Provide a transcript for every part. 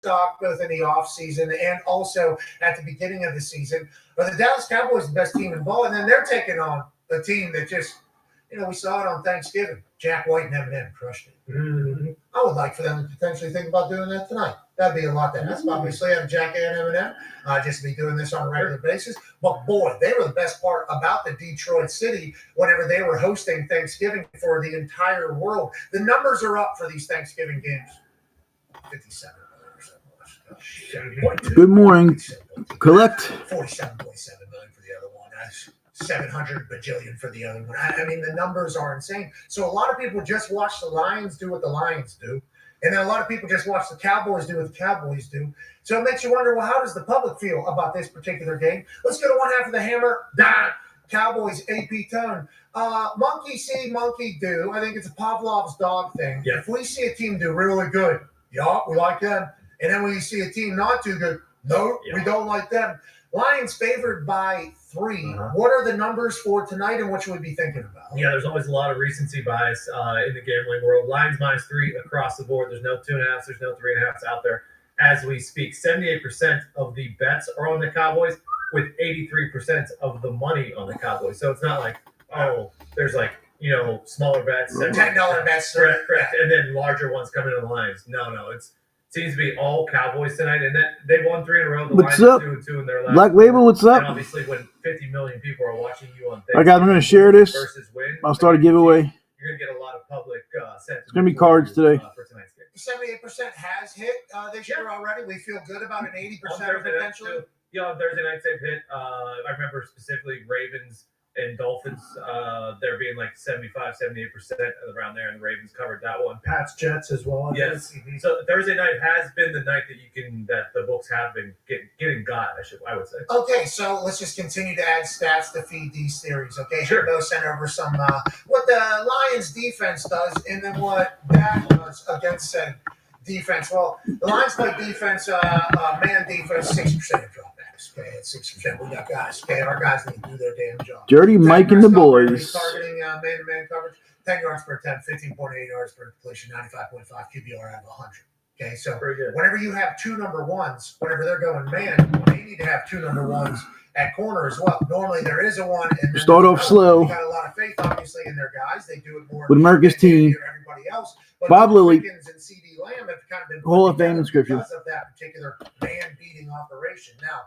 stock both in the offseason and also at the beginning of the season. But the Dallas Cowboys, the best team in ball, and then they're taking on a team that just, we saw it on Thanksgiving. Jack White and Eminem crushed it. Mm-hmm. I would like for them to potentially think about doing that tonight. That'd be a lot. That's obviously having Jack and Eminem just to be doing this on a regular basis. But boy, they were the best part about the Detroit City whenever they were hosting Thanksgiving for the entire world. The numbers are up for these Thanksgiving games. 57. Good morning. Collect. 47.7 million for the other one. That's 700 bajillion for the other one. I mean, the numbers are insane. So a lot of people just watch the Lions do what the Lions do. And then a lot of people just watch the Cowboys do what the Cowboys do. So it makes you wonder, well, how does the public feel about this particular game? Let's go to one half of the hammer. Cowboys, AP tone. Monkey see, monkey do. I think it's a Pavlov's dog thing. Yeah. If we see a team do really good, we like them. And then when you see a team not too good, we don't like them. Lions favored by 3. What are the numbers for tonight, and what should we be thinking about? Yeah, there's always a lot of recency bias in the gambling world. Lions -3 across the board. There's no 2.5s. There's no 3.5s out there as we speak. 78% of the bets are on the Cowboys, with 83% of the money on the Cowboys. So it's not like, there's smaller bets, $10 bets, correct, and then larger ones coming on the Lions. No, it seems to be all Cowboys tonight, and that they won 3 in a row. The What's Lions up? 2-2 in their last. Black Label, what's up? And obviously, when 50 million people are watching you on All right, guys, I'm going to share this. Versus win, I'll start a giveaway. You're going to get a lot of public sentiment. It's going to be cards today. For tonight's game. 78% has hit this year already. We feel good about an 80% potentially. Yeah, Thursday night they've hit. I remember specifically Ravens and Dolphins. There being like 75, 78% around there, and the Ravens covered that one. Pats, Jets as well. Yes. So Thursday night has been the night that the books have been getting got. I would say. Okay, so let's just continue to add stats to feed these theories. Okay, Sure. Go send over some what the Lions defense does, and then what Dak does against said defense. Well, the Lions play defense, man defense, 60% of dropbacks. Okay, at 60%, we got guys. Okay, our guys need to do their damn job. Dirty Mike and the boys. Targeting man-to-man coverage, 10 yards per attempt, 15.8 yards per completion, 95.5 QBR out of 100. Okay, so whenever you have 2 number ones, whenever they're going man, they need to have 2 number ones at corner as well. Normally there is a one. And start off slow. We got a lot of faith, obviously, in their guys. They do it more with America's team. Everybody else. But Bob Lilly, and CD Lamb have kind of been Hall of Fame inscription. Because of that particular man-beating operation. Now,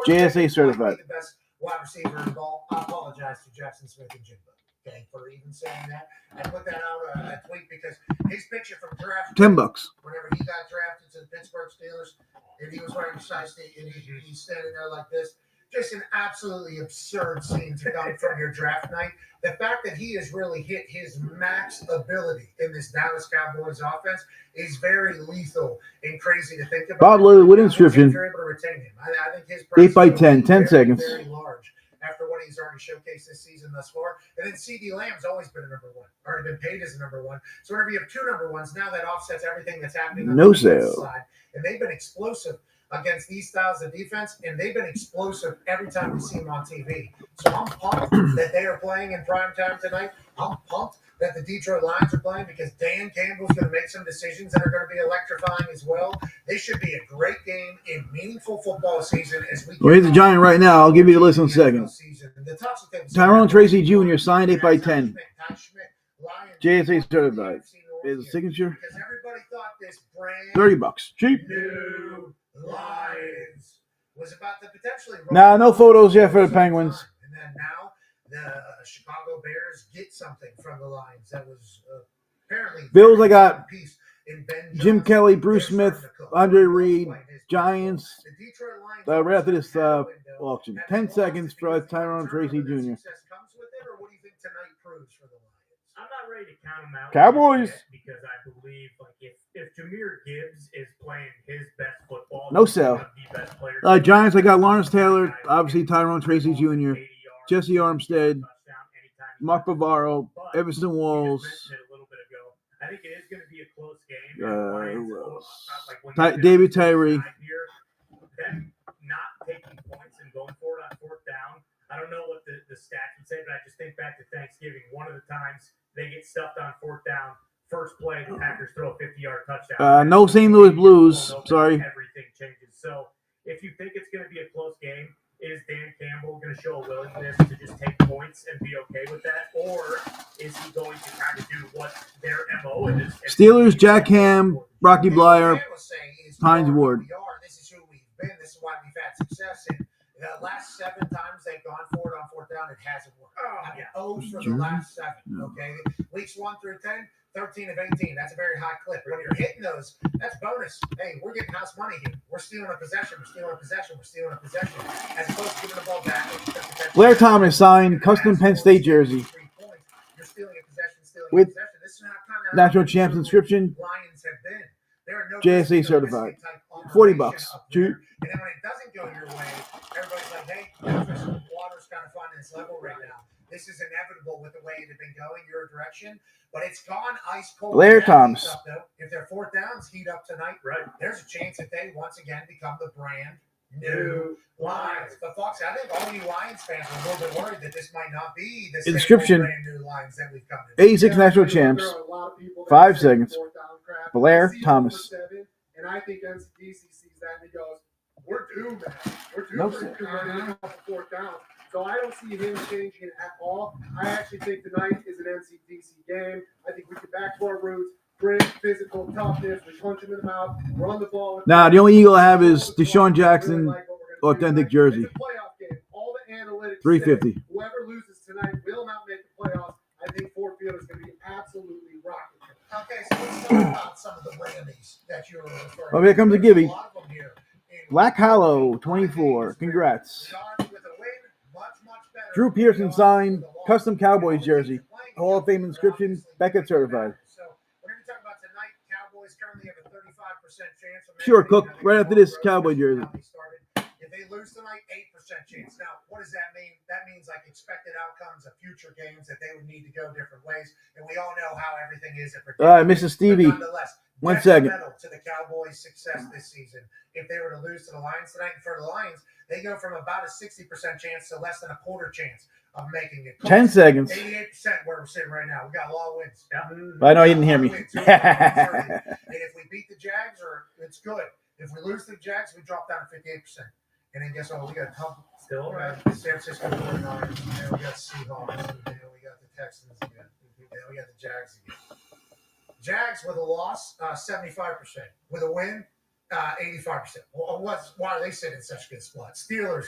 JSA certified. The best wide receiver in ball. I apologize to Jackson Smith and Jimbo. Okay, for even saying that. I put that out a tweet because his picture from draft $10. Whenever he got drafted to the Pittsburgh Steelers, and he was wearing a size state, and he's standing there like this. Just an absolutely absurd scene to come from your draft night. The fact that he has really hit his max ability in this Dallas Cowboys offense is very lethal and crazy to think about. Bob Lilly with inscription. You're able to retain him. I think his 8 by 10, 10 seconds. Very large after what he's already showcased this season thus far. And then CD Lamb's always been a number 1, already been paid as a number 1. So whenever you have 2 number 1s, now that offsets everything that's happening on the defensive side. And they've been explosive against these styles of defense, and they've been explosive every time we see them on TV. So I'm pumped that they are playing in prime time tonight. I'm pumped that the Detroit Lions are playing because Dan Campbell's going to make some decisions that are going to be electrifying as well. This should be a great game in meaningful football season as we. Well, here's the Giant right now. I'll give you the list in a second. Tyrone Tracy Jr. signed 8 by 10. JSA certified. His signature. Because everybody thought this brand $30. Cheap. new Lions was about to potentially. Nah, no photos yet for the Penguins. And then now the Chicago Bears get something from the Lions that was apparently. Bills, I got Jim Jim Kelly, Bruce Smith, Andre Reed, Giants. Right after this auction. 10 seconds for Tyrone Tracy Jr. I'm not ready to count them out. Cowboys. Because I believe if Jahmyr Gibbs is playing his best football, No sell. Giants, I got Lawrence Taylor, obviously Tyrone Tracy Jr., Jesse Armstead, Mark Bavaro, Everson Walls. I think it is going to be a close game. Who else? David Tyree. Them not taking points and going for it on 4th down. I don't know what the stats would say, but I just think back to Thanksgiving. One of the times they get stuffed on 4th down, first play, the Packers throw a 50-yard touchdown. No St. Louis Blues. Sorry. Everything changes. So if you think it's going to be a close game, is Dan Campbell going to show a willingness to just take points and be okay with that? Or is he going to kind of do what their MO is? Steelers, Jack Ham, Rocky Blyer, Hines Ward. This is who we've been. This is why we've had success. And the last 7 times they've gone for it on 4th down, it hasn't worked. For the last 7. Okay, weeks 1 through 10. 13 of 18. That's a very high clip. When you're hitting those, that's bonus. Hey, we're getting house money here. We're stealing a possession. We're stealing a possession. We're stealing a possession. As opposed to giving the ball back. Blair Thomas signed custom Penn State jersey You're stealing a possession. with This is not kind of national champs inscription. Lions have been. There are no JSA certified. $40. Shoot. And then when it doesn't go your way, everybody's like, hey, the water's kind of finding its level right now. This is inevitable with the way it had been going your direction, but it's gone ice cold. Blair Thomas. If their 4th downs heat up tonight, right, there's a chance that they once again become the brand new Lions. But Fox, I think all you Lions fans are a little bit worried that this might not be the inscription. brand new Lions that we've come to. 86 national champs. 5 seconds. Blair Thomas. And I think NCDC sees that and he goes, we're doomed, man. We're doomed No, for sir. 4th down. So I don't see him changing it at all. I actually think tonight is an NCDC game. I think we get back to our roots, grit, physical toughness. We punch him in the mouth. Run the ball. Nah, the only Eagle I have is Deshaun Jackson, authentic jersey. It's a playoff game. All the analytics $350. say whoever loses tonight will not make the playoffs. I think Ford Field is going to be absolutely rocking. Okay, so let's talk about some of the Rammies that you're referring to. Oh, here comes the Gibby. A lot of them here. Black Hollow, 24. Congrats. Drew Pearson signed custom Cowboys jersey. Hall of Fame inscription, Beckett certified. So we're going to talk about tonight. Cowboys currently have a 35% chance of Sure, Cook, right after this Cowboy jersey. If they lose tonight, 8% chance. Now, what does that mean? That means like expected outcomes of future games that they would need to go different ways. And we all know how everything is. All right, Mrs. Stevie. Nonetheless, 1 second. to the Cowboys' success this season. If they were to lose to the Lions tonight, and for the Lions, they go from about a 60% chance to less than a quarter chance of making it. 10 seconds. 88% where we're sitting right now. We got a lot of wins. I know you didn't hear me. And if we beat the Jags, it's good. If we lose to the Jags, we drop down to 58%. And then guess what? We got Still San Francisco 49ers. And we got Seahawks. And we got the Texans again. We got the Jags again. Jags with a loss, 75%. With a win, 85%. Why are they sitting in such good spots? Steelers,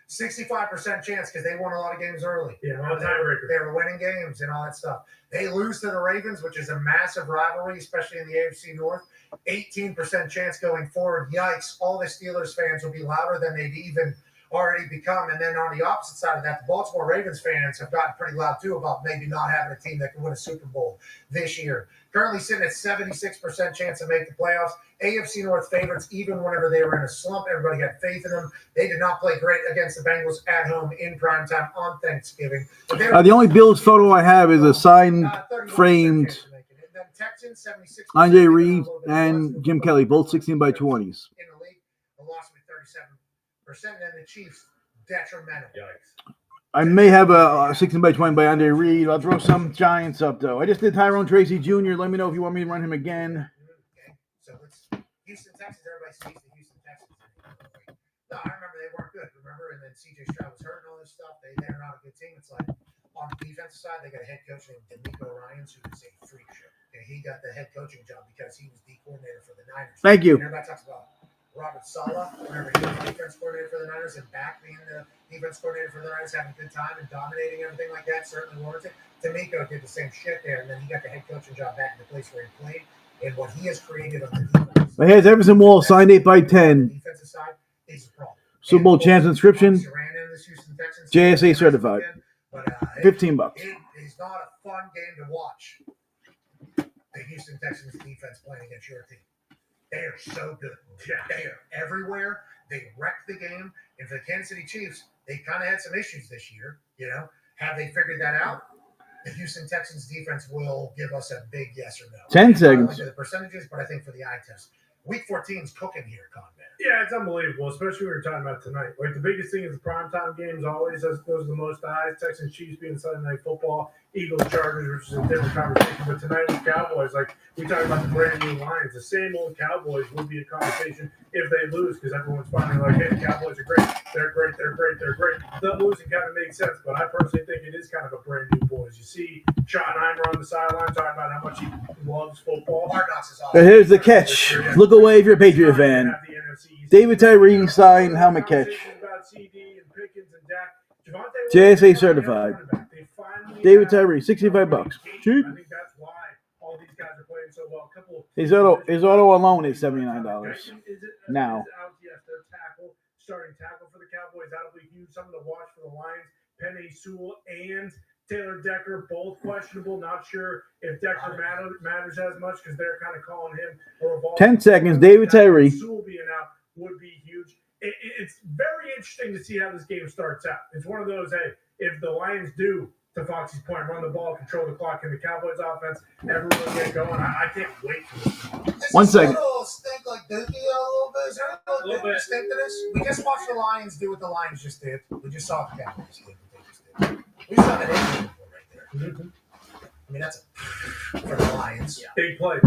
65% chance because they won a lot of games early. Yeah, tiebreaker. They were winning games and all that stuff. They lose to the Ravens, which is a massive rivalry, especially in the AFC North. 18% chance going forward. Yikes. All the Steelers fans will be louder than they've even already become. And then on the opposite side of that, the Baltimore Ravens fans have gotten pretty loud too about maybe not having a team that can win a Super Bowl this year. Currently sitting at 76% chance to make the playoffs. AFC North favorites, even whenever they were in a slump, everybody had faith in them. They did not play great against the Bengals at home in primetime on Thanksgiving. The only Bills photo I have is a signed, framed Texans, 76%. Andre Reed and Jim Kelly, both 16 by 20s. In the league, a loss with 37%, and the Chiefs detrimental. Yikes. I may have a 16 by 20 by Andre Reed. I'll throw some Giants up, though. I just did Tyrone Tracy Jr. Let me know if you want me to run him again. Okay, so it's Houston Texans. Everybody sees the Houston Texans. No, I remember they weren't good. Remember, and then C.J. Stroud was hurt and all this stuff. They're not a good team. It's like on the defensive side, they got a head coach named D'Amico Ryans, who is a freak show. And he got the head coaching job because he was the coordinator for the Niners. Thank you. And everybody talks about Robert Saleh, whenever he was the defense coordinator for the Niners, and back being the defense coordinator for the Niners, having a good time and dominating everything like that, certainly warranted. D'Amico did the same shit there, and then he got the head coaching job back in the place where he played. And what he has created on the defense. My here's Everson Wall, signed 8 by 10. The defensive side is a problem. Super Bowl champs inscription, JSA certified. But, $15. It is not a fun game to watch. The Houston Texans defense playing against your team. They are so good. They are everywhere. They wreck the game. And for the Kansas City Chiefs, they kind of had some issues this year. Have they figured that out? The Houston Texans defense will give us a big yes or no. 10 seconds. The percentages, but I think for the eye test. Week 14 is cooking here, Conman. Yeah, it's unbelievable, especially when we're talking about tonight. Like, the biggest thing is the primetime games always. Those are the most eyes. Texans, Chiefs being Sunday Night Football. Eagles, Chargers, which is a different conversation. But tonight with Cowboys, like, we talk about the brand new Lions. The same old Cowboys would be a conversation if they lose, because everyone's finally like, hey, the Cowboys are great. They're great. They're great. They're great. Them losing kind of makes sense, but I personally think it is kind of a brand new boys. You see Schottenheimer on the sideline talking about how much he loves football. Hard Knocks is But awesome. here's the catch. Look away if you're a Patriot fan. David Tyree signed helmet catch. JSA certified. David Tyree, $65. Cheap. I think that's why all these guys are playing so well. His auto alone is $79 now. Yes, their starting tackle for the Cowboys. That'll be huge. Something to watch for the Lions. Penei Sewell and Taylor Decker, both questionable. Not sure if Decker matters as much because they're kind of calling him a revolver. 10 seconds, David Tyree. Sewell being out would be huge. It's very interesting to see how this game starts out. It's one of those, hey, if the Lions do, to Foxy's point, run the ball, control the clock in the Cowboys offense, everyone get going. I can't wait for this. 1 second. Does it stink like Dookie a little bit? Is there a little bit of stink to this? We just watched the Lions do what the Lions just did. We just saw the Cowboys do what they just did. We saw that Indian right there. I mean, that's for the Lions. Big play.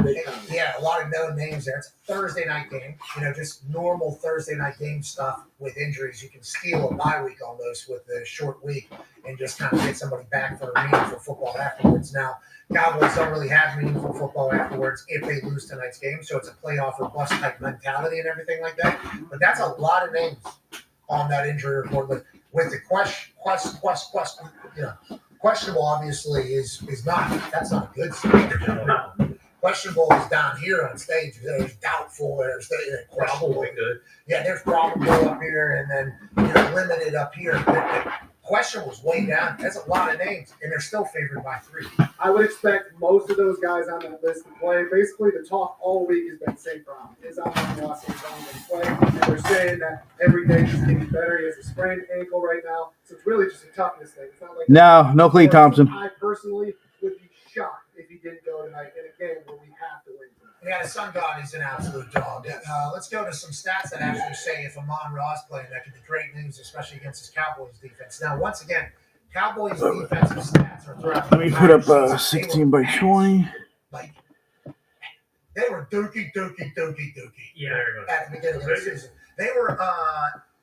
Yeah, a lot of known names there. It's a Thursday night game. You know, just normal Thursday night game stuff with injuries. You can steal a bye week almost with the short week and just kind of get somebody back for a meaningful football afterwards. Now, Cowboys don't really have meaningful football afterwards if they lose tonight's game, so it's a playoff or bust type mentality and everything like that. But that's a lot of names on that injury report with the questionable obviously is not. That's not a good thing. No. Questionable is down here on stage. There's doubtful. There's questionable. Probably good. Yeah, there's probable up here, and then limited up here. Questionable's way down. That's a lot of names, and they're still favored by 3. I would expect most of those guys on that list to play. Basically, the talk all week has been St. Brown. Is Amon-Ra St. Brown going to play? And they're saying that every day he's getting better. He has a sprained ankle right now, so it's really just a toughness thing. It's not like No Clay Thompson. I personally would be shocked if he didn't go tonight in a game where we have to win tonight. Yeah, the Sun God is an absolute dog. Let's go to some stats that actually say if Amon-Ra's playing, that could be great news, especially against this Cowboys defense. Now, once again, Cowboys defensive stats are throughout. Let me put up 16 by 20. Like, they were dookie. Yeah, there you go. At the beginning of the season. They were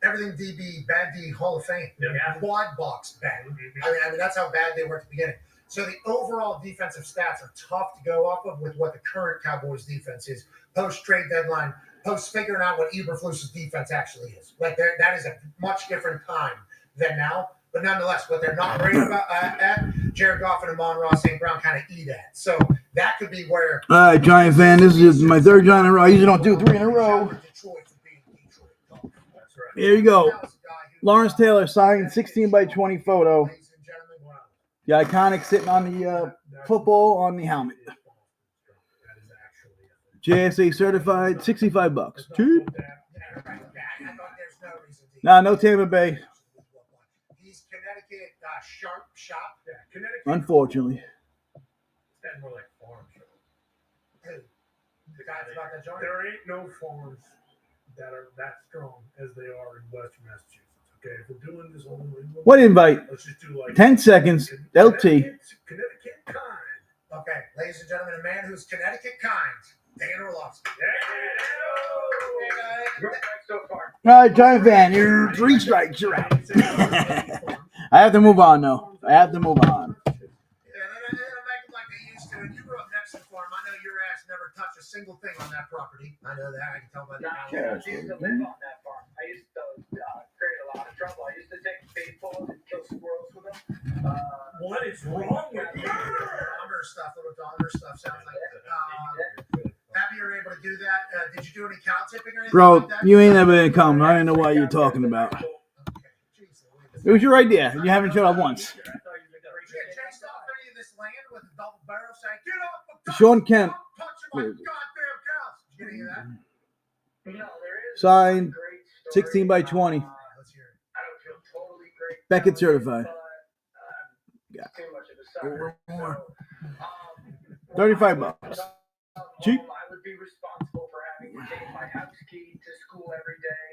everything DB, bad D, Hall of Fame. Yeah. Quad box bad. I mean, that's how bad they were at the beginning. So the overall defensive stats are tough to go off of with what the current Cowboys defense is. Post-trade deadline, post-figuring out what Eberflus's defense actually is. Like, that is a much different time than now. But nonetheless, what they're not great about at, Jared Goff and Amon-Ra St. Brown kind of eat at. So that could be where... All right, Giant fan, this is my third Giant in a row. I usually don't do 3 in a row. That's right. Here you go. Lawrence Taylor signed 16 by 20 photo. Ladies and gentlemen, Wow. The iconic sitting on the football on the helmet. That is actually JSA certified, $65. Cheap. yeah, right. Yeah, I thought there's no reason to... Nah, no Tampa Bay. He's Connecticut sharp shop. Yeah, Connecticut. Unfortunately. That's more like farm show. Who? The guy that's about that joint? There ain't no farms that are that strong as they are in Western Massachusetts. Okay, if we're doing this on New England, What invite? let's just do like 10 seconds. LT. Connecticut kind. Okay, ladies and gentlemen, a man who's Connecticut kind, Dan Orlovsky. So far. All right, Giant fan, you're 3 strikes. You're out. I have to move on, though. I have to move on. Yeah, they don't make them like they used to. And you grew up next to the farm. I know your ass never touched a single thing on that property. I know that. I can tell by the I used to live on that farm. I used to create a lot of trouble. I used to take baseball and kill squirrels with them. What is wrong with you? Dahmer stuff, little Dahmer stuff sounds like happy you were able to do that. Did you do any cow tipping or anything Bro, like that? you ain't never gonna come. I don't know what you're talking about. Okay. Jeez Louise. It was your idea. You haven't showed up once. You get chased off any of this land with a double barrel saying, "Get off the Sean Kemp. touch my goddamn cows." Did you get any of that? No, there is Signed, a great story. 16 by 20. Let's hear it. I don't feel totally great. Beckett about it, certified. but, Yeah. Too much of a sucker. More. So, $35. Cheap. I would be responsible for having to take my house key to school every day.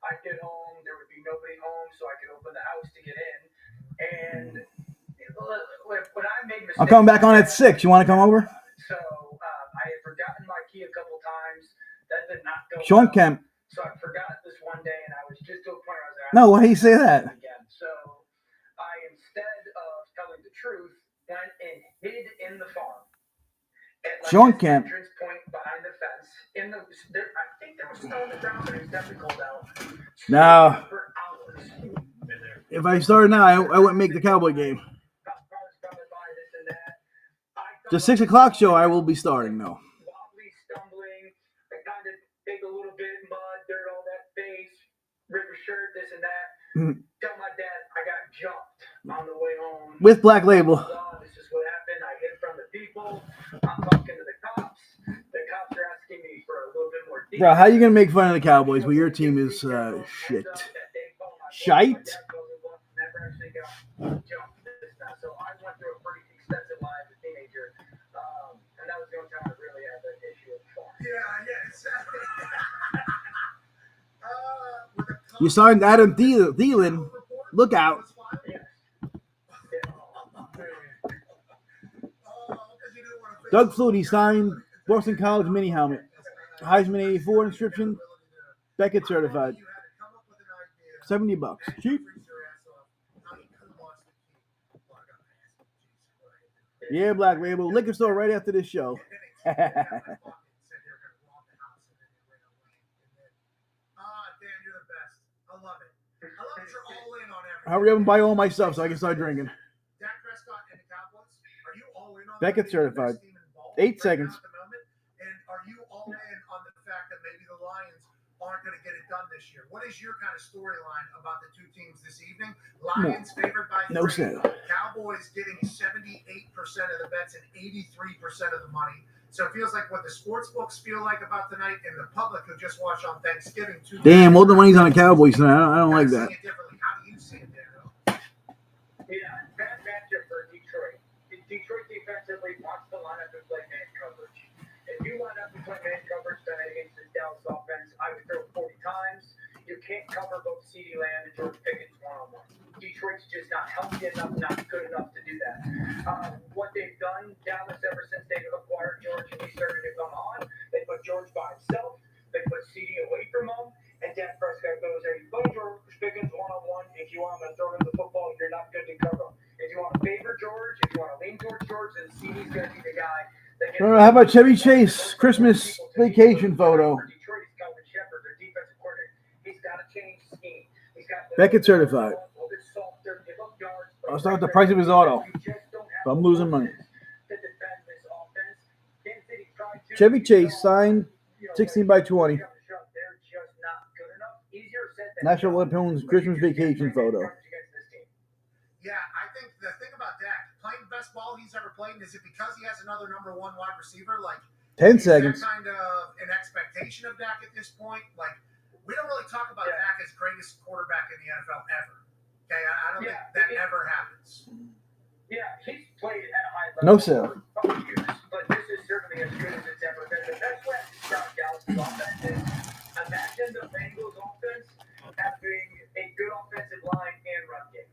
I'd get home, there would be nobody home, so I could open the house to get in. And when I made mistakes, I'm coming back on at 6. You want to come over? So I had forgotten my key a couple times. That did not go Sean well. Kemp. So I forgot this one day, and I was just to a point where I was No, why do you say that? again. So I, instead of telling the truth, went and hid in the farm. At like Sean this Kemp. entrance point behind the fence. I think there was snow on the ground, but it was definitely cold out. No. For hours. Been there. If I started now, I wouldn't make the Cowboy game. Cars coming by, this and that. The 6 o'clock show, I will be starting, though. Wobbly, stumbling. I kind of take a little bit mud, dirt on that face, rip a shirt, this and that. Tell my dad I got jumped on the way home. With Black Label. This is what happened. I hid from the people. I'm talking to the cops. The cops are asking me for a little bit more detail. Bro, how you going to make fun of the Cowboys when your team is shit? Shite? Never actually got jumped this time. So I went through a pretty extensive life as a teenager. And that was the only time I really had that issue with farm. Exactly. You signed Adam Thielen. Look out. Doug Flutie signed Boston College mini helmet. Heisman 84 inscription. Beckett certified. $70. Cheap. Yeah, Black Label. Liquor store right after this show. Hurry up and buy all my stuff so I can start drinking. Beckett certified. 8 seconds. And are you all in on the fact that maybe the Lions aren't going to get it done this year? What is your kind of storyline about the two teams this evening? Lions favored by 3. No sale. Cowboys getting 78% of the bets and 83% of the money. So it feels like what the sports books feel like about tonight, and the public who just watch on Thanksgiving. Damn, all the money's on the Cowboys tonight. I don't like that. How do you see it, Daniel? Yeah, bad matchup for Detroit. Detroit defensively wants to line up and play man coverage. If you line up and play man coverage tonight against the Dallas offense, I would throw 40 times. You can't cover both CeeDee Lamb and George Pickens one-on-one. Detroit's just not healthy enough, not good enough to do that. What they've done, Dallas, ever since they acquired George and he started to come on, they put George by himself, they put CeeDee away from him, and Dak Prescott goes there. You play George Pickens one-on-one. If you want him to throw him the football, you're not good to cover him. If you want to favor George, if you want to lean towards George, then CeeDee's going to be the guy. How about Chevy Chase Christmas vacation photo? Detroit's Calvin Shepard, their defensive coordinator. He's got to change scheme. Beckett certified. I'll start with the price of his auto. But I'm losing money. Chevy Chase signed 16 by 20. National Lampoon's Christmas vacation photo. Yeah, I think the thing about Dak, playing the best ball he's ever played, is it because he has another number 1 wide receiver? Like 10 seconds. Is that kind of an expectation of Dak at this point? Like, we don't really talk about Dak as greatest quarterback in the NFL ever. Okay, I don't think that ever happens. Yeah, he's played at a high level No sir. for years, but this is certainly as good as it's ever been. The best way to describe Dallas' offense is imagine the Bengals' offense having a good offensive line and run game.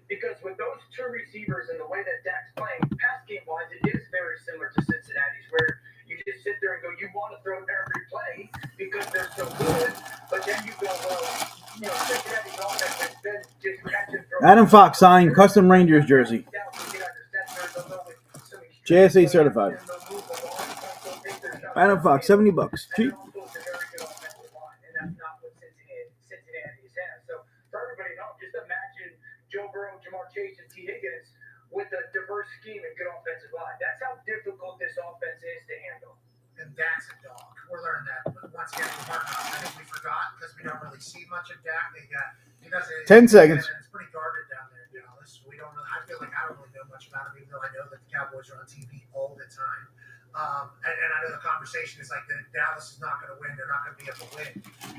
Because with those two receivers and the way that Dak's playing, pass game-wise, it is very similar to Cincinnati's, where you just sit there and go, you want to throw every play because they're so good, but then you go, well, Cincinnati's offense has been just catch and throw. Adam Fox signed custom Rangers jersey. JSA certified. Adam Fox, $70. Cheap. Joe Burrow, Jamar Chase, and T. Higgins with a diverse scheme and good offensive line. That's how difficult this offense is to handle. And Dak's a dog. We're learning that once again from Hard Knocks. I think we forgot because we don't really see much of Dak. He does 10 seconds. It's pretty guarded down there in Dallas. We don't really. I feel like I don't really know much about him, even though I know that the Cowboys are on TV all the time. And I know the conversation is like that Dallas is not going to win. They're not going to be able to win.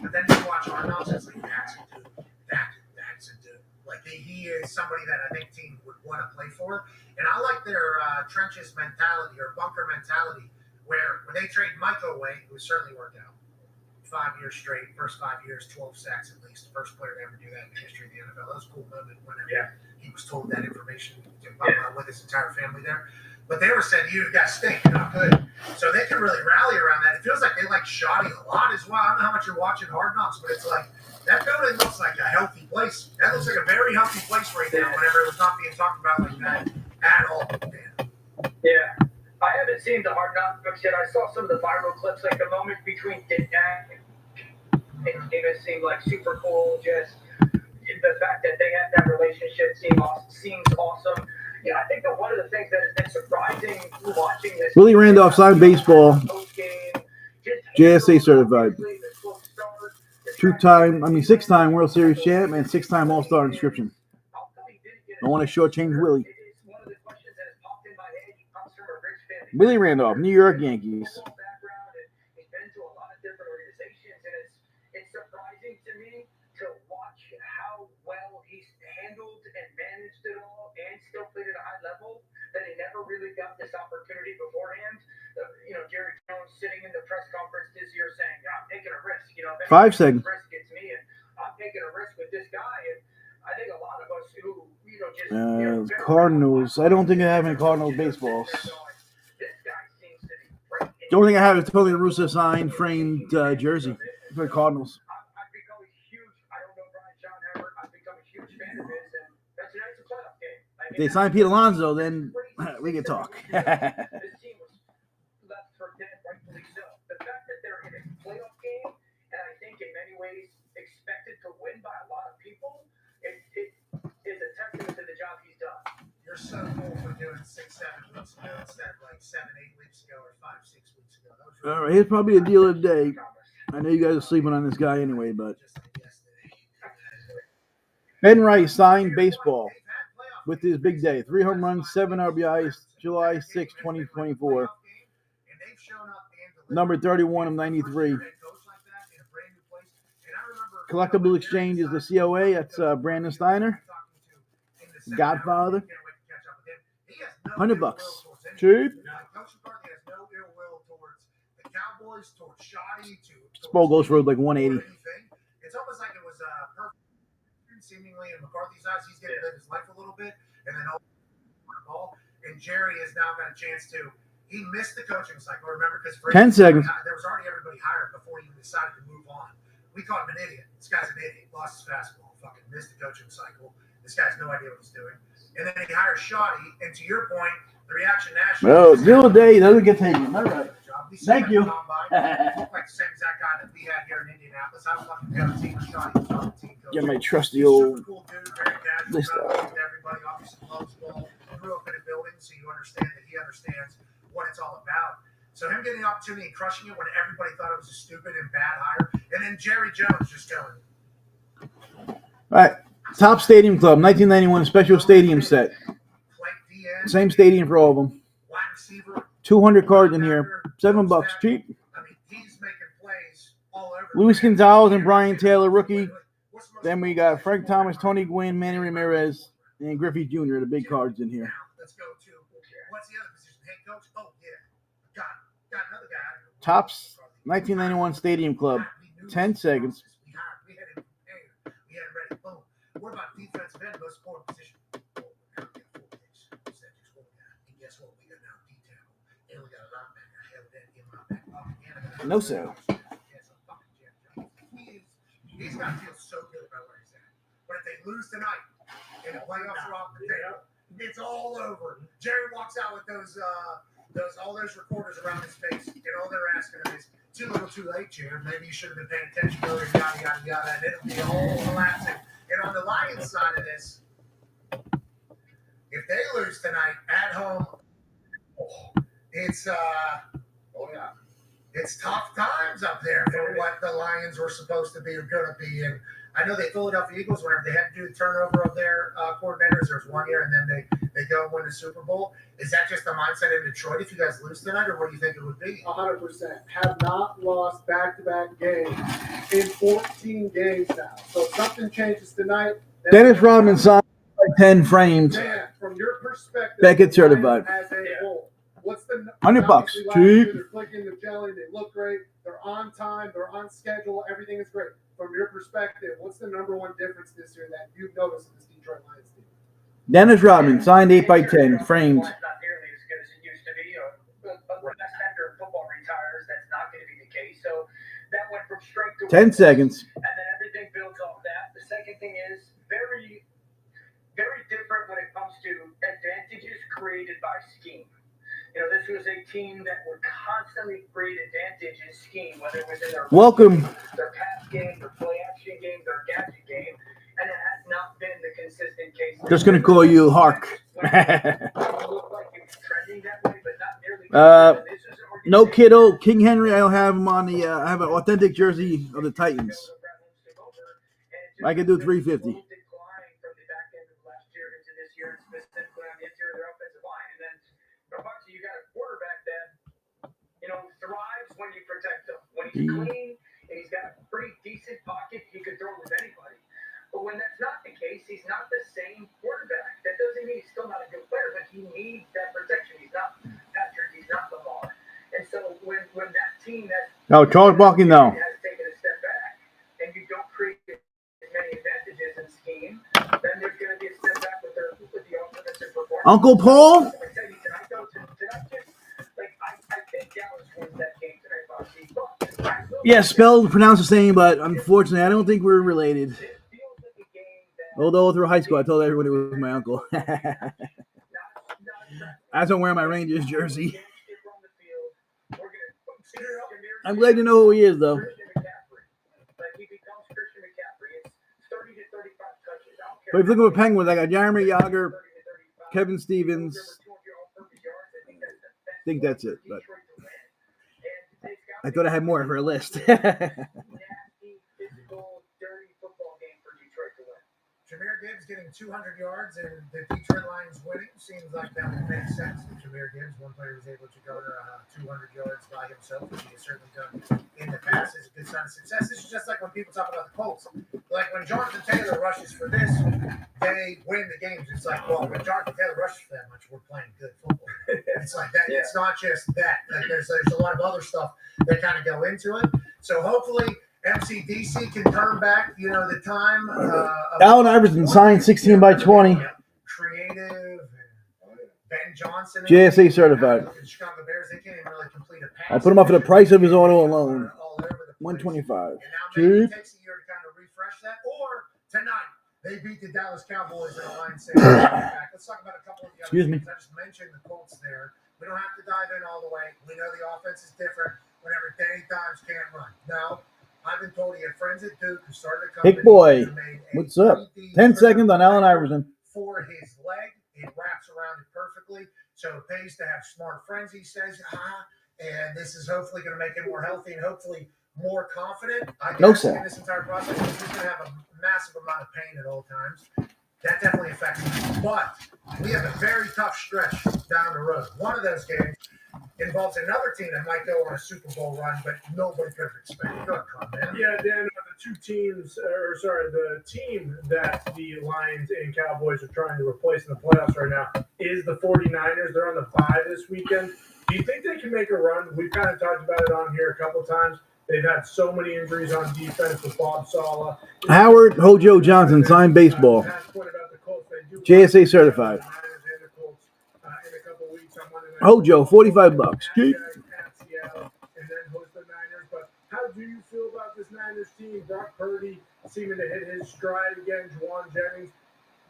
But then you watch Hard Knocks, it's like Dak's a dude. Dak's a dude. Like he is somebody that I think team would want to play for. And I like their trenches mentality or bunker mentality where when they trade Mike away, who certainly worked out, 5 years straight, first 5 years, 12 sacks at least. First player to ever do that in the history of the NFL. That was a cool moment whenever he was told that information with his entire family there. But they were saying, you guys stink, you're not good. So they can really rally around that. It feels like they like Shoddy a lot as well. I don't know how much you're watching Hard Knocks, but it's like that building looks like a healthy place. That looks like a very healthy place right now whenever it was not being talked about like that at all. Man. Yeah. I haven't seen the Hard Knocks yet. I saw some of the viral clips, like the moment between Dak and Davis seemed like super cool. Just the fact that they had that relationship seems awesome. Yeah, I think that one of the things that has been surprising watching this. Willie Randolph signed baseball. JSA certified. 6-time World Series champ and 6-time All-Star inscription. I want to shortchange Willie. Willie Randolph, New York Yankees. It's surprising to me to watch how well he's handled and managed it all and still played at a high level that he never really got this opportunity beforehand. Jerry Jones sitting in the press conference this year saying, I'm taking a risk. 5 seconds. Risk gets me, and I'm taking a risk with this guy. And I think a lot of us who, Cardinals. I don't think I have any Cardinals baseballs. The only thing I have is Tony La Russa signed framed jersey for the Cardinals. I've become a huge, I don't know Brian Schottenheimer, I've become a huge fan of his, and that's a nice playoff game. If they sign Pete Alonso, then we can talk. This team was left for dead, rightfully so. The fact that they're in a playoff game, and I think in many ways expected to win by a lot of people, it is a testament to the job he's done. You're so cool for doing 6-7 weeks ago instead of like 7-8 weeks ago or 5-6 weeks ago. That was really All right, here's probably a deal of the day. I know you guys are sleeping on this guy anyway, but just like yesterday. Ben Rice signed baseball with his big day. 3 home runs, 7 RBIs, July 6, 2024. Number 31 of 93. Collectible Exchange is the COA. That's Brandon Steiner. Godfather. $100. Cheap. Spogos rode like 180. It's almost like it was perfect. Seemingly in McCarthy's eyes, he's getting to live his life a little bit, and then all. And Jerry has now got a chance to. He missed the coaching cycle. Remember, because 10 seconds. There was already everybody hired before he even decided to move on. We called him an idiot. This guy's an idiot. Lost his fastball. Fucking missed the coaching cycle. This guy's no idea what he's doing. And then he hires Shoddy. And to your point, the reaction nationally. Well, deal of the day doesn't get taken. All right. Thank you. Like the same exact guy that we had here in Indianapolis. I was lucky to have a team. Shoddy was on the team. Get my trusty He's old super cool dude, very casual, list out. everybody obviously loves ball. Grew up in a building, so you understand that he understands what it's all about. So him getting the opportunity and crushing it when everybody thought it was a stupid and bad hire, and then Jerry Jones just going. All right. Top Stadium Club, 1991 special stadium set. Same stadium for all of them. Wide receiver. 200 cards in here. $7 cheap. I mean, he's making plays all over. Luis Gonzalez and Brian Taylor, rookie. Then we got Frank Thomas, Tony Gwynn, Manny Ramirez, and Griffey Jr., the big cards in here. Let's go to what's the other position? Head coach? Oh, yeah. Got another guy. Tops 1991 Stadium Club. 10 seconds. We had him prepared. We had him ready. Boom. What about defensive end? Most important position. And guess what? We got now detail. And we got a linebacker held in my back pocket. No, sir. He's got to feel so good about where he's at. But if they lose tonight and the playoffs are off the table, it's all over. Jerry walks out with all those recorders around his face, and all they're asking him is, too little, too late, Jared. Maybe you should have been paying attention earlier, yada, yada, yada. And it'll be all collapsing. And on the Lions side of this, if they lose tonight at home, it's tough times up there for what the Lions were supposed to be or going to be. And I know the Philadelphia Eagles, whenever they had to do the turnover of their coordinators, there was 1 year, and then they go and win the Super Bowl. Is that just the mindset in Detroit if you guys lose tonight, or what do you think it would be? 100%. Have not lost back-to-back games in 14 games now. So if something changes tonight. Dennis Rodman signed 10 framed. Man, from your perspective, Beckett certified. as a whole, what's the $100. obviously last year Cheap. They're clicking, they're gelling, they look great. They're on time. They're on schedule. Everything is great. From your perspective, what's the number one difference this year that you've noticed in this Detroit Lions team? Dennis Rodman, signed 8x10, framed. Not nearly as good as it used to be. Unless after football retires, that's not going to be the case. So that went from strength to 10 seconds. and then everything builds off that. The second thing is very, very different when it comes to advantages created by scheme. You know, this was a team that would constantly create advantage in scheme, whether it was in their Welcome. their pass game, their play action game, their gadget game, and it has not been the consistent case. Just gonna call you Hark. No Kittle, King Henry. I don't have him on the. I have an authentic jersey of the Titans. I can do 350. You got a quarterback that, you know, thrives when you protect him. When he's clean and he's got a pretty decent pocket, he could throw with anybody. But when that's not the case, he's not the same quarterback. That doesn't mean he's still not a good player, but he needs that protection. He's not Patrick. He's not Lamar. And so when that team has Charles Barkley now. has taken a step back and you don't create as many advantages in scheme, then there's going to be a step back with the offensive performance. Uncle Paul. Yeah, spelled, pronounced the same, but unfortunately, I don't think we're related. Although through high school, I told everybody it was my uncle. I don't wear my Rangers jersey. I'm glad to know who he is, though. But if you look at the Penguins, I got Jaromir Jagr, Kevin Stevens. I think that's it, but I thought I had more for a list. Jahmyr Gibbs getting 200 yards and the Detroit Lions winning seems like that would make sense. Jahmyr Gibbs, one player, was able to go to 200 yards by himself, which he has certainly done in the past. Is a good sign of success. This is just like when people talk about the Colts. Like when Jonathan Taylor rushes for this, they win the games. It's like, well, when Jonathan Taylor rushes for that much, we're playing good football. It's like that. Yeah. It's not just that. Like there's a lot of other stuff that kind of go into it. So hopefully MCDC can turn back, you know, the time. Allen Iverson signed 16x20. Creative. Ben Johnson. JSA certified. The Chicago Bears, they can't even really complete a pass. I'll put him up for the price of his auto alone. $125. And now maybe it takes a year to kind of refresh that. Or tonight, they beat the Dallas Cowboys in a line set. Let's talk about a couple of the other teams. I just mentioned the Colts there. We don't have to dive in all the way. We know the offense is different whenever Danny Dimes can't run. Now, I've been told he had friends at Duke who started a company. Big boy, what's up? 10 seconds on Allen Iverson. For his leg, it wraps around it perfectly. So it pays to have smart friends, he says. And this is hopefully going to make him more healthy and hopefully more confident. I guess in this entire process, he's going to have a massive amount of pain at all times. That definitely affects him. But we have a very tough stretch down the road. One of those games involves another team that might go on a Super Bowl run, but nobody could have expected. Go ahead, man. Yeah, Dan, the team that the Lions and Cowboys are trying to replace in the playoffs right now is the 49ers. They're on the bye this weekend. Do you think they can make a run? We've kind of talked about it on here a couple times. They've had so many injuries on defense with Bob Saleh. Howard Hojo Johnson signed baseball. JSA certified. Hojo, $45. Cheap. And then host the Niners. But how do you feel about this Niners team? Brock Purdy seeming to hit his stride again. Juwan Jennings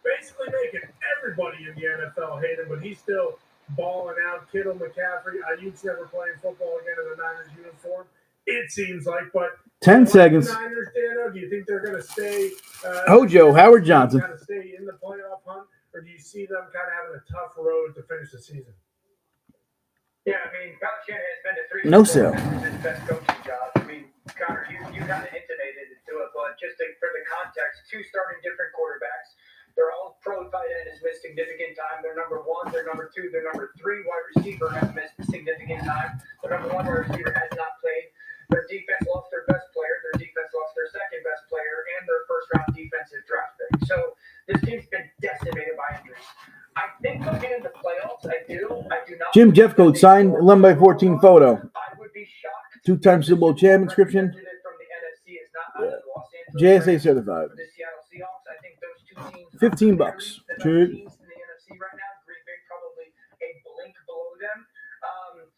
basically making everybody in the NFL hate him, but he's still balling out. Kittle, McCaffrey, Ayuk's never playing football again in the Niners uniform. It seems like, but 10 seconds. Niners, Dano, do you think they're going to stay? Hojo, Howard Johnson. Kind of stay in the playoff hunt, or do you see them kind of having a tough road to finish the season? Yeah, I mean, Kyle Shanahan has been to 3 No sale. His best coaching job. I mean, Connor, you kind of intimated to it, but just for the context, 2 starting different quarterbacks. They're all pro tight end has missed significant time. They're number 1, they're number 2, they're number 3 wide receiver has missed significant time. The number 1 wide receiver has not played. Their defense lost their best player. Their defense lost their second best player and their first round defensive draft pick. So this team's been decimated by injuries. I think they'll get into playoffs. I do not. Jim Jeffcoat signed 11x14 photo. I would be shocked 2-time Super Bowl champ inscription. From the NFC is not out of the Los Angeles JSA Rams certified. or the Seattle Seahawks. I think those two teams are $15. clearly the best True. teams in the NFC right now. Green Bay probably a blink below them.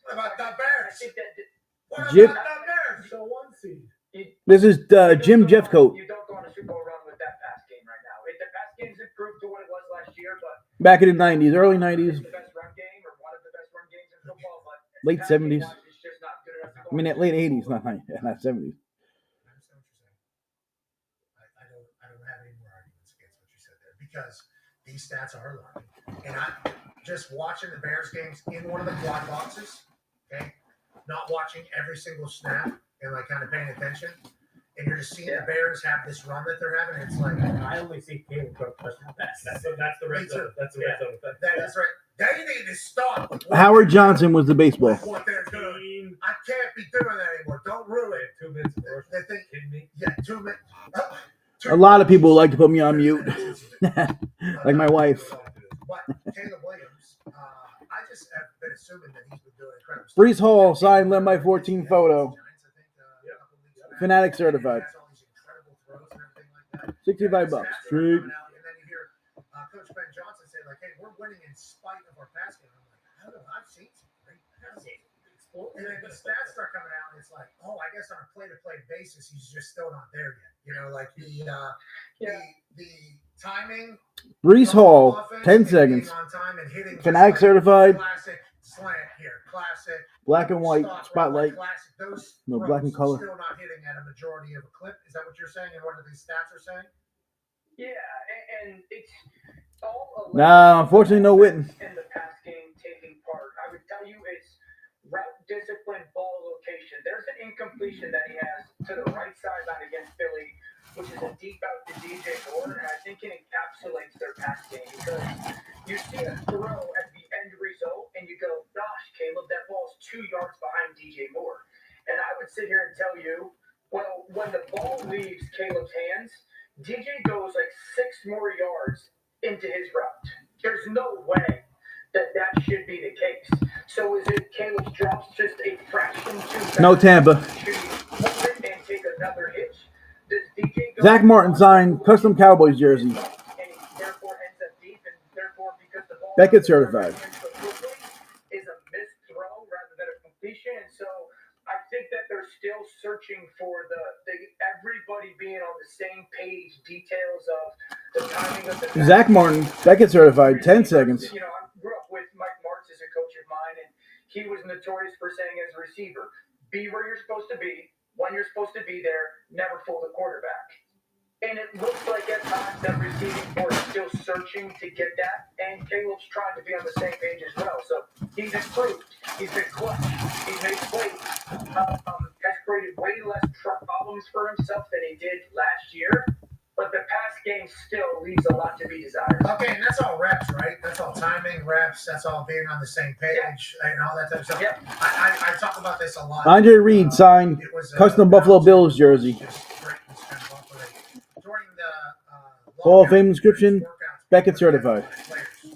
What about the I Bears? think that What Jim- about the Bears? So 1 seed. This is Jim Jeffcoat You don't go on a Super Bowl run with that pass game right now. The pass game's improved to what it was last year, but back in the 90s, early 90s, it's the best run game or one of the best run games in football, but late pass game 70s. wise, it's just not good enough to go I mean, on. late 80s, not 70s. I understand what you're saying. I don't have any more arguments against what you said there because these stats are alarming. And I just watching the Bears games in one of the quad boxes, okay, not watching every single snap and like kind of paying attention, and you're just seeing the Bears have this run that they're having. And it's like I only see Caleb Cook touchdown pass. That's the red Me too. zone. That's the red zone effect. that is right. They need to stop. with what Howard they're Johnson was the baseball. doing, what they're doing. I can't be doing that anymore. Don't ruin it. 2 minutes of worship. They think, Kidding me? yeah, 2 minutes. A lot of people like to put me on mute, like my wife. But Caleb Williams, I just have been assuming that he's been doing incredible stuff. Brees Hall, signed, led by 14 photo. Fanatic certified. $65. Sweet. And then you hear Coach Ben Johnson say, like, hey, we're winning in spite of our pass game. I'm like, I don't know. I've seen some great passes. And then the stats start coming out, and it's like, oh, I guess on a play-to-play basis, he's just still not there yet. You know, like the timing. Brees Hall, offense, 10 and seconds. being on time and hitting just Fanatic like certified. Classic slant here, classic Black and white stop, spotlight. classic. Those No, black and throws color. Still not hitting at a majority of a clip. Is that what you're saying? And what are these stats are saying? Yeah, and it's all Nah, unfortunately, no Witten. in the pass game taking part. I would tell you it's route discipline, ball location. There's an incompletion that he has to the right sideline against Philly, which is a deep out to DJ Moore, and I think it encapsulates their pass game because you see a throw at the end result, and you go, gosh, Caleb, that ball's 2 yards behind DJ Moore. And I would sit here and tell you, well, when the ball leaves Caleb's hands, DJ goes like 6 more yards into his route. There's no way that should be the case. So is it Caleb's drops just a fraction too fast? No Tampa. Should he hold it and take another hitch? Does DJ go Zach Martin signed custom Cowboys jersey. and he therefore ends up deep, and therefore because the ball Beckett certified. is a missed throw rather than a completion, and so I think that they're still searching for the everybody being on the same page, details of the timing of the Zach Martin, Beckett certified, 10 seconds. You know, I grew up with Mike Martz as a coach of mine, and he was notorious for saying as a receiver, be where you're supposed to be, when you're supposed to be there, never fool the quarterback. And it looks like at times that receiving corps is still searching to get that, and Caleb's trying to be on the same page as well. So he's improved. He's been clutch. He's made plays. Has created way less problems for himself than he did last year. But the pass game still leaves a lot to be desired. Okay, and that's all reps, right? That's all timing, reps. That's all being on the same page and all that type of stuff. Yep. I talk about this a lot. Andre Reed signed It was, custom Buffalo Bills jersey. just great. It's kind of operating. During the Hall of lockout, Fame inscription, workouts, Beckett certified. players, you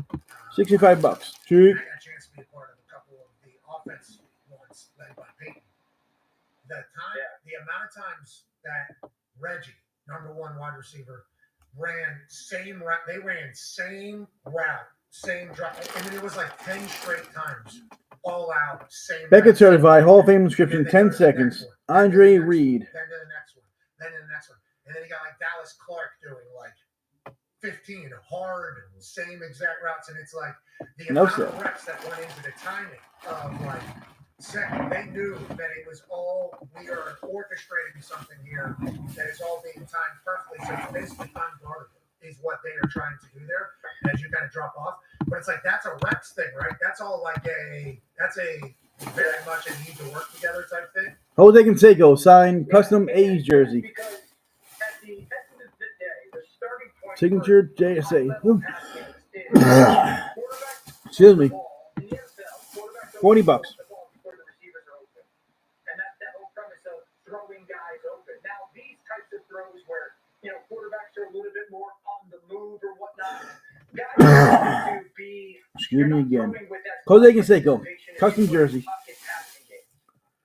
know, $65. I Sweet. got a chance to be a part of a couple of the offense ones led by Peyton. The amount of times that Reggie, number 1 wide receiver, ran same route. They ran same route, same drop. I mean, it was like 10 straight times, all out, same. Beckett route. certified, Hall of Fame inscription, 10 seconds. Andre Reed. Then to the next one. Then to the next one. And then you got like Dallas Clark doing like 15 hard, same exact routes. And it's like the No amount of sir. reps that went into the timing of like second, they knew that it was all, we are orchestrating something here that is all being timed perfectly. So it's basically unguardable is what they are trying to do there as you kind of drop off. But it's like, that's a reps thing, right? That's all like that's a very much a need to work together type thing. Jose Canseco signed custom A's jersey. Because at the end of the day, the starting point Signature for JSA. high-level passing is quarterbacks Excuse me. the ball. In the NFL, quarterbacks don't $40. throw the ball before the receivers are open. And that's that whole premise of throwing guys open. Now, these types of throws where, you know, quarterbacks are a little bit more on the move or whatnot, guys have to be Excuse me again. throwing with that Jose Canseco, anticipation and custom jersey. pocket passing game.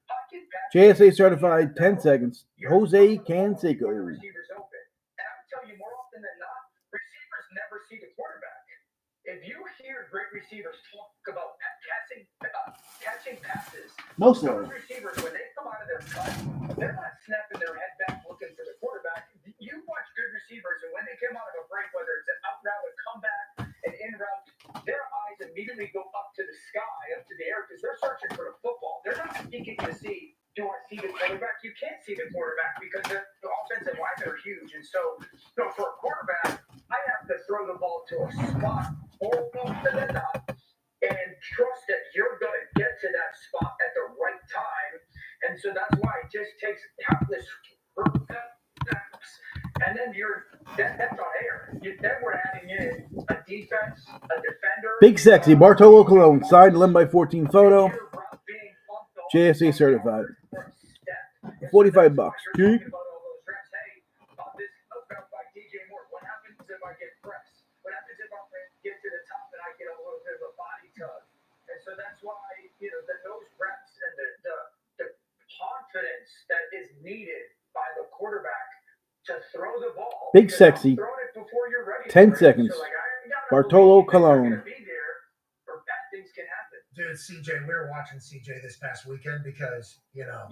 Pocket JSA certified 10 seconds. Jose Canseco. Receivers open. And I would tell you more often than not, receivers never see the quarterback. If you hear great receivers talk about catching passes, Most of those them. receivers, when they come out of their cut, they're not snapping their head back looking for the quarterback. You watch good receivers, and when they come out of a break, whether it's an out route, a comeback, an in route, their eyes immediately go up to the sky, up to the air, because they're searching for the football. They're not speaking to see, do I see the quarterback? You can't see the quarterback because the offensive linemen are huge. And so for a quarterback, I have to throw the ball to a spot more often than not and trust that you're going to get to that spot at the right time. And so that's why it just takes countless snaps. And then that's on air. Then we're adding in a defense, a defender. Big Sexy. Bartolo Colon. Signed 11 by 14 photo. JSA certified. $45. Cheap. What happens if I get pressed? What happens if I get to the top and I get a little bit of a body tug? And so that's why, those reps and the confidence that is needed by the quarterback to throw the ball. Big Sexy. Throw it before you're ready. 10 seconds. So, Bartolo Colon. Or bad things can happen. Dude, CJ, we were watching CJ this past weekend because, Yeah.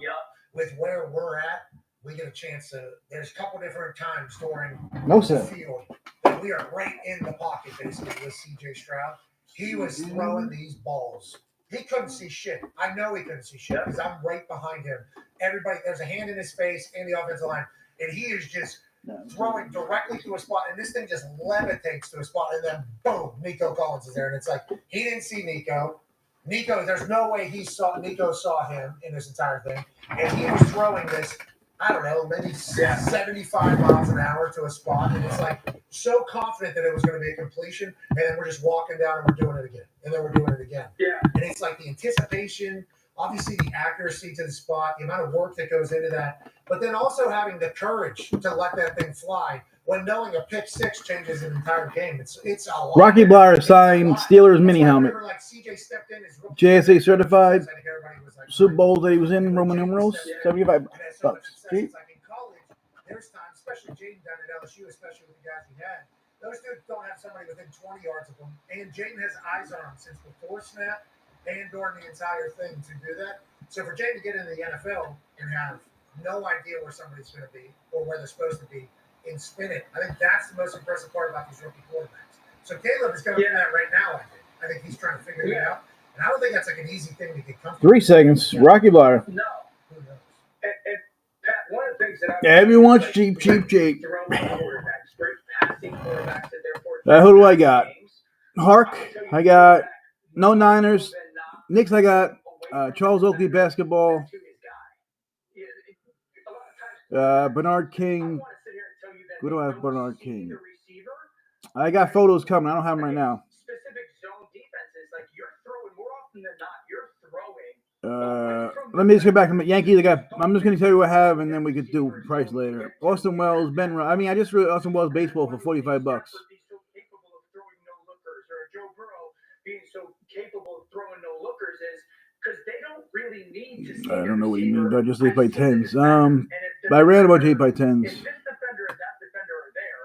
with where we're at, we get a chance to. There's a couple different times during No, the sir. field that we are right in the pocket, basically, with CJ Stroud. He was throwing these balls. He couldn't see shit. I know he couldn't see shit because I'm right behind him. Everybody, there's a hand in his face and the offensive line, and he is just throwing directly to a spot, and this thing just levitates to a spot, and then boom, Nico Collins is there, and it's like he didn't see Nico. There's no way Nico saw him in this entire thing, and he was throwing this, I don't know, maybe 75 miles an hour to a spot, and it's like so confident that it was going to be a completion, and then we're just walking down and we're doing it again, and then we're doing it again. Yeah. And it's like the anticipation, obviously the accuracy to the spot, the amount of work that goes into that, but then also having the courage to let that thing fly when knowing a pick six changes an entire game. It's a lot. Rocky Blyer signed Steelers mini helmet. Like CJ stepped in his rookie JSA certified. I think everybody was like, Super Bowl that he was in, Roman numerals, $75. and had so much success. Cheap. It's like in college, there's times, especially Jaden done at LSU, especially with the guys he had. Those dudes don't have somebody within 20 yards of them. And Jaden has eyes on him since before snap and during the entire thing to do that. So for Jaden to get into the NFL and have no idea where somebody's going to be or where they're supposed to be and spin it, I think that's the most impressive part about these rookie quarterbacks. So Caleb is going through that right now, I think he's trying to figure it out. And I don't think that's like an easy thing to get comfortable 3 seconds. Rocky Blyer. No. with. Who knows? And Pat, one of the things that Everyone's cheap. throwing quarterbacks, great passing quarterbacks that they're Who do I got? Hark. I got no Niners. Knicks, I got Charles Oakley basketball. Bernard King. Who do I have Bernard King? I got photos coming. I don't have them right now. Specific zone defenses, like you're throwing more often than not. You're throwing. Let me just get back to the Yankees. I'm just going to tell you what I have, and then we could do price later. Austin Wells, I just wrote Austin Wells baseball for $45. So capable of throwing no lookers, or Joe Burrow being so capable of throwing no lookers is because they don't really need to see. I don't know what you mean, but just 8 by 10s. I ran a bunch of 8 by 10s. If this defender and that defender are there,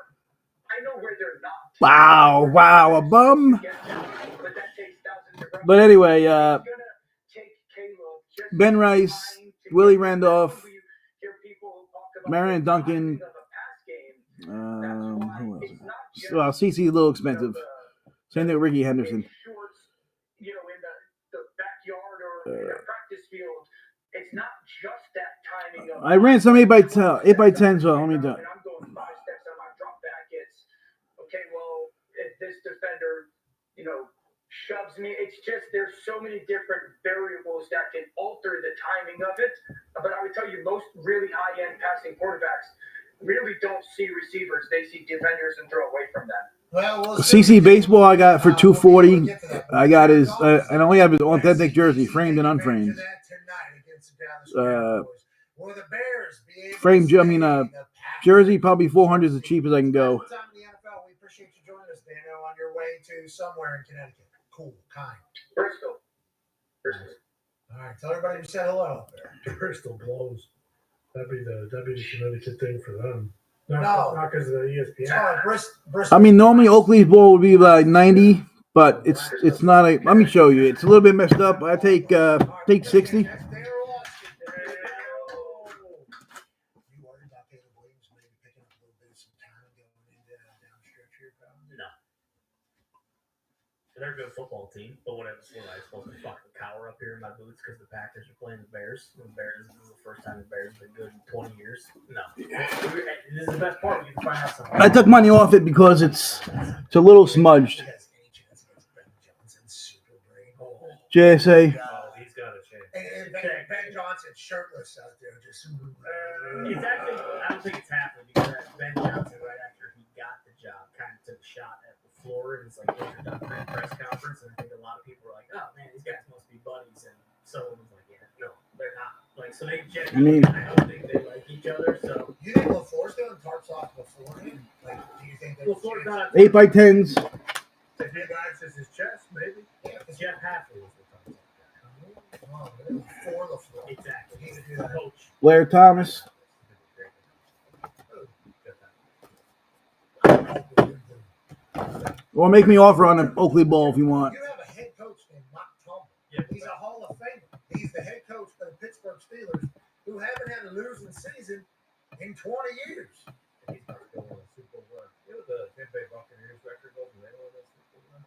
I know where they're not. Wow, a bum. But that takes thousands of reps. But anyway, It's gonna take Caleb just Ben Rice, trying to Willie get Randolph, you hear people talk about Marion the Duncan. timing of a pass game. That's why Who else? it's not just, Well, CC's a little expensive. Same thing with Ricky Henderson. shorts, in the backyard or in a practice field. It's not just that timing of. I ran some 8 by 10, so let me do it. And I'm going 5 steps on my drop back. It's okay. Well, if this defender, shoves me, it's just there's so many different variables that can alter the timing of it. But I would tell you, most really high-end passing quarterbacks really don't see receivers; they see defenders and throw away from them. Well, CC baseball I got for $240. I got his. I only have his authentic jersey, framed and unframed. Framed. Jersey probably $400 is as cheap as I can go. We appreciate you joining us, Dano, on your way to somewhere in Connecticut. Cool, kind. Bristol. All right, tell everybody we said hello up there. Bristol blows. That'd be the Connecticut thing for them. No. Not because of the ESPN. Sorry, Bristol. I mean, normally Oakley's ball would be like 90, but it's not a. Let me show you. It's a little bit messed up. I take 60. You worried about Caleb Williams maybe picking up a little bit of some time going into down stretch here, pal? No. They're a good football team, but when I was supposed to fucking cower up here in my boots because the Packers are playing the Bears. The Bears, this is the first time the Bears have been good in 20 years. No. This is the best part. You can find out something. I took money off it because it's a little smudged. JSA. Oh, he's got a chance. And Ben Johnson shirtless out there, just. It's actually, I don't think it's happened because Ben Johnson, right after he got the job, kind of took a shot at the floor in his like introductory press conference, and I think a lot of people were like, "Oh man, these guys must be buddies," and someone was like, "Yeah, no, they're not." Like, so they genuinely, I don't think they like each other. So You think LaFleur's doing tarps off beforehand? Like, do you think there's LaFleur's not 8x10s. if he access his chest, maybe. Yeah, because Jeff Hafley was the for LaFleur. exactly. He's a He's good a coach. Blair Thomas. Or make me offer on an Oakley ball if you want. You have a head coach named Mike Tomlin. Yeah. He's a Hall of Famer. He's the head coach for the Pittsburgh Steelers, who haven't had a losing season in 20 years. He's not going on a Super Bowl run. You know the Tampa Bay Buccaneers record goal? Do they know that Super Bowl run?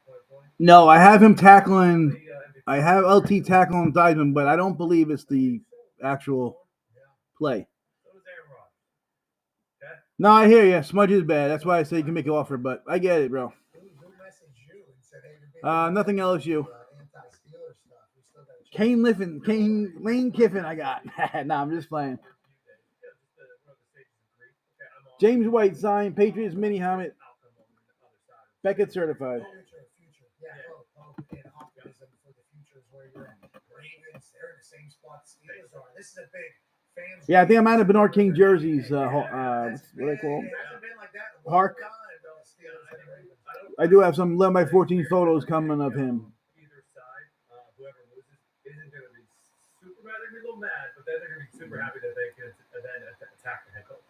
2020? No, I have him tackling. The, MVP. I have LT tackling Theismann, but I don't believe it's the actual play. So does Aaron Rodgers. No, I hear you. Smudge is bad. That's why I say you can make an offer, but I get it, bro. Who messaged you and said, hey, you're being Nothing LSU. anti-Steelers stuff? We still got a chance. Lane Kiffin, I got. Nah, I'm just playing. James White signed. Patriots mini helmet. Beckett certified. Future. Yeah, hope and optimism for the future is where you're at. Ravens, they're in the same spot Steelers are. This is a big fans. Yeah, I think I might have Bernard King jerseys. What do they call them? It hasn't been like that in a long Hark. time, though, Steelers and Ravens. I do have some 11x14 photos coming of him. Either side, whoever loses, isn't going to be super mad. They're going to be a little mad, but then they're going to be super happy that they can then attack the head coach.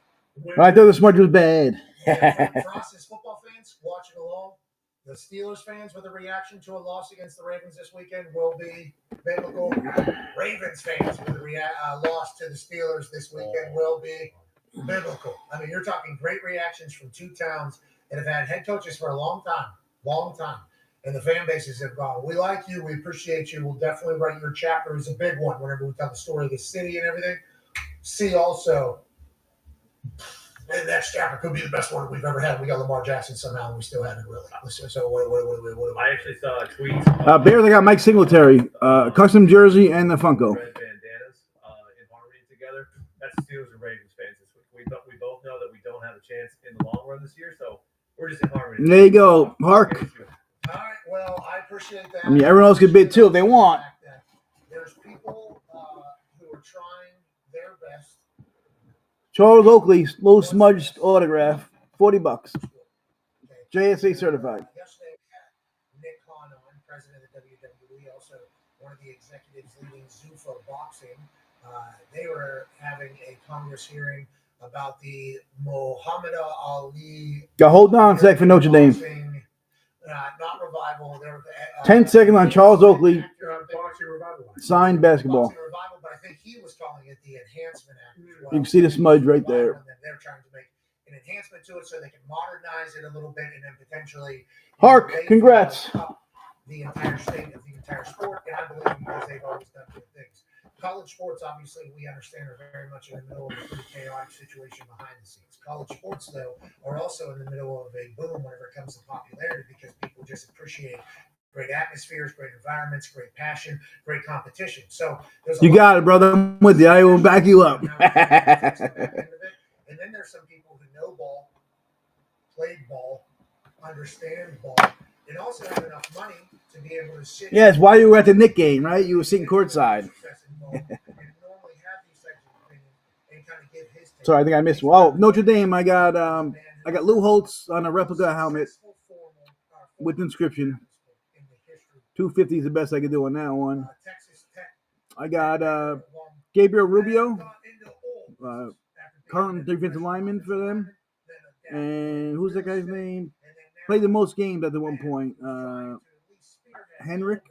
I thought the smudge was bad. Yeah, for us as football fans watching along, the Steelers fans with a reaction to a loss against the Ravens this weekend will be biblical. Ravens fans with a loss to the Steelers this weekend will be biblical. I mean, you're talking great reactions from two towns that have had head coaches for a long time. And the fan bases have gone, we like you, we appreciate you, we'll definitely write your chapter as a big one whenever we tell the story of the city and everything. See also, and that chapter could be the best one we've ever had. We got Lamar Jackson somehow, and we still haven't really. So what I actually saw a tweet. Bears, I got Mike Singletary, custom jersey and the Funko. Red bandanas in harmony together. That's Steelers and Ravens fans this week. We both know that we don't have a chance in the long run this year, so we're just in harmony. There you go, Hark. All right, well, I appreciate that. I mean, everyone else could bid too if they want. There's people who are trying their best. Charles Oakley, low smudged autograph, $40. JSA certified. Yesterday we had Nick Khan on, president of the WWE, also one of the executives leading Zuffa Boxing. They were having a Congress hearing about the Muhammad Ali. Hold on a sec for Notre Dame. Boxing, not revival. 10 seconds on Charles Oakley, Boxing revival. signed basketball. Boxing revival, but I think he was calling it the Enhancement Act. As well. You can see the smudge right there. And they're trying to make an enhancement to it so they can modernize it a little bit and then potentially Hark, congrats. The entire state of the entire sport, and I believe because they've always done good things. College sports, obviously, we understand are very much in the middle of a pretty chaotic situation behind the scenes. College sports, though, are also in the middle of a boom whenever it comes to popularity because people just appreciate great atmospheres, great environments, great passion, great competition. So there's You got it, brother. I'm with you. I will back you up. And then there's some people who know ball, played ball, understand ball, and also have enough money to be able to sit. Yes, while you were at the Knick game, right? You were sitting courtside. Sorry, I think I missed one. Oh, Notre Dame, I got Lou Holtz on a replica helmet with inscription. 250 is the best I could do on that one. I got Gabriel Rubio, current defensive lineman for them. And who's that guy's name? Played the most games at the one point. Heinrich.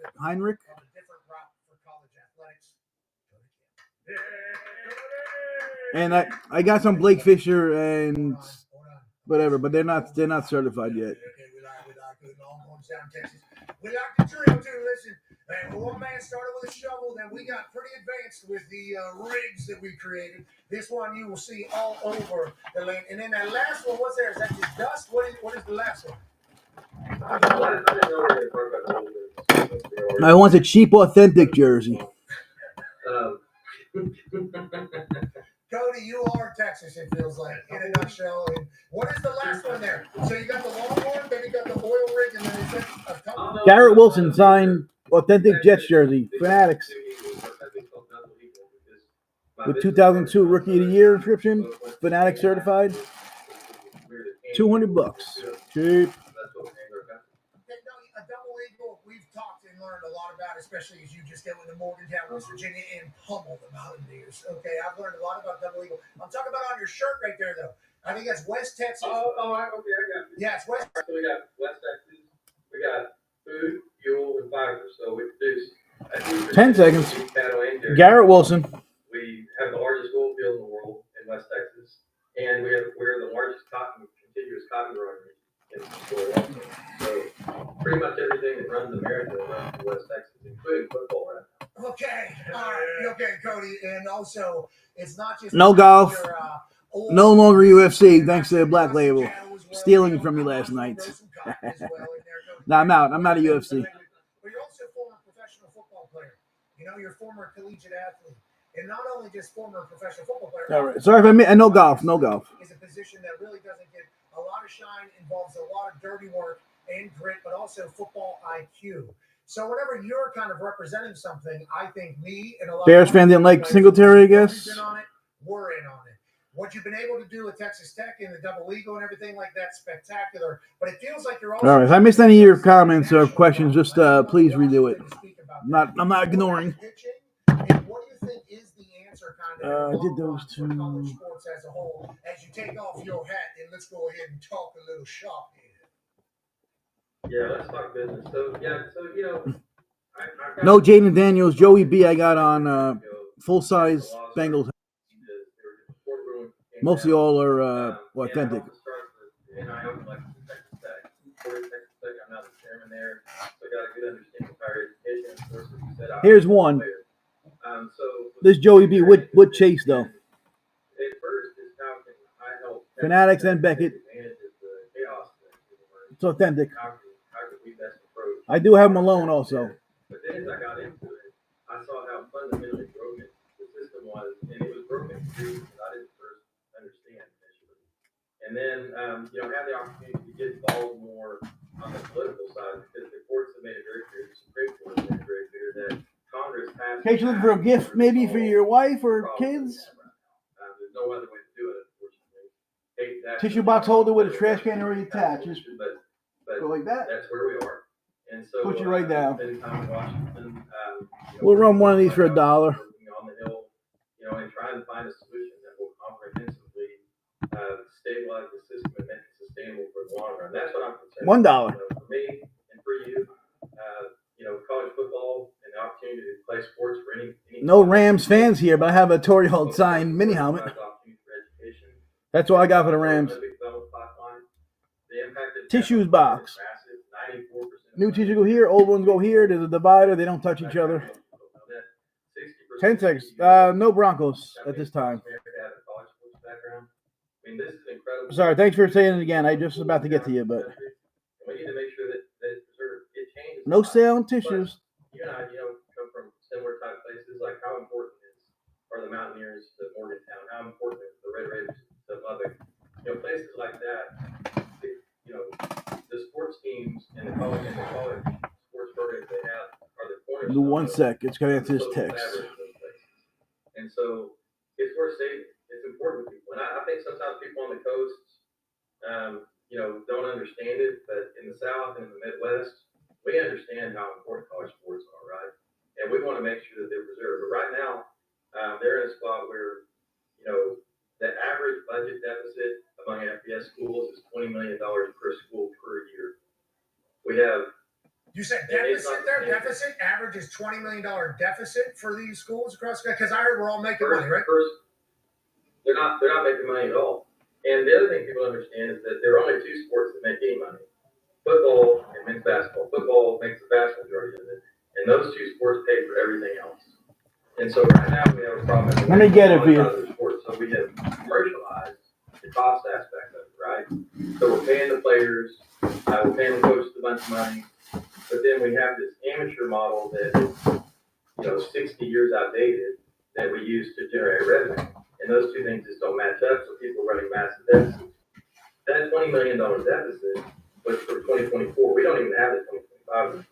And I got some Blake Fisher and whatever, but they're not certified yet. We like the drill too. Listen, one man started with a shovel, then we got pretty advanced with the rigs that we created. This one you will see all over the land. And then that last one, what's there? Is that just dust? What is the last one? I want a cheap, authentic jersey. Cody, you are Texas, it feels like, in a nutshell. And what is the last one there? So you got the Longhorn, then you got the oil rig, and then is that a couple? Garrett Wilson signed authentic Jets jersey, Fanatics. With 2002 Rookie of the Year inscription, Fanatics certified. $200. Cheap. A double eagle, we've talked and learned a lot about, especially as you just get with the Morgantown, West Virginia, and pummel the Mountaineers. Okay, I've learned a lot about double eagle. I'm talking about on your shirt right there, though. I think that's West Texas. Okay, I got you. Yeah, it's West. So we got West Texas. We got food, fuel, and fiber. So we produce 10 seconds. cattle and dairy. Garrett Wilson. We have the largest oil field in the world in West Texas, and we're the largest contiguous cotton growing region in the world also. So pretty much everything that runs America runs in West Texas, including football right now. Okay, all right, okay, Cody, and also it's not just No golf. No longer UFC, thanks to the Black Label. Stealing from me last night. No, I'm out. I'm out of UFC. But you're also a former professional football player. You know, you're a former collegiate athlete. And not only just former professional football player. All right. Sorry if I missed. No golf. No golf. Is a position that really doesn't get a lot of shine, involves a lot of dirty work and grit, but also football IQ. So whenever you're kind of representing something, I think me and a lot Bears of fan didn't like Singletary, I guess. We're in on it. What you've been able to do with Texas Tech and the double eagle and everything like that, spectacular. But it feels like you're also. All right. If I missed any of your comments or questions, just please redo it. I'm not ignoring. And what do you think is the answer kind of I did those two. for college sports as a whole? As you take off your hat and let's go ahead and talk a little shop here. Yeah, let's talk business. So you know, I've got No Jaden Daniels. Joey B. I got on full size Bengals. Mostly all are authentic. And I own like Texas Tech. Texas Tech, I'm not the chairman there, so I got a good understanding of higher education. Of course, as you said, Here's one. So This Joey B. Would Chase though. at first is how can I help Fanatics and Beckett. manage the chaos that we're It's authentic. how can we best approach? I do have Malone also. But then as I got into it, I saw how fundamentally broken the system was, and it was broken for reasons I didn't first understand initially. And then, had the opportunity to get involved more on the political side because the courts have made it very clear, the Supreme Court has made it very clear that Congress passed. In case you're looking for a gift, maybe for your wife or kids. There's no other way to do it, unfortunately. Hate that. Tissue box holder with a trash can already attached. Just But go like that. that's where we are. And so Put you right down. spending time in Washington, We'll run one of these for $1. Working on the Hill, and trying to find a solution that will comprehensively stabilize the system and make it sustainable for the long run. That's what I'm concerned $1. with. For me and for you, college football and the opportunity to play sports for any No Rams fans here, but I have a Torrey Holt signed mini helmet. That's all I got for the Rams. Tissues box. New tissue go here, old ones go here. There's a divider. They don't touch each other. 10 seconds. No Broncos at this time. Sorry, thanks for saying it again. I just was about to get to you, but we need to make sure that it changes. no sale on tissues. You and I, come from similar type places. Like, how important are the Mountaineers to Morgantown? How important is the Red Raiders to Lubbock? Places like that. The sports teams and the college sports programs they have are the cornerstone. Do 1 sec. It's going to answer this text. And so it's worth saving. It's important to people. And I think sometimes people on the coast, don't understand it. But in the South and in the Midwest, we understand how important college sports are, right? and we want to make sure that they're preserved. But right now, they're in a spot where, the average budget deficit among FBS schools is $20 million per school per year. We have. You said And it's deficit not there? sustainable. Deficit? Average is $20 million deficit for these schools across the country? Because I heard we're all making money, right? First, they're not making money at all. And the other thing people understand is that there are only two sports that make any money: football and men's basketball. Football makes the vast majority of it, and those two sports pay for everything else. And so right now we have a problem. Let me get it for you. Other sports. So we have commercialized the cost aspect of it, right? So we're paying the players, we're paying the coaches a bunch of money, but then we have this amateur model that is, 60 years outdated that we use to generate revenue. And those two things just don't match up, so people are running massive deficits. That $20 million deficit was for 2024. We don't even have the 2025.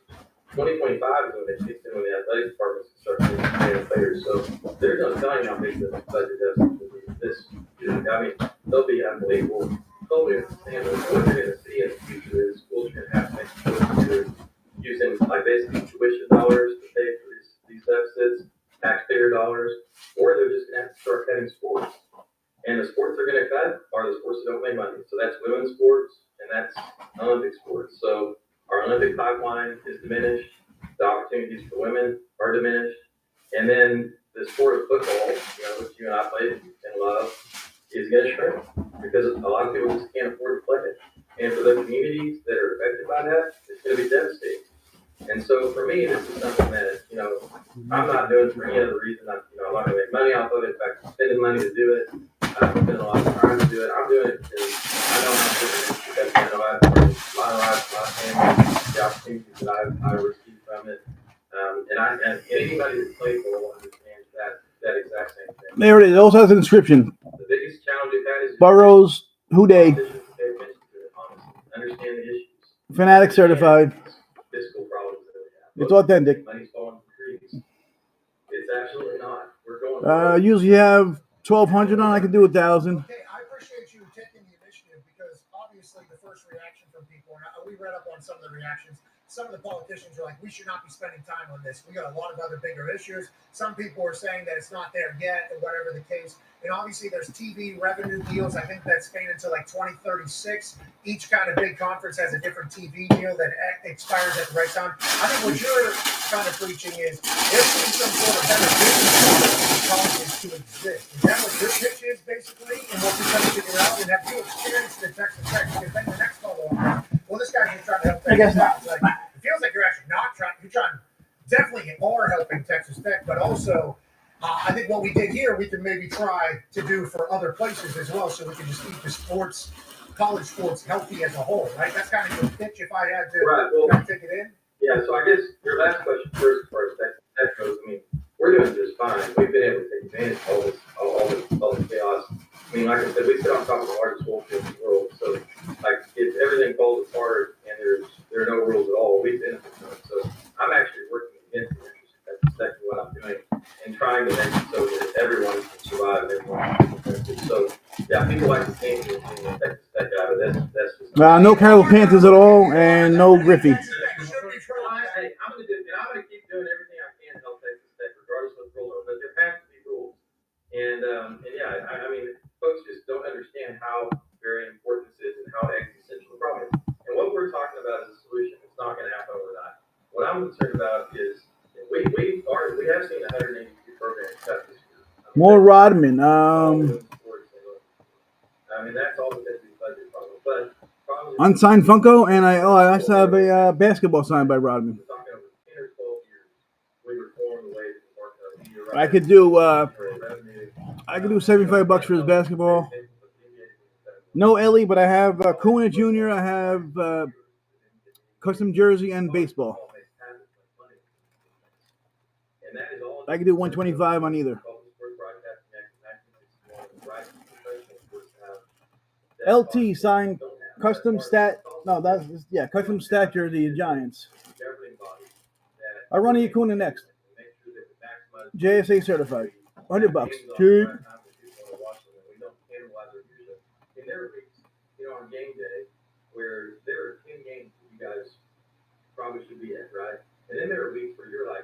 2025 is when they kicked in when the athletic departments start paying players. So there's no telling how big the budget deficit will be this year. I mean, they'll be unbelievable. Totally understand what you're going to see in the future is schools are going to have to make choices using basically tuition dollars to pay for these deficits, taxpayer dollars, or they're just going to have to start cutting sports. And the sports they're going to cut are the sports that don't make money. So that's women's sports and that's Olympic sports. So our Olympic pipeline is diminished. The opportunities for women are diminished. And then the sport of football, which you and I played and love, is going to shrink because a lot of people just can't afford to play it. And for the communities that are affected by that, it's going to be devastating. And so for me, this is something that, I'm not doing for any other reason. I'm not going to make money off of it. In fact, I'm spending money to do it. I'm spending a lot of time to do it. I'm doing it because I know how to do it. Because I've learned a lot of life, my family, the opportunities that I received from it. And anybody that's played for will understand that exact same thing. There it is. It also has an inscription. The biggest challenge we've had is Burroughs, Houday, politicians to pay attention to it, honestly. Understand the issues. Fanatic certified. Fiscal problems that we have. It's authentic. Money's falling from trees. It's absolutely not. We're going. Usually have 1,200 on. I can do 1,000. Okay, I appreciate you taking the initiative because obviously the first reaction from people, and we read up on some of the reactions, some of the politicians are like, we should not be spending time on this. We got a lot of other bigger issues. Some people are saying that it's not there yet or whatever the case. And obviously there's TV revenue deals. I think that's spanning until like 2036. Each kind of big conference has a different TV deal that expires at the right time. I think what you're kind of preaching is there should be some sort of better business model for colleges to exist. Is that what your pitch is basically? And what you're trying to figure out? And have you experienced the Texas Tech? Because then the next follow-up, well, this guy's just trying to help Texas Tech. It's like, it feels like you're actually not trying. You're trying, definitely are helping Texas Tech, but also I think what we did here, we can maybe try to do for other places as well, so we can just keep the sports, college sports, healthy as a whole, right? That's kind of your pitch if I had to Right. Well, kind of take it in. yeah, so I guess your last question first, as far as Texas Tech goes, I mean, we're doing just fine. We've been able to take advantage of all this chaos. I mean, like I said, we sit on top of the largest school field in the world. So, like, if everything falls apart and there are no rules at all, we benefit from it. So, I'm actually working against the interest of Texas Tech in what I'm doing and trying to make it so that everyone can survive and everyone can benefit. So, yeah, people like to paint the Texas Tech out of this. That's just No Carroll Panthers at all, and no Griffey. Texas Tech should be trying. Hey, I'm gonna keep doing everything I can to help Texas Tech, regardless of the rules. But there have to be rules. And yeah, I mean, folks just don't understand how very important this is and how existential the problem is. And what we're talking about is a solution. It's not going to happen overnight. What I'm concerned about is we have seen 182 programs cut this year. More Rodman. I mean, that's all because of the budget problem. But problem is, Unsigned Funko, and I also have a basketball signed by Rodman. we're talking over 10 or 12 years. We reformed the way that we work on media rights, I could do revenue. $75 for his basketball. No Ellie, but I have Kuna Jr. I have custom jersey and baseball. I could do 125 on either. LT signed custom stat. No, custom stat jersey Giants. I run a Kuna next. JSA certified. $100. Cheap. On game day, where there are 10 games that you guys probably should be at, right? And then there are weeks where you're like,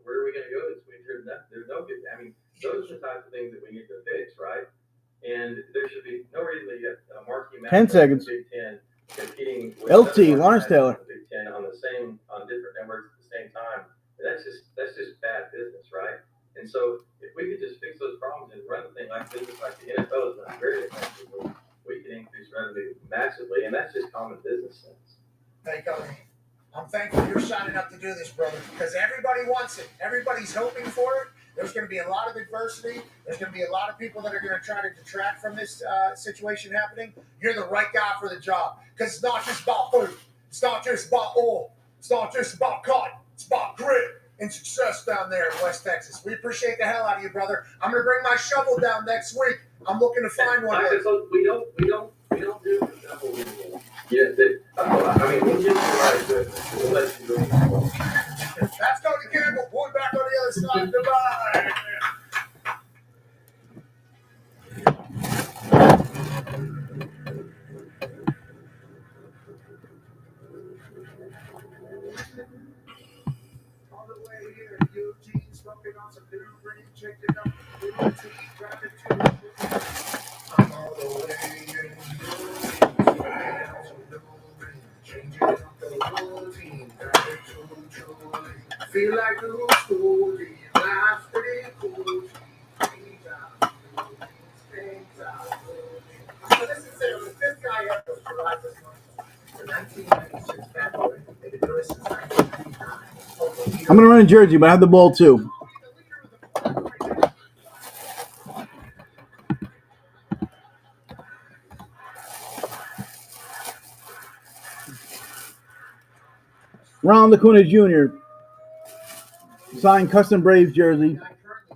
where are we going to go this week? There's no good. I mean, those are the types of things that we need to fix, right? And there should be no reason that you have a marquee match 10 seconds. Big Ten competing with LT, Lawrence Taylor. Big Ten on different networks at the same time. That's just bad business, right? And so if we could just fix those problems and run the thing like business, like the NFL is done very effectively, we can increase revenue massively, and that's just common business sense. Hey, Cody, I'm thankful you're signing up to do this, brother, because everybody wants it. Everybody's hoping for it. There's going to be a lot of adversity. There's going to be a lot of people that are going to try to detract from this situation happening. You're the right guy for the job, because it's not just about food. It's not just about oil. It's not just about cotton. It's about grit and success down there in West Texas. We appreciate the hell out of you, brother. I'm going to bring my shovel down next week. I'm looking to find one. We don't do the double anymore. Yeah, I mean, we'll get you right, but we'll let you go. That's Cody Campbell. We'll be back on the other side. Goodbye. On the way here, Eugene smoking on some new green chicken up. Little tea, driving to I'm all the way here, smoking on some new green, changing up the routine, driving to feel like new school, life's pretty cool. So this is the fifth guy ever to ride this one. The 1996 category. They've been doing this since 1999. I'm going to run in Jersey, but I have the ball too. Ron Lacuna Jr. Signed custom Braves jersey.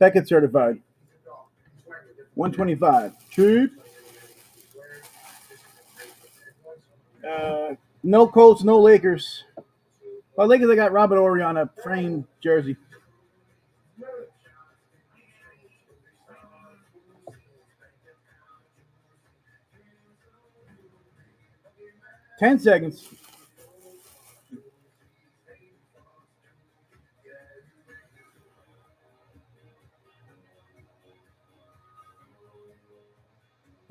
Beckett certified. 125. Cheap. No Colts, no Lakers. Well, Lakers, I got Robert Horry on a framed jersey. Ten seconds.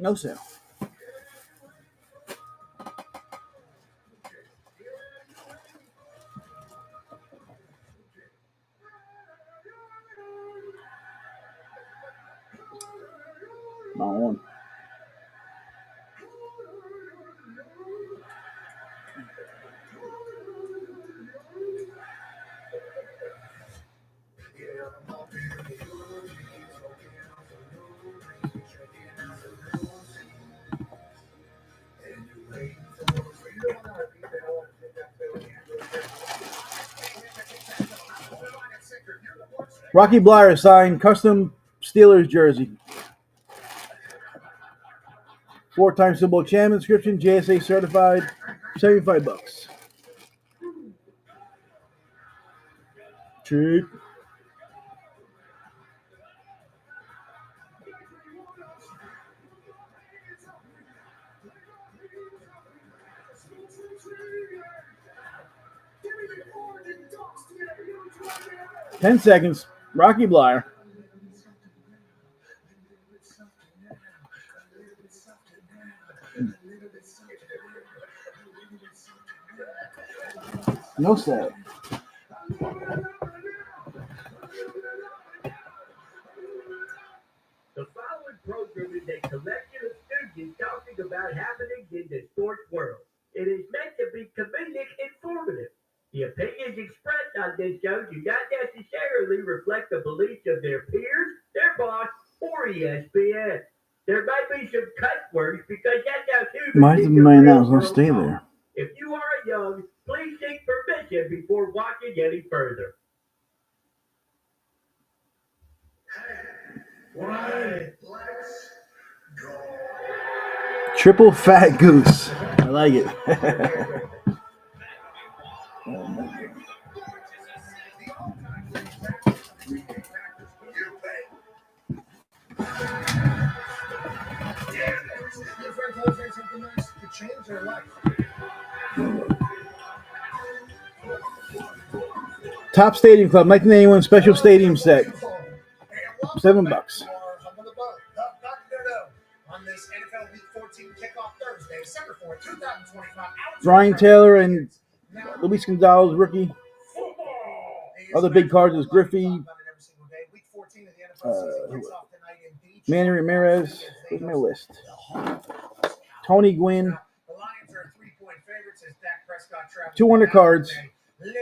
No sale. On. Rocky Bleier signed custom Steelers jersey. 4-time Super Bowl champion inscription, JSA certified, $75. Cheap. Ten seconds. Rocky Bleier. No sale. The following program is a collection of students talking about happenings in the sports world. It is meant to be comedic informative. The opinions expressed on this show do not necessarily reflect the beliefs of their peers, their boss, or ESPN. There might be some cuss words because that's how humans Why is the man now going to stay there? If you are young, please seek permission before watching any further. Right, let's go. Triple fat goose. I like it. Your friend told you something nice to change their life. Top Stadium Club 1981 special stadium set. $7. On this NFL Week 14 kickoff Thursday, December 4, 2025. Ryan Taylor and Luis Gonzalez, rookie. Other big cards is Griffey, Manny Ramirez. Where's my list? Tony Gwynn. 200 cards.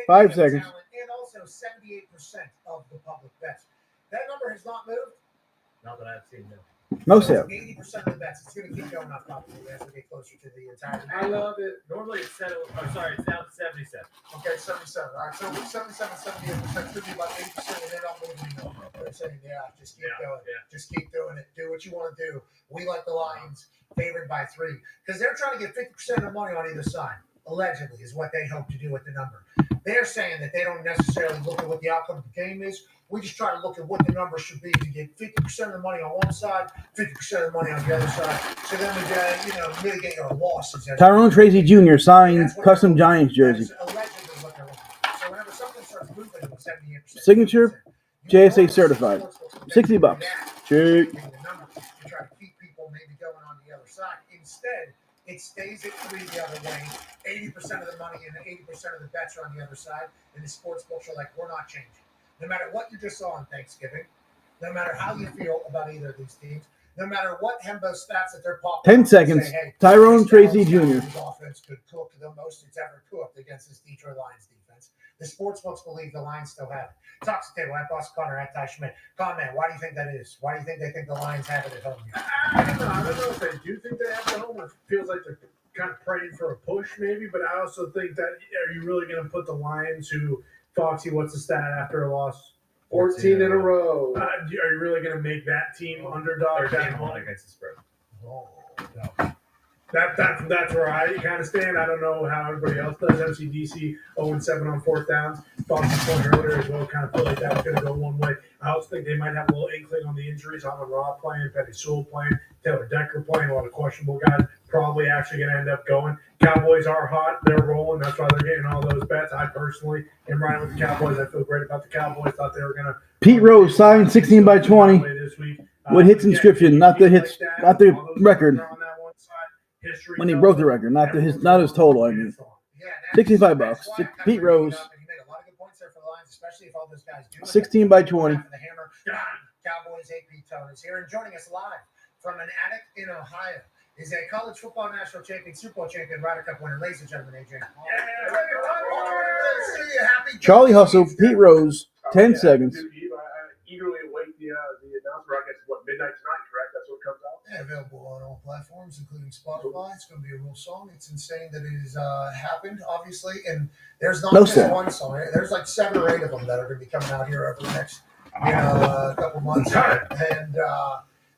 5 seconds. And also 78% of the public bets. That number has not moved. Not that I've seen, no. No sale. 80% of the bets. It's going to keep going up probably as we get closer to the entire. I love it. Normally it's settled. Oh, sorry, it's down to 77. Okay, 77. All right, so 77, 78% could be about 80%, and they don't move anymore. They're saying, yeah, just keep going. Yeah. Just keep doing it. Do what you want to do. We like the Lions favored by 3 because they're trying to get 50% of the money on either side. Allegedly, is what they hope to do with the number. They're saying that they don't necessarily look at what the outcome of the game is. We just try to look at what the number should be to get 50% of the money on one side, 50% of the money on the other side. So then we mitigate our losses. Tyrone Tracy Jr. signed custom Giants jersey. That's allegedly what they're looking at. So whenever something starts moving, it's 78%. Signature, JSA certified. $60. Cheap. The number to try to keep people maybe going on the other side. Instead, it stays at 3 the other way. 80% of the money and 80% of the bets are on the other side. And the sports books are like, we're not changing. No matter what you just saw on Thanksgiving, no matter how you feel about either of these teams, no matter what Hembo stats that they're popping. 10 seconds. Say, hey, Tyrone this Tracy Dallas Jr. Cowboys offense could cook the most it's ever cooked against this Detroit Lions defense. The sports books believe the Lions still have it. Talk to the table at Boss Connor at Ty Schmidt. Comment. Why do you think that is? Why do you think they think the Lions have it at home here? I don't know if they do think they have it at home. It feels like they're kind of praying for a push, maybe. But I also think that are you really going to put the Lions, who Foxy, what's the stat after a loss? 14 in a row. Are you really going to make that team underdog? 13-1 against the spread. Oh, no. That's where I kind of stand. I don't know how everybody else does. MCDC 0-7 on 4th downs. Fox's point earlier as well kind of feel like that's going to go one way. I also think they might have a little inkling on the injuries. Amon Ra playing, Petty Sewell playing, Taylor Decker playing, a lot of questionable guys probably actually going to end up going. Cowboys are hot. They're rolling. That's why they're getting all those bets. I personally am riding with the Cowboys. I feel great about the Cowboys. Thought they were going to. Pete Rose signed 16 by 20. This week. With hits inscription, not the hits, not the record. When he broke the record, not his total. I mean, $65. Pete Rose. 16 by 20. Cowboys AP Tone is here and joining us live from an attic in Ohio is a college football national champion, Super Bowl champion, Ryder Cup winner, ladies and gentlemen, AJ. Charlie Hustle, Pete Rose, 10 seconds. Dude, I eagerly await the announcement. I guess midnight tonight, correct? That's what comes out. Yeah, available on all platforms, including Spotify. It's going to be a real song. It's insane that it has happened, obviously. And there's not just one song. Right? There's like 7 or 8 of them that are going to be coming out here over the next, couple months. And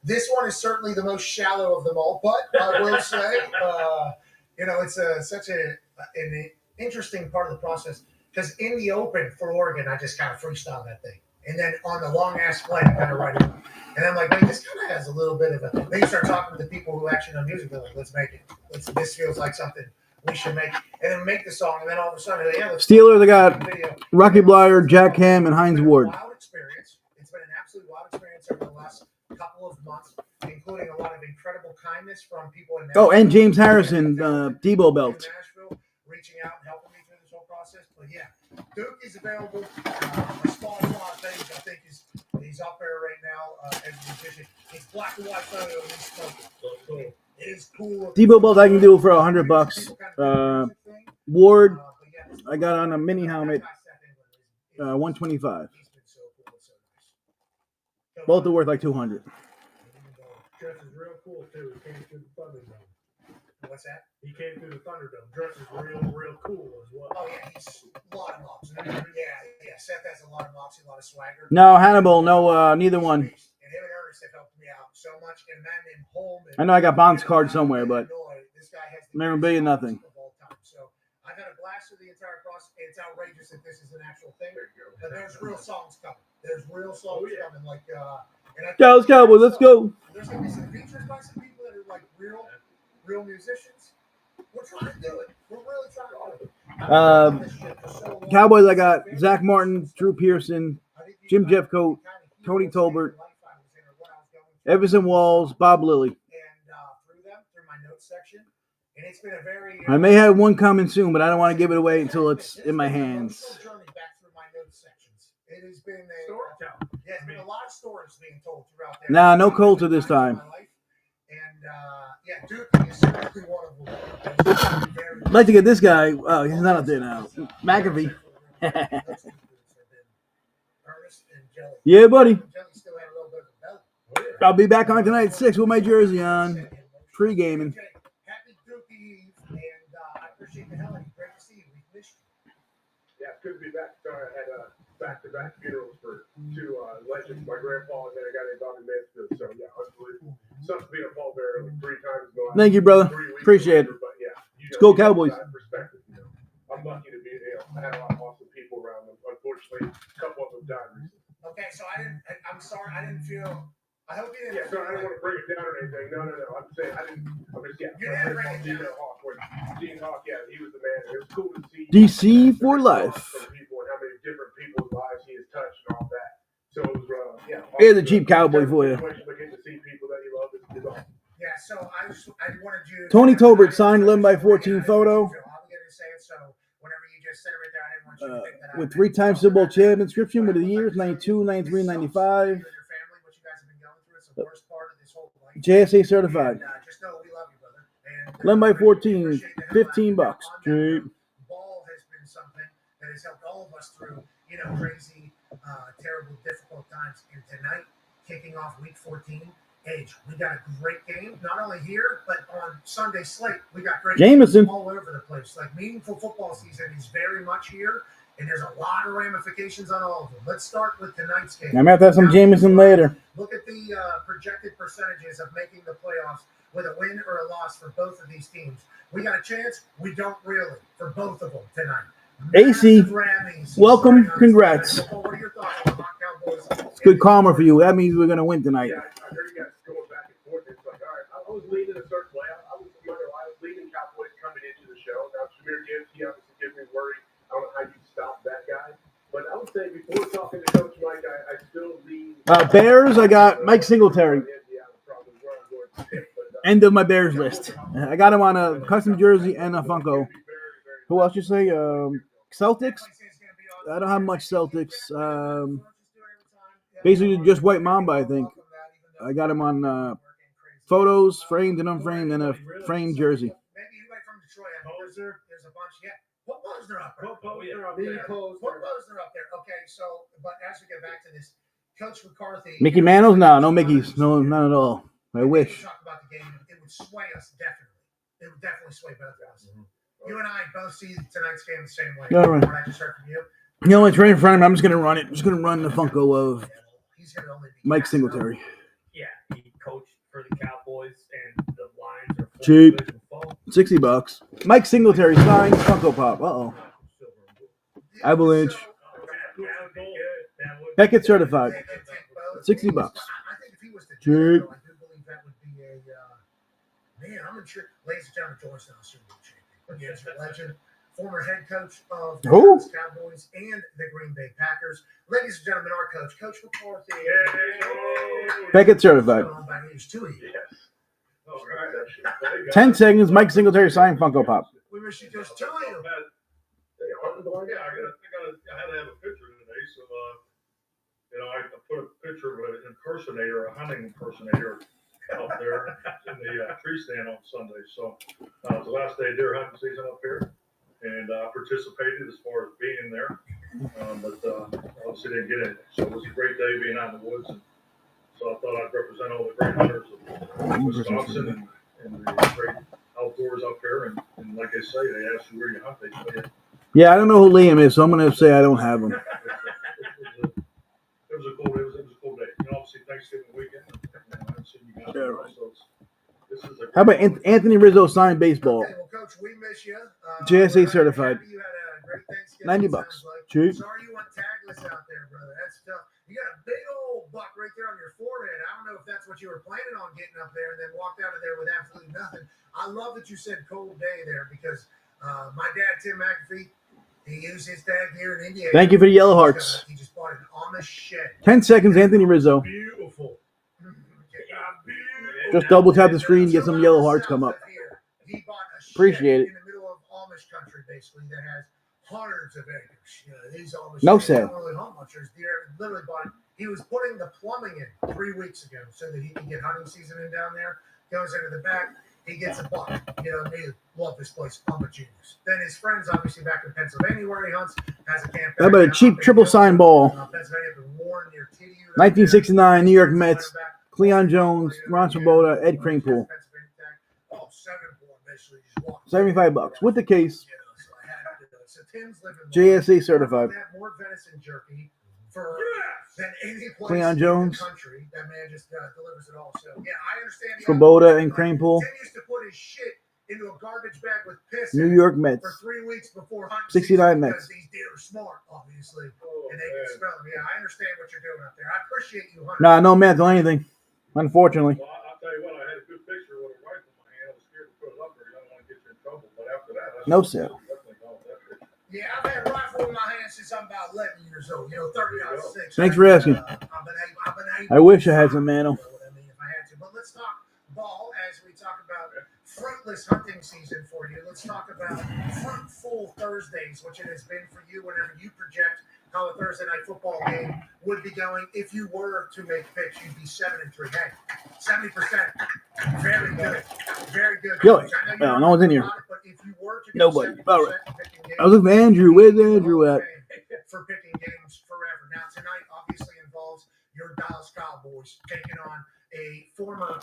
this one is certainly the most shallow of them all. But I will say, it's such an interesting part of the process because in the open for Oregon, I just kind of freestyled that thing. And then on the long ass play, I kind of write it. And I'm like, wait, this kind of has a little bit of a. Then you start talking to the people who actually know music. They're like, let's make it. This feels like something we should make. And then make the song. And then all of a sudden, let's Steelers, they got Rocky Blyer, Jack Ham, and Hines Ward. Wild experience. It's been an absolute wild experience over the last couple of months, including a lot of incredible kindness from people in Nashville. Oh, and James Harrison, Debo belt. Nashville, reaching out and helping me through this whole process. But yeah, Duke is available. My Spotify page, I think, he's up there right now as a musician. It's black and white photo and he's smoking. It is cool. Debo belt I can do for $100. Ward, I got on a mini helmet, 125. Both are worth like 200. Dress is real cool too. He came through the Thunderdome. What's that? He came through the Thunderdome. Dress is real cool as well. Oh yeah, he's a lot of mocks. Yeah. Seth has a lot of moxie, a lot of swagger. No, Hannibal, no, neither one. And him and Ernest have helped me out so much. And a man named Holman. I know I got Bond's card somewhere, but this guy has memorabilia, nothing. So I got a blast through the entire process. It's outrageous that this is an actual thing. But there's real songs coming. There's real songs coming. Like Dallas Cowboys, let's go. There's gonna be some features by some people that are like real musicians. We're trying to do it. We're really trying to do it. Cowboys, I got Zach Martin, Drew Pearson, Jim Jeffcoat, Tony Tolbert, Everson Walls, Bob Lilly. Through my notes section. And it's been a very. I may have one coming soon, but I don't want to give it away until it's in my hands. It has been it's been a lot of stories being told throughout there. Nah, no Coulter this time. And Duke is simply one of them. I'd like to get this guy. Oh, he's not up there now. McAfee. Yeah, buddy. I'll be back on tonight at 6 with my jersey on. Pre-gaming. Happy Dookie Eve, and I appreciate the hell out of you. Great to see you. We missed you. Yeah, it's good to be back. Sorry, I had back-to-back funerals for two legends, my grandpa and then a guy named Bobby Mansfield. So, yeah, unbelievable. Something being a pallbearer like 3 times in the last Thank you, brother. 3 weeks. Appreciate it. But, yeah, Let's go Cowboys. Perspective, I'm lucky to be, I had a lot of awesome people around them. Unfortunately, a couple of them died recently. Okay, so I'm sorry. I didn't feel. I hope you didn't. Yeah, so I don't want to bring it down or anything. No. I'm saying I'm just, yeah. You didn't bring it down. Gene Hawk, yeah, he was the man. It was cool to see. DC for life. From people and how many different people's lives he has touched and all that. So it was, yeah. Here's a cheap cowboy for you. But getting to see people that you love is awesome. Yeah, so I wanted you. Tony Tolbert signed 11x14 photo. With 3-time Super Bowl champ inscription with the years 92, 93, 95. JSA certified. 11x14, $15. Cheap. Ball has been something that has helped all of us through, crazy, terrible, difficult times. And tonight, kicking off week 14, we got a great game, not only here, but on Sunday slate. We got great Jameson games all over the place. Like, meaningful football season is very much here, and there's a lot of ramifications on all of them. Let's start with tonight's game. I'm going to have to have some Jameson later. Look at the projected percentages of making the playoffs with a win or a loss for both of these teams. We got a chance. We don't really for both of them tonight. AC, welcome. Congrats. What are your thoughts on the Cowboys? It's good karma for you. That means we're going to win tonight. Yeah, I heard you guys going back and forth. It's like, all right, I was leaning a certain way. I was leaning Cowboys coming into the show. Now, Shamir Gibbs, he obviously gives me worry. I don't know how you stop that guy. But I would say before talking to Coach Mike, I still lean. Bears, I got Mike Singletary. End of my Bears list. I got him on a custom jersey and a Funko. Who else you say? Celtics? I don't have much Celtics. Basically just White Mamba, I think. I got him on photos, framed and unframed, and a framed jersey. Maybe anybody from Detroit. There's a bunch. Yeah. What Posner up there? What Posner up there? Okay, so, but as we get back to this, Coach McCarthy. Mickey Mantles? No Mickeys. No, none at all. I wish. Talk about the game. It would sway us definitely. It would definitely sway both of us. You and I both see tonight's game the same way. All right. What I just heard from you. It's right in front of me. I'm just going to run it. I'm just going to run the Funko of Mike Singletary. Yeah, he coached for the Cowboys, and the Lions are cheap. $60. Mike Singletary signed Funko Pop. Uh-oh. Avalanche. Beckett certified. $60. I think if he was the cheap. I do believe that would be a man. I'm not sure. Ladies and gentlemen, George now Super Bowl champion. He is a legend, former head coach of the Dallas Cowboys and the Green Bay Packers. Ladies and gentlemen, our coach, Coach McCarthy. Beckett certified. 10 seconds. Mike Singletary signed Funko Pop. We wish you just two of you. Yeah, I had to have a picture today, so I put a picture of an impersonator, a hunting impersonator, out there in the tree stand on Sunday. So it was the last day of deer hunting season up here, and I participated as far as being there, but obviously didn't get in. So it was a great day being out in the woods, and so I thought I'd represent all the great hunters of Wisconsin and the great outdoors up here. And like I say, they ask you where you hunt, they tell you. Yeah, I don't know who Liam is, so I'm going to say I don't have him. It was a cool day. Obviously Thanksgiving weekend. I've seen you guys. Yeah, right. So this is How about Anthony Rizzo signed baseball? Okay, well, Coach, we miss you. JSA certified. You had a great Thanksgiving. $90. Cheap. Sorry you went tagless out there, brother. That's tough. You got a big old buck right there on your forehead. I don't know if that's what you were planning on getting up there and then walked out of there with absolutely nothing. I love that you said cold day there because my dad, Tim McAfee, He used his tag here in India. Thank you for the yellow hearts. He just bought an Amish shed. 10 seconds, Anthony Rizzo. Beautiful. Just double tap the screen, get some yellow hearts come up. He bought a shed Appreciate it. in the middle of Amish country, basically, that has hundreds of acres. You know, these Amish No they sale. don't really hunt much. There's deer. Literally bought it. He was putting the plumbing in 3 weeks ago so that he can get hunting season in down there. Goes into the back. He gets a buck. You know, they love this place. I'm a genius. Then his friends, obviously back in Pennsylvania where he hunts, has a camp. How about a cheap triple sign ball? Pennsylvania, up in Warren, near TDU. 1969 New York Mets. Cleon Jones, Ron Swoboda, Ed Kranepool. Oh, 7-4, basically. Just walked. $75 with the case. You know, so I had to do it. So Tim's living JSA certified. Have more venison jerky for than any place Cleon in Jones. the country. That man just delivers it all. So yeah, I understand. Swoboda and Kranepool. Tim used to put his shit into a garbage bag with piss. New in it York for Mets. 3 weeks before hunting 69 season Mets. because these deer are smart, obviously, and they can smell them. Yeah, I understand what you're doing out there. I appreciate you hunting. Nah, no Mets on anything. Unfortunately. Well, I'll tell you what, I had a good picture with a rifle in my hand. I was scared to put it up there. I don't want to get you in trouble. But after that, I No sale. definitely know that picture. Yeah, I've had a rifle in my hand since I'm about 11 years old. You know, 30-06. Thanks for asking. I've been able I wish I had some Mano. You know what I mean, if I had to. But let's talk ball as we talk about fruitless hunting season for you. Let's talk about fruitful Thursdays, which it has been for you whenever you project how a Thursday night football game would be going. If you were to make picks, you'd be 7-3. Hey, 70%. Very good. Very good. Yo, I know you no, don't no one's in know here. about it, but if you were to go Nobody. 70% All right. picking games, I was looking for Andrew. Where's Andrew at? for picking games forever. Now, tonight obviously involves your Dallas Cowboys taking on a former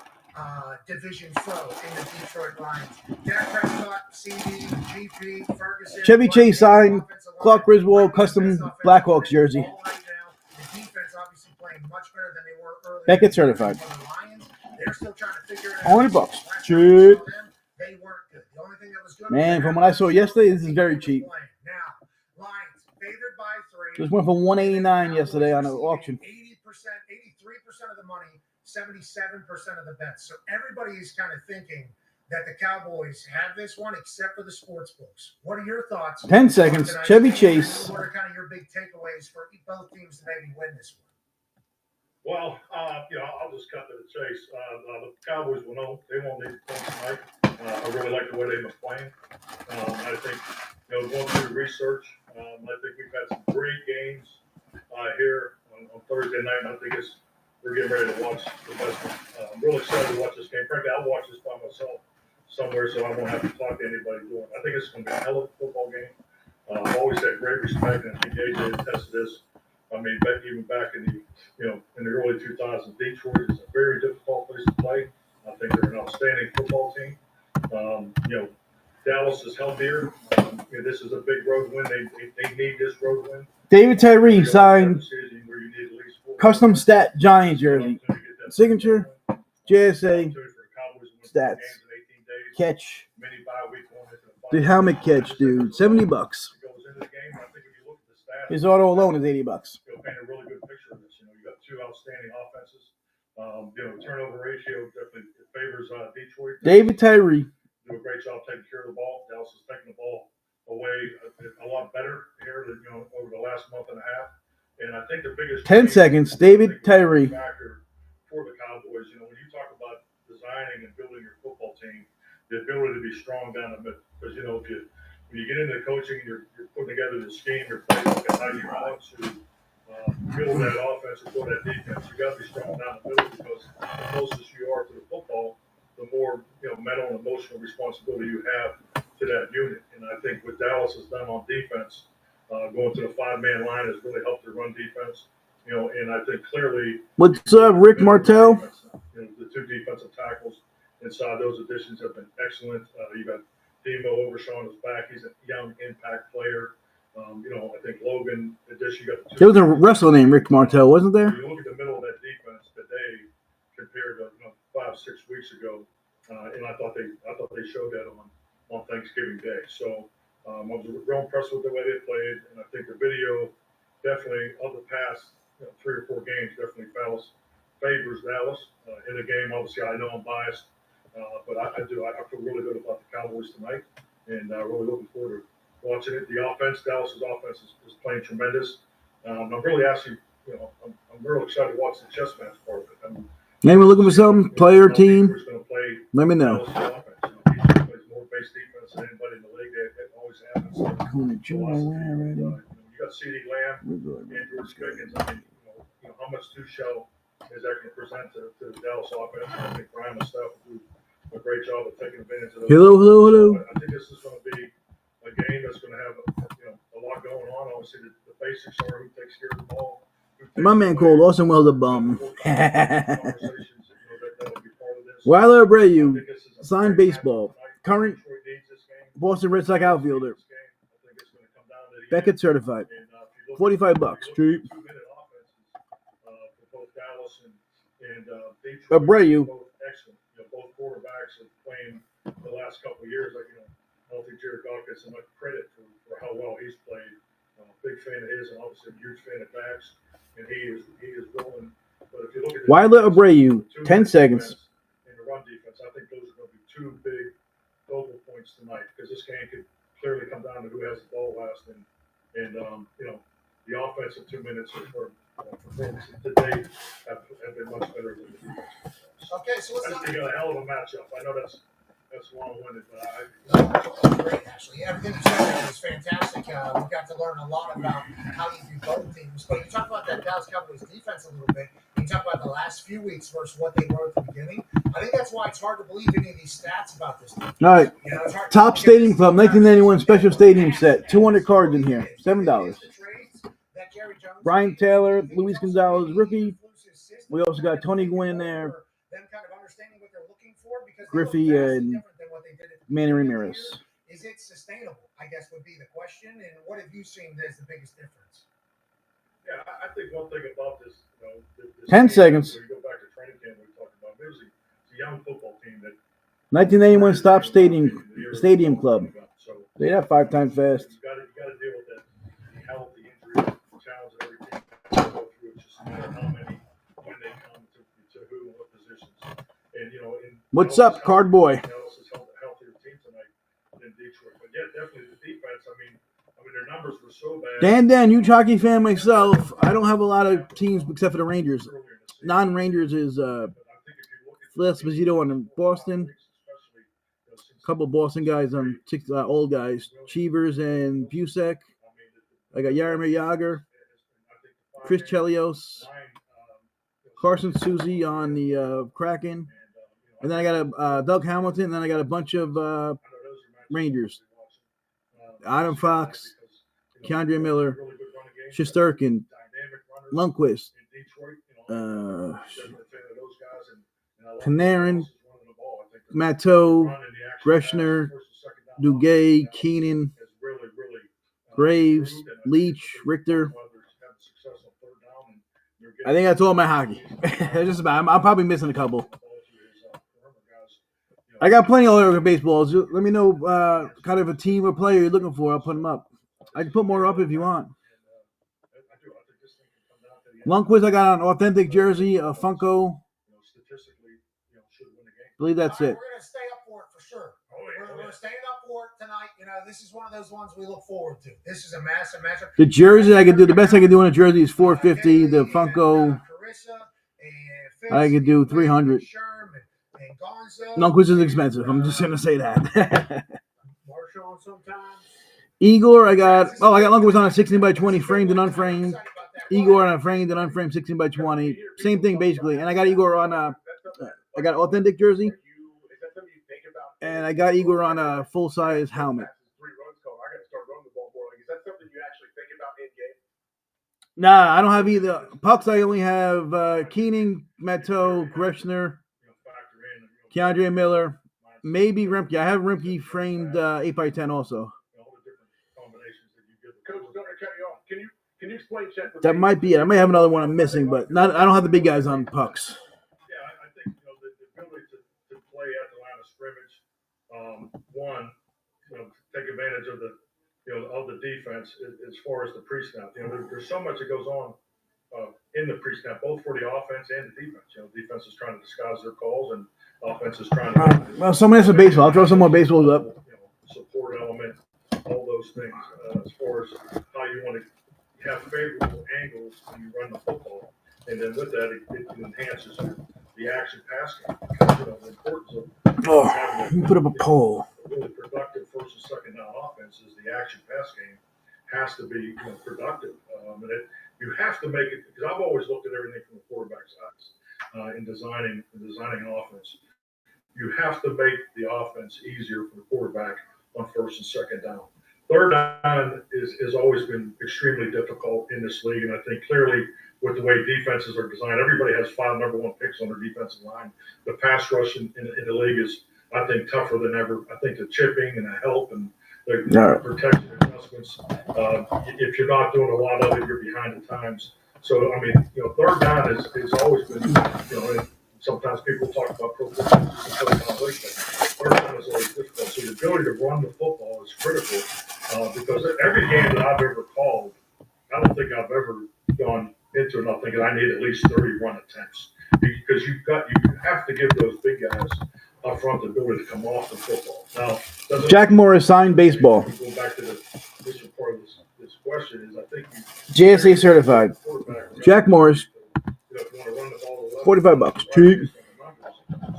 division foe in the Detroit Lions. Dak Prescott, CD, GP, Ferguson. Chevy Chase signed Clark Griswold custom Blackhawks jersey. All right now. The defense obviously playing much better than they were earlier. Beckett certified. For the Lions, they're still trying to figure it out. $100. Last time we Cheap. saw them, they weren't good. The only thing that was good Man, was from what I saw yesterday, this is very cheap. Now, Lions favored by 3. Just went for $189 yesterday on the auction. 80%, 83% of the money, 77% of the bets. So everybody is kind of thinking that the Cowboys have this one, except for the sports books. What are your thoughts? 10 seconds. tonight? Chevy Chase. What are kind of your big takeaways for both teams to maybe win this one? Well, I'll just cut to the chase. The Cowboys will know they won't need points tonight. I really like the way they've been playing. I think, going through the research, I think we've had some great games here on Thursday night, and I think we're getting ready to watch the best one. I'm really excited to watch this game. Frankly, I'll watch this by myself somewhere, so I won't have to talk to anybody doing it. I think it's going to be a hell of a football game. I've always had great respect, and I think AJ attested this. I mean, even back in the early 2000s, Detroit is a very difficult place to play. I think they're an outstanding football team. Dallas is healthier. This is a big road win. They need this road win. David Tyree signed custom stat Giants jersey. Signature, JSA, stats, catch, the helmet catch, dude. $70. His auto alone is $80. Paint a really good picture of this. You got two outstanding offenses. Turnover ratio definitely favors Detroit. David Tyree. Do a great job taking care of the ball. Dallas is taking the ball away a lot better here than over the last month and a half. And I think the biggest 10 seconds. David Tyree. Factor for the Cowboys. When you talk about designing and building your football team, the ability to be strong down the middle. Because when you get into coaching, you're putting together the scheme, your playbook, and how you want to build that offense or build that defense. You got to be strong down the middle because the closest you are to the football, the more mental and emotional responsibility you have to that unit. And I think what Dallas has done on defense, going to the 5-man line, has really helped their run defense. And I think clearly, What's up, Rick Martell? The two defensive tackles inside those additions have been excellent. You got Demo Overshawn is back. He's a young impact player. I think Logan, addition, you got the two. There was a wrestler named Rick Martell, wasn't there? You look at the middle of that defense today compared to 5-6 weeks ago, and I thought they showed that on Thanksgiving Day. So I was real impressed with the way they played, and I think the video definitely of the past 3 or 4 games definitely favors Dallas in the game. Obviously, I know I'm biased, but I feel really good about the Cowboys tonight, and really looking forward to watching it. The offense, Dallas's offense is playing tremendous. I'm really actually, I'm real excited to watch the chess match part of it. Maybe we're looking for something, player, team. Who's going to play Let me know. Dallas offense. He plays more base defense than anybody in the league. It always happens. You got CeeDee Lamb and George Pickens. I mean, how much to show is that going to present to the Dallas offense? I think Brian and Steph will do a great job of taking advantage of those. Hello. I think this is going to be a game that's going to have a lot going on. Obviously, the basics are who takes care of the ball. My man called Austin Wells a bum. Weiler Abreu, signed baseball. Current Boston Red Sox outfielder. Beckett certified. $45. Cheap. Abreu. Both quarterbacks have playing the last couple of years. I don't think Jared Goff gets enough credit for how well he's played. Big fan of his, and obviously a huge fan of Dax. And he is rolling. But if you look at Weiler Abreu, 10 seconds. And the run defense, I think those are going to be two big focal points tonight, because this game could clearly come down to who has the ball last. And the offensive 2 minutes for performance today have been much better than the defense. Okay, so I let's think they got a hell of a matchup. I know that's long-winded, but great, Ashley. Everything you said there was fantastic. We got to learn a lot about how you do both teams. But you talk about that Dallas Cowboys defense a little bit. You talk about the last few weeks versus what they were at the beginning. I think that's why it's hard to believe any of these stats about this team. All right. It's hard Top to Stadium Club, 1991 special stadium set. 200 cards in here. $7. Brian Taylor, Luis Gonzalez, rookie. We also got Tony Gwynn in there. Griffey and Manny Ramirez. Is it sustainable, I guess, would be the question. And what have you seen as the biggest difference? yeah, I think one thing about this, this 10 team, seconds. when you go back to training camp, we talked about it was a young football team that 1981 Stop Stadium Club. So They have 5 times fast. you got to deal with that health, the injury, challenge that every team has to go through. It's just a matter of how many, when they come to who and what positions. And What's up, Card Boy? Dallas is a healthier team tonight than Detroit, but yeah, definitely the defense. I mean, their numbers were so bad. Dan, huge hockey fan myself. I don't have a lot of teams except for the Rangers. Non-Rangers is Phil Esposito on Boston. A couple of Boston guys on old guys. Cheevers and Busek. I got Jaromir Jagr. Chris Chelios. Carson Suzy on the Kraken. And then I got a Doug Hamilton. And then I got a bunch of Rangers. Adam Fox, Keandre Miller, Shesterkin, Lundqvist, Panarin, Matteau, Greshner, Duguay, Keenan, Graves, Leach, Richter. I think that's all my hockey. Just about. I'm probably missing a couple. I got plenty of other baseballs. Let me know kind of a team or player you're looking for. I'll put them up. I can put more up if you want. Lundqvist, I got an authentic jersey, a Funko. I believe that's it. We're going to stay up for it for sure. We're staying up for it tonight. This is one of those ones we look forward to. This is a massive matchup. The jersey I could do, the best I could do on a jersey is $450. The Funko, I could do $300. Lundqvist is expensive. I'm just gonna say that. Igor, I got Lundqvist on a 16x20 framed and unframed. Igor on a framed and unframed 16x20. Same thing basically. And I got Igor on I got authentic jersey. And I got Igor on a full size helmet. Nah, I don't have either. Pucks, I only have Keenan, Matteau, Greshner, Keandre Miller, maybe Rimke. I have Rimke framed 8x10 also. Can you explain, Chet? That might be it. I may have another one I'm missing, but I don't have the big guys on pucks. Yeah, I think the ability to play at the line of scrimmage, take advantage of the defense as far as the pre-snap. There's so much that goes on in the pre-snap, both for the offense and the defense. Defense is trying to disguise their calls, and offense is trying to. Well, someone has some baseball. I'll throw some more baseballs up. Support element all those things, as far as how you want to have favorable angles when you run the football. And then with that, it enhances the action pass game. You know, the importance of Oh, having let me put up a poll. a really productive first and second down offense is the action pass game has to be productive. And you have to make it, because I've always looked at everything from the quarterback's eyes in designing an offense. You have to make the offense easier for the quarterback on first and second down. Third down has always been extremely difficult in this league, and I think clearly with the way defenses are designed, everybody has 5 number 1 picks on their defensive line. The pass rush in the league is, I think, tougher than ever. I think the chipping and the help and the protection adjustments, if you're not doing a lot of it, you're behind the times. So, I mean, third down has always been, sometimes people talk about pro football, third down is always difficult. So the ability to run the football is critical because every game that I've ever called, I don't think I've ever gone into it not thinking I need at least 30 run attempts because you have to give those big guys up front the ability to come off the football. Now, Jack Morris signed baseball. Go back to this part of this question is I think JSA certified. Jack Morris, if you want to run the ball to $45. Cheap.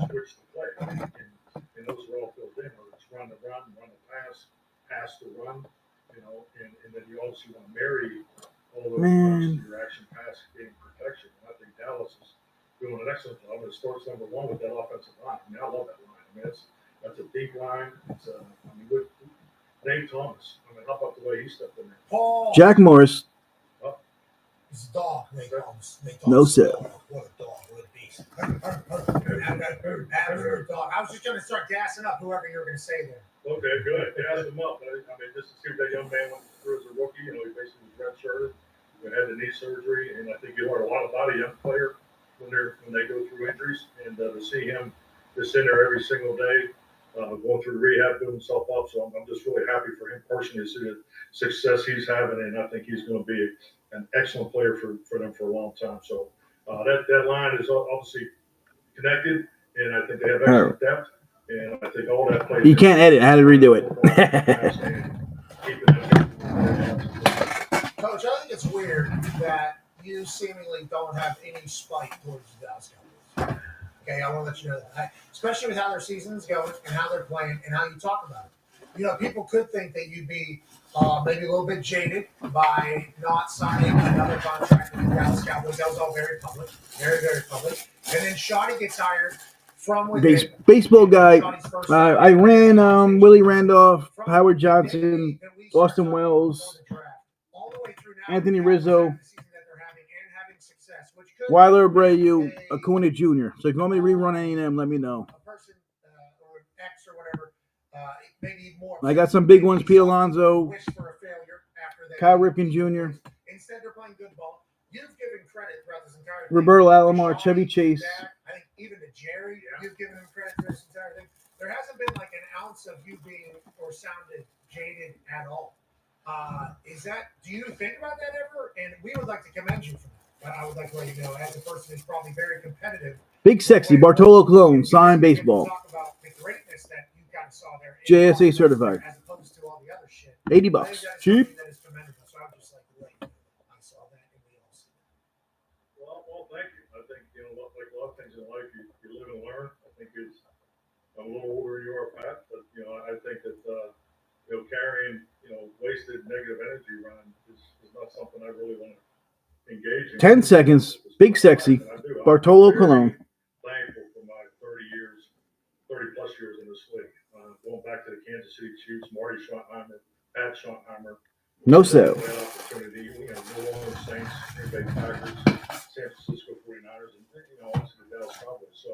switch the play, and those are all filled in. Whether it's run the pass to run, and then you obviously want to marry all those runs to your action pass game protection. And I think Dallas is doing an excellent job. It starts number 1 with that offensive line. I mean, I love that line. I mean, that's a deep line. It's with Nate Thomas. I mean, how about the way he stepped in there? Paul. Jack Morris. His dog, Nate Thomas. No, sir. What a dog. What a beast. Dog. I was just going to start gassing up whoever you were going to say there. Okay, good. Gas him up. I mean, just to see what that young man went through as a rookie. He basically was redshirted, had the knee surgery, and I think you learn a lot about a young player when they go through injuries, and to see him just in there every single day, going through the rehab, building himself up. So I'm just really happy for him personally to see the success he's having, and I think he's going to be an excellent player for them for a long time. So that line is obviously connected, and I think they have excellent depth. And I think all that plays. You can't edit. I had to redo it. Coach, I think it's weird that you seemingly don't have any spite towards the Dallas Cowboys. Okay, I want to let you know that. Especially with how their season's going and how they're playing and how you talk about it. People could think that you'd be maybe a little bit jaded by not signing another contract with the Dallas Cowboys. That was all very public, very, very public. And then Shoddy gets hired from within. Baseball guy. I ran Willie Randolph, Howard Johnson, Austin Wells, Anthony Rizzo, Weiler Abreu, Acuna Jr. So if you want me to rerun any of them, let me know. I got some big ones: Pete Alonso, Kyle Ripken Jr., Instead, they're playing good ball. You've given credit throughout this entire thing. Roberto Alomar, Chevy Chase. I think even to Jerry, you've given him credit for this entire thing. There hasn't been like an ounce of you being or sounded jaded at all. Do you think about that ever? And we would like to commend you for that. But I would like to let you know, as a person who's probably very competitive. Big Sexy, Bartolo Colon, signed baseball. Talk about the greatness that you kind of saw there. JSA certified. As opposed to all the other shit. $80. Cheap. That is commendable. So I'm just like, wait, I saw that and we all see that. Well, thank you. I think, like a lot of things in life, you live and learn. I think I'm a little older than you are, Pat, but, I think that, carrying, wasted negative energy around is not something I really want to engage in. 10 seconds. Big Sexy, Bartolo Colon. Thankful for my 30 plus years in this league. Going back to the Kansas City Chiefs, Marty Schottenheimer, Pat Schottenheimer. No sell. Opportunity, New Orleans Saints, Green Bay Packers, San Francisco 49ers, and obviously the Dallas Cowboys. So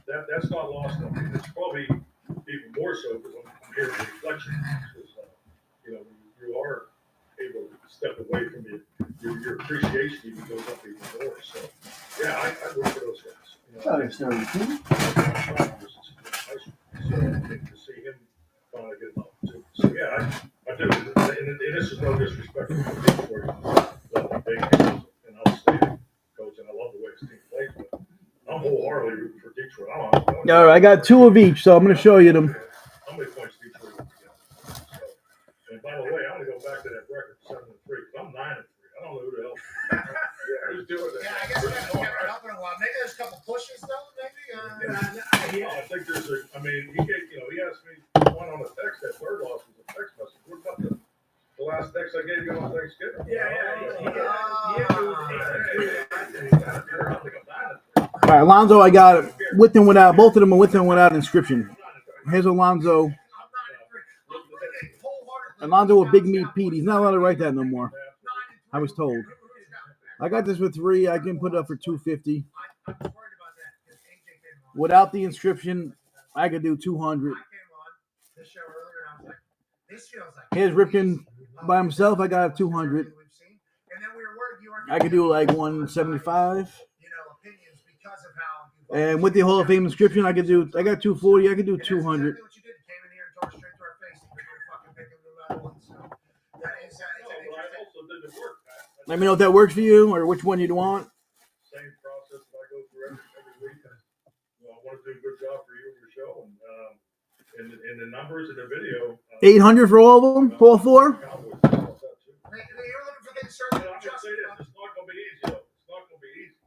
that's not lost on me. It's probably even more so because I'm hearing the reflection. Because, you are able to step away from your appreciation even goes up even more. So yeah, I work for those guys. So I think to see him finally get an opportunity. So yeah, I do. And this is no disrespect to Detroit. And I'll stay coach, and I love the way his team plays, but I'm wholeheartedly rooting for Detroit. All right, I got 2 of each, so I'm going to show you them. How many points Detroit wins against? And by the way, I want to go back to that record, 7-3, because I'm 9-3. I don't know who the hell. Yeah, who's doing that? Yeah, I guess we haven't kept it up in a while. Maybe there's a couple pushes though. Maybe. I think there's a. I mean, he asked me one on a text. That third loss was a text message. What about the last text I gave you on Thanksgiving? All right, Alonzo, I got it with and without. Both of them are with and without inscription. Here's Alonzo. Alonzo with Big Meat Pete. He's not allowed to write that no more. I was told. I got this for 3. I can put it up for 250. Without the inscription, I could do 200. Here's Ripken by himself. I got 200. I could do like 175. And with the Hall of Fame inscription, I got 240. I could do 200. Let me know if that works for you or which one you'd want. Same process that I go through every week. I want to do a good job for you and your show, and in the numbers in the video. 800 for all of them, all 4. I'm going to say this: it's not going to be easy. Though. It's not going to be easy.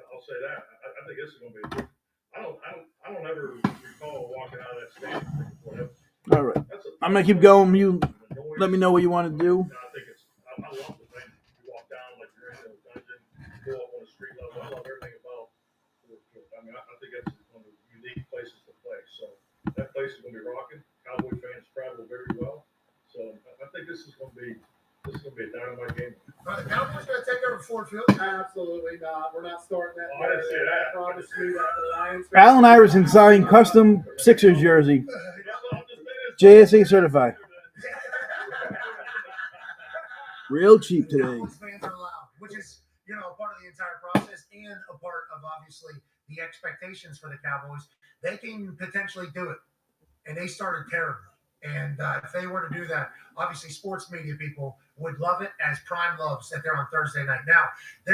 I'll say that. I think this is going to be. I don't ever recall walking out of that stadium. Whatever. All right, I'm gonna keep going. You let me know what you want to do. I love the thing. You walk down like you're in a dungeon, go up on the street level. I love everything about Ford Field. I mean, I think that's one of the unique places to play. So that place is going to be rocking. Cowboy fans travel very well. So I think this is going to be a dynamite game. Are the Cowboys going to take over Ford Field? Absolutely not. We're not starting that. Oh, I didn't say that. I promise you that the Lions. Allen Iverson signed custom Sixers jersey, JSA certified. Real cheap today. Cowboys fans are loud, which is, a part of the entire process and a part of obviously the expectations for the Cowboys. They can potentially do it, and they started terribly. And if they were to do that, obviously sports media people would love it, as Prime loves that they're on Thursday night. Now,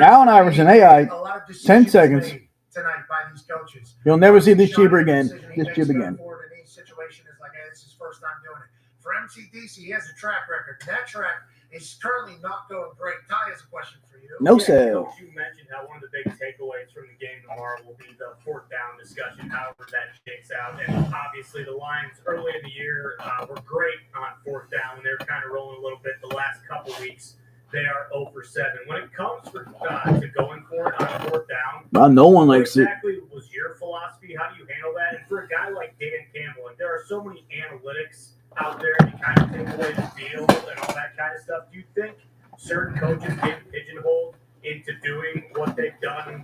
Allen Iverson, AI, a lot of 10 seconds. made tonight by these coaches. You'll never see this cheaper Decision again. he This makes cheap going again. forward in each situation is like, hey, this is his first time doing it. For MCDC, he has a track record. That track is currently not going great. Ty has a question for you. No sale. Coach, you mentioned how one of the big takeaways from the game tomorrow will be the 4th down discussion, however that shakes out. And obviously the Lions early in the year were great on 4th down. They're kind of rolling a little bit the last couple weeks. They are 0 for 7. When it comes to going for it on 4th down, No one likes it. exactly was your philosophy? How do you handle that? And for a guy like Dan Campbell, and there are so many analytics out there to kind of take away the field and all that kind of stuff, do you think certain coaches get pigeonholed into doing what they've done,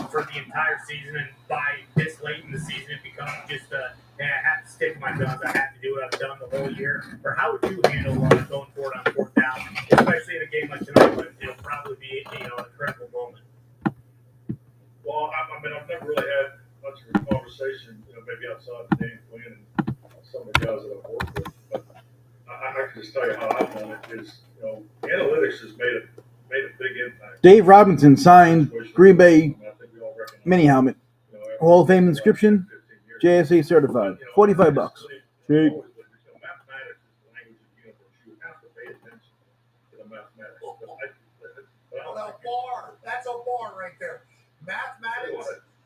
for the entire season, and by this late in the season it becomes just hey, I have to stick my guns, I have to do what I've done the whole year? Or how would you handle going forward on 4th down, especially in a game like tonight when it'll probably be a critical moment? Well, I've never really had much of a conversation, maybe outside of Dan Quinn and some of the guys that I've worked with, but I can just tell you how I've done it is, analytics has made a big impact. Dave Robinson signed Green Bay I think we all recognize, mini helmet, Hall of Fame inscription, JSA certified, $45. Cheap. Mathematics is the language of the universe. You have to pay attention to the mathematics. That's a bar right there.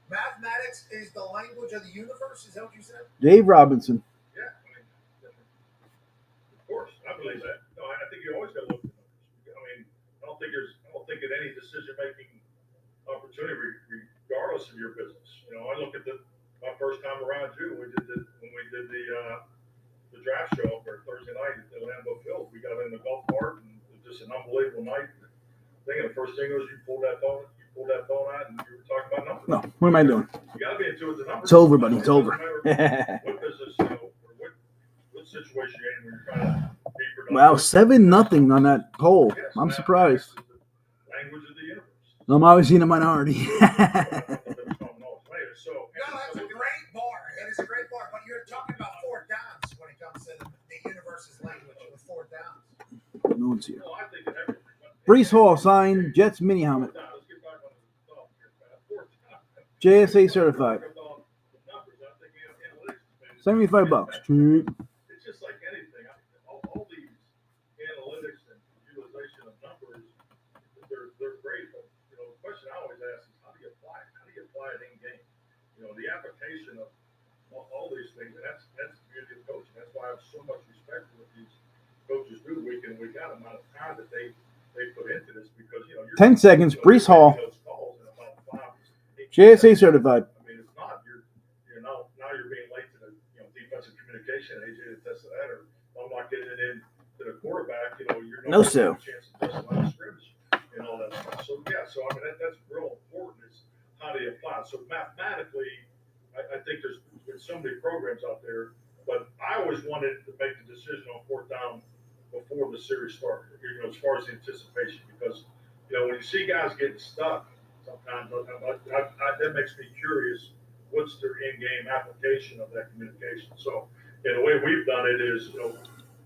Mathematics is the language of the universe. Is that what you said? Dave Robinson. Yeah, of course, I believe that. No, I think you always got to look at the numbers. I don't think in any decision-making opportunity, regardless of your business. I look at my first time around you when we did the draft show for Thursday night at Lambeau Field. We got in the golf cart and it was just an unbelievable night. The first thing was you pulled that phone out and you were talking about numbers. No, what am I doing? You got to be into it, the numbers. It's over, buddy. It's over. What business, or what situation you're in when you're trying to be productive. Wow, 7-0 on that poll. Yes, I'm mathematics surprised. is the language of the universe. I'm obviously in a minority. So, No, that's a great bar. That is a great bar. But you're talking about 4th downs when it comes to the universe's language with 4th downs. No one's here. well, I think that everything. Brees Hall signed Jets mini helmet, Let's get back on the top here, man. JSA certified, The numbers, I think analytics has been- $75. Cheap. It's just like anything. all these analytics and utilization of numbers, they're great, but, you know, the question I always ask is, how do you apply it? How do you apply it in game? You know, the application of all these things, and that's the beauty of coaching. That's why I have so much respect for what these coaches do week in, week out, the amount of time that they put into this, because, you know, 10 seconds, Brees Hall. those calls in about 5, 8 JSA certified. I mean, it's not, you're now you're being late to the, you know, defensive communication, AJ attested to that, or I'm not getting it in to the quarterback, you know, you're No, sir. chance to touch the line of scrimmage and all that stuff. So yeah, so I mean that's real important is how do you apply it. So mathematically, I think there's been so many programs out there, but I always wanted to make the decision on 4th down before the series started, you know, as far as the anticipation, because, you know, when you see guys getting stuck, sometimes that makes me curious. What's their in-game application of that communication? So, the way we've done it is, you know,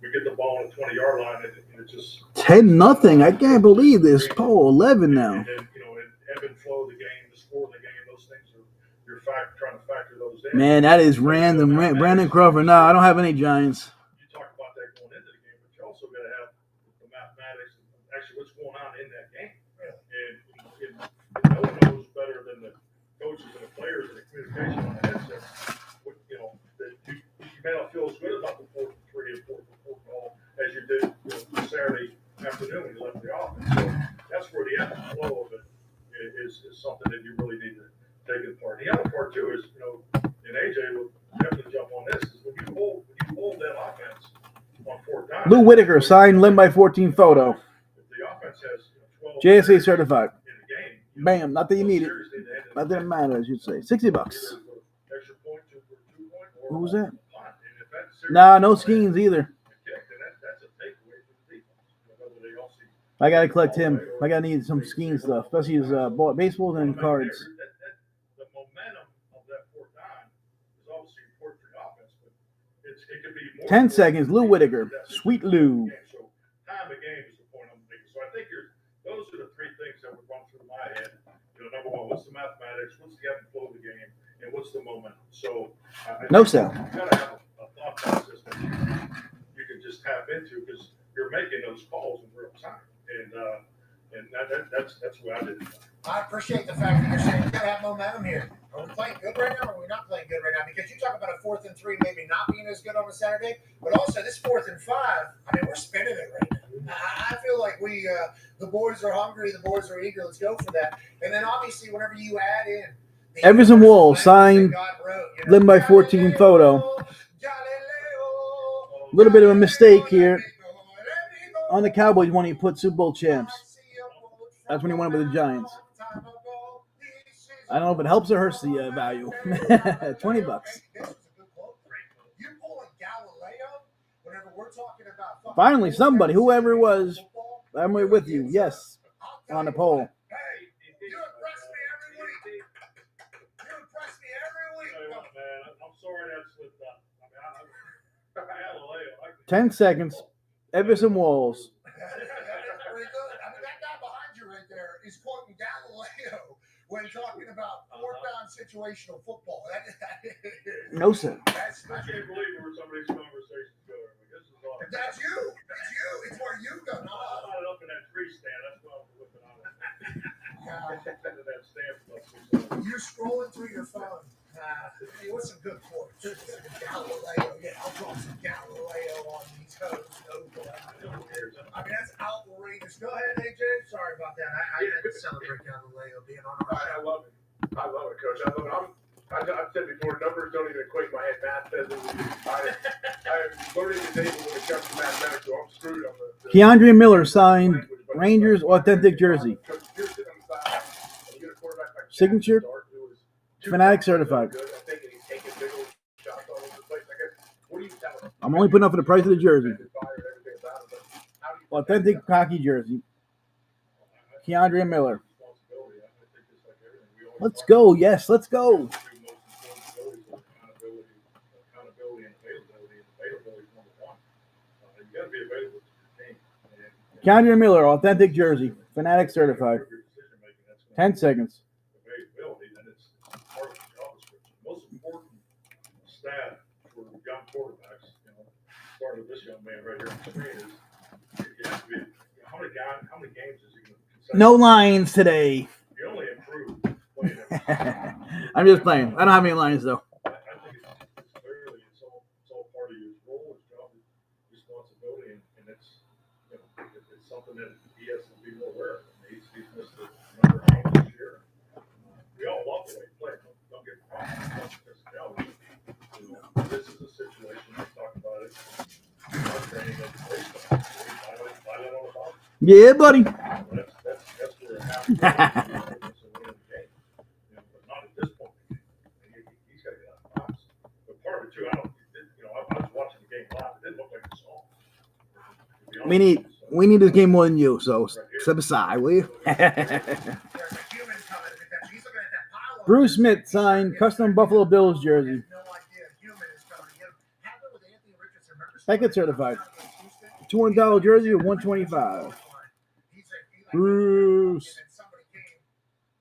we get the ball on the 20-yard line, and it's just 10-0. I can't believe this. Poll 11 now. And then, you know, and ebb and flow of the game, the score of the game, those things are you're trying to factor those in. Man, that is random. Brandon Crawford. No, I don't have any Giants. You talk about that going into the game, but you also got to have the mathematics, actually what's going on in that game. And no one knows better than the coaches and the players and the communication on the headset. You know, that you may not feel as good about the 4th and 3 and 4th and 4th call as you did, you know, Saturday afternoon when you left the office. So that's where the ebb and flow of it is something that you really need to take in part. The other part too is, you know, and AJ will definitely jump on this, is when you hold that offense on 4th down. Lou Whitaker signed Lim by 14 photo. If the offense has, you know, 12 JSA certified. in the game, Bam. Not that you need it. seriously, they had to Not that it matters, I should say. $60. either for extra point, 2-point, or Who was that? punt. And if that's Nah, no schemes either. kicked, then that's a takeaway for the defense. You know, whether they all see I gotta collect him. I gotta need some scheme stuff, especially his baseballs and cards. The momentum of that 4th down is obviously important for the offense, but it could be more. 10 seconds. Lou Whitaker. Sweet Lou. So time of game is the point I'm making. So I think those are the 3 things that would run through my head. You know, number one, what's the mathematics? What's the ebb and flow of the game? And what's the momentum? So No sell. You gotta have a thought process that you can just tap into, because you're making those calls in real time. And that's what I did. I appreciate the fact that you're saying you gotta have momentum here. Are we playing good right now, or are we not playing good right now? Because you talk about a 4th and 3 maybe not being as good on a Saturday, but also this 4th and 5. I mean, we're spinning it right now. I feel like the boys are hungry, the boys are eager. Let's go for that. And then obviously, whenever you add in the Everson Wall signed God wrote, you know, Lim by 14 photo. A little bit of a mistake here. On the Cowboys, when he put Super Bowl champs. That's when he went with the Giants. I don't know if it helps or hurts the value. $20. You pull a Galileo whenever we're talking about Finally, somebody, whoever it was, I'm right with you. Yes, on the poll. Hey, you impress me every week. You impress me every Tell you week. what, man, I'm sorry that slipped up. I mean, Galileo. 10 seconds. Everson Walls. That's pretty good. I mean, that guy behind you right there is quoting Galileo when talking about 4th down situational football. No, sir. I can't believe where some of these conversations go. I mean, this is all. That's you. It's you. It's where you go. I'm not up in that tree stand. That's why I'm looking on it. That stand. You're scrolling through your phone. Hey, what's some good quotes? Galileo. Yeah, I'll drop some Galileo on these hoes. I mean, that's outrageous. Go ahead, AJ. Sorry about that. I had to celebrate Galileo being on our I love it. I love it, Coach. I love it. I've said before, numbers don't even equate in my head. Math doesn't. I'm learning the table when it comes to mathematics, so I'm screwed on the Keandre Miller signed Rangers authentic jersey. Signature. Fanatic certified. I'm only putting up for the price of the jersey. Authentic hockey jersey. Keandre Miller. Let's go. Yes, let's go. Keandre Miller, authentic jersey. Fanatic certified. 10 seconds. Availability, then it's part of the job description. Most important stat for young quarterbacks, you know, part of this young man right here on the screen is, you have to be, how many games is he going to? No Lions today. You only improve playing every I'm just playing. I don't have any Lions though. I think it's clearly it's all part of his role, his job, his responsibility, and it's it's something that he has to be more aware of. He's missed a number of games this year. We all love the way he played. Don't get me wrong. This is a situation. Let's talk about it. Training and baseball. Violent on the ball. Yeah, buddy. That's where it happens. But not at this point. He's got to get out of the box. But part of it too, I was watching the game live. It didn't look like a song. We need this game more than you, so step aside, will you? There's a human coming. He's looking at that pile of Bruce Smith signed custom Buffalo Bills jersey. no idea. Human is coming. Happened with Anthony Richardson. Remember Beckett certified. $200 jersey of $125. Bruce. And then somebody came,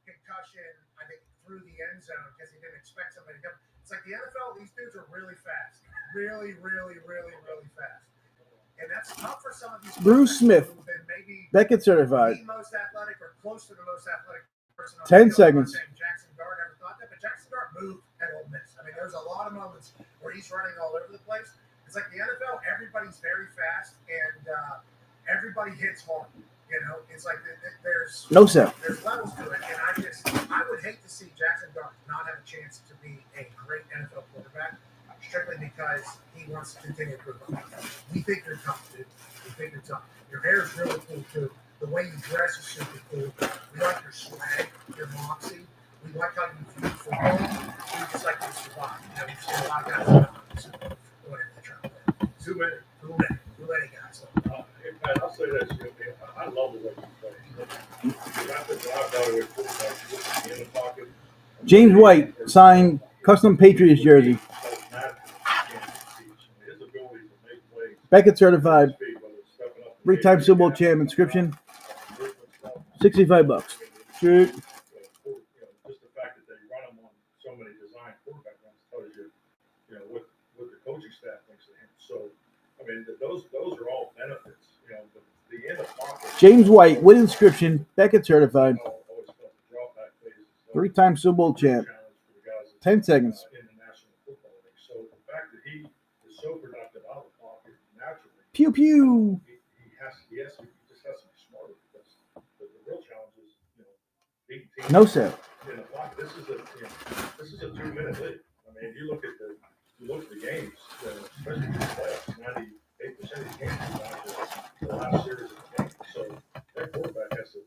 concussion, I think, through the end zone because he didn't expect somebody to come. It's like the NFL, these dudes are really fast. Really, really, really, really fast. And that's tough for some of these Bruce Smith. who've been maybe Beckett certified. the most athletic or close to the most athletic person on 10 the field. I'm not seconds. saying Jackson Dart never thought that, but Jackson Dart moved at Ole Miss. I mean, there's a lot of moments where he's running all over the place. It's like the NFL, everybody's very fast and everybody hits hard. You know, it's like there's No, sir. there's levels to it, and I would hate to see Jackson Dart not have a chance to be a great NFL quarterback, strictly because he wants to continue to improve. We think you're tough, dude. We think you're tough. Your hair is really cool too. The way you dress is super cool. We like your swag, your moxie. We like how you view football. We just like you survive. You know, we've seen a lot of guys going in the trap. Too many guys. Hey, Pat, I'll say this. I love the way you play. I think when I evaluate quarterbacks, in the pocket. James White signed custom Patriots jersey. His ability to make plays. Beckett certified. Whether it's stepping up. 3-time Super Bowl champ inscription. $65. Shoot. Just the fact that they run them on so many design quarterback runs tells you, what the coaching staff thinks of him. So, I mean, those are all benefits. The end of pocket. James White with inscription. Beckett certified. Always felt the drop back phases. 3-time Super Bowl champ. Challenge for the guys 10 seconds. in the National Football League. So the fact that he is so productive out of the pocket naturally, Pew pew. he just has to be smarter because the real challenge is, beating teams No, sir. in the pocket. This is a 2-minute league. I mean, you look at the games, especially in the playoffs, 98% of the games are down to the last series of the game. So that quarterback has to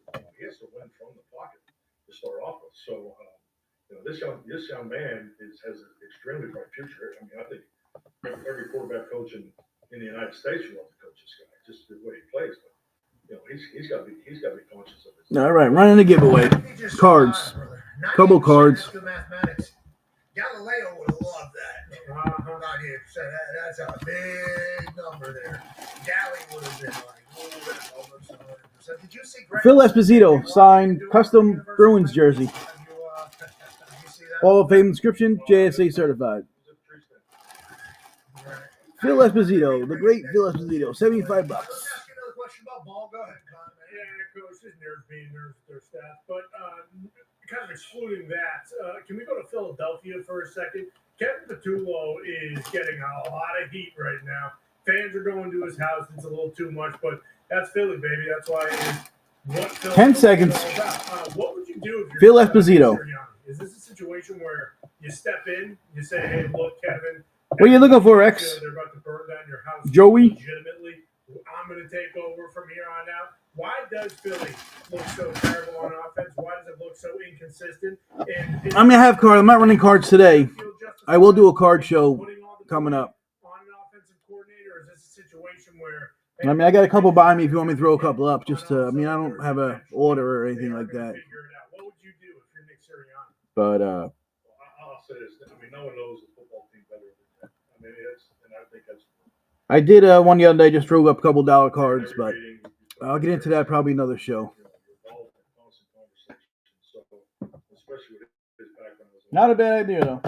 win from the pocket to start off with. So this young man has an extremely bright future. I mean, I think every quarterback coach in the United States would love to coach this guy, just the way he plays. But he's got to be conscious of his. All right, running the giveaway. Cards. Couple cards. Mathematics. Galileo would have loved that. Not here. So that's a big number there. Gally would have been like, oh, that's almost 100%. Did you see Greg? Phil Esposito signed custom Bruins jersey. Did you see that? Hall of Fame inscription. JSA certified. Phil Esposito, the great Phil Esposito, $75. Let's ask you another question about ball. Go ahead, Con. Yeah, coach, his nerves being nerves with their staff. But kind of excluding that, can we go to Philadelphia for a second? Kevin Patullo is getting a lot of heat right now. Fans are going to his house. It's a little too much, but that's Philly, baby. That's why it is what Philly 10 is seconds. all about. What would you do if you're Phil Esposito. Is this a situation where you step in, you say, hey, look, Kevin. What are you looking for, X? They're about to burn down your house. Joey? Legitimately, I'm going to take over from here on out. Why does Philly look so terrible on offense? Why does it look so inconsistent? And I have cards. I'm not running cards today. I will do a card show coming up. On an offensive coordinator, is this a situation where? I got a couple by me if you want me to throw a couple up. Just I don't have a order or anything like that. What would you do if you're Nick Sirianni? But I'll say this. I mean, no one knows the football team better than that. I mean, I think that's. I did one the other day. Just drove up a couple dollar cards, but I'll get into that probably another show. Not a bad idea though.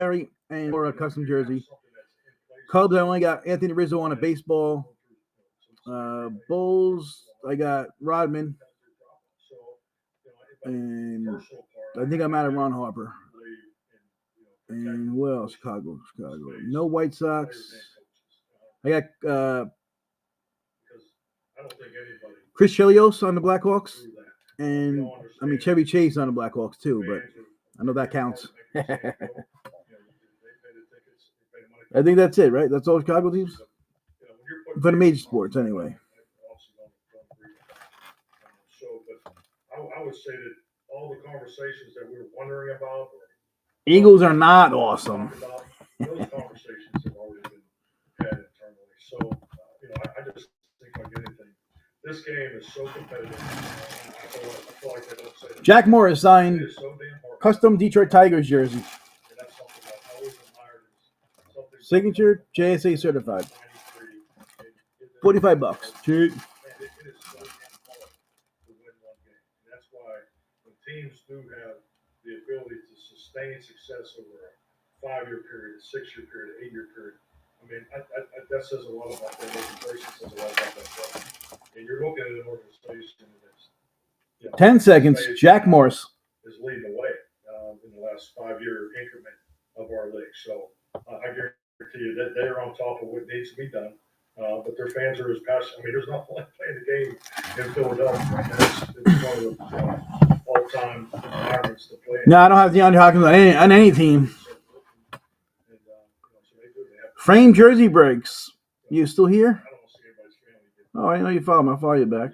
and or a custom jersey. Cubs, I only got Anthony Rizzo on a baseball. Bulls, I got Rodman. And I think I'm out of Ron Harper. And what else? Chicago. No White Sox. I got Chris Chelios on the Blackhawks. And, I mean, Chevy Chase on the Blackhawks, too. But I know that counts. I think that's it, right? That's all Chicago teams? For the major sports, anyway. I would say that all the conversations that we're wondering about, Eagles are not awesome. those conversations have already been had internally. So, I just think like anything, this game is so competitive. I feel like they don't say that. Jack Morris signed It is so damn hard. custom Detroit Tigers jersey. And that's something that I always admired is something. Signature JSA certified. $45. Cheap. It is so damn hard to win one game. And that's why when teams do have the ability to sustain success over a 5-year period, a 6-year period, an 8-year period, I mean, that says a lot about their organization, says a lot about that club. And you're looking at an organization that's 10 seconds. Jack Morris. is leading the way in the last 5-year increment of our league. So I guarantee you that they're on top of what needs to be done. But their fans are as passionate. I mean, there's nothing like playing the game in Philadelphia right now. It's one of the all-time environments to play in. No, I don't have DeAndre Hopkins on any team. Frame jersey breaks. You still here? I don't see anybody's family get Oh, I know you follow me. I'll follow you back.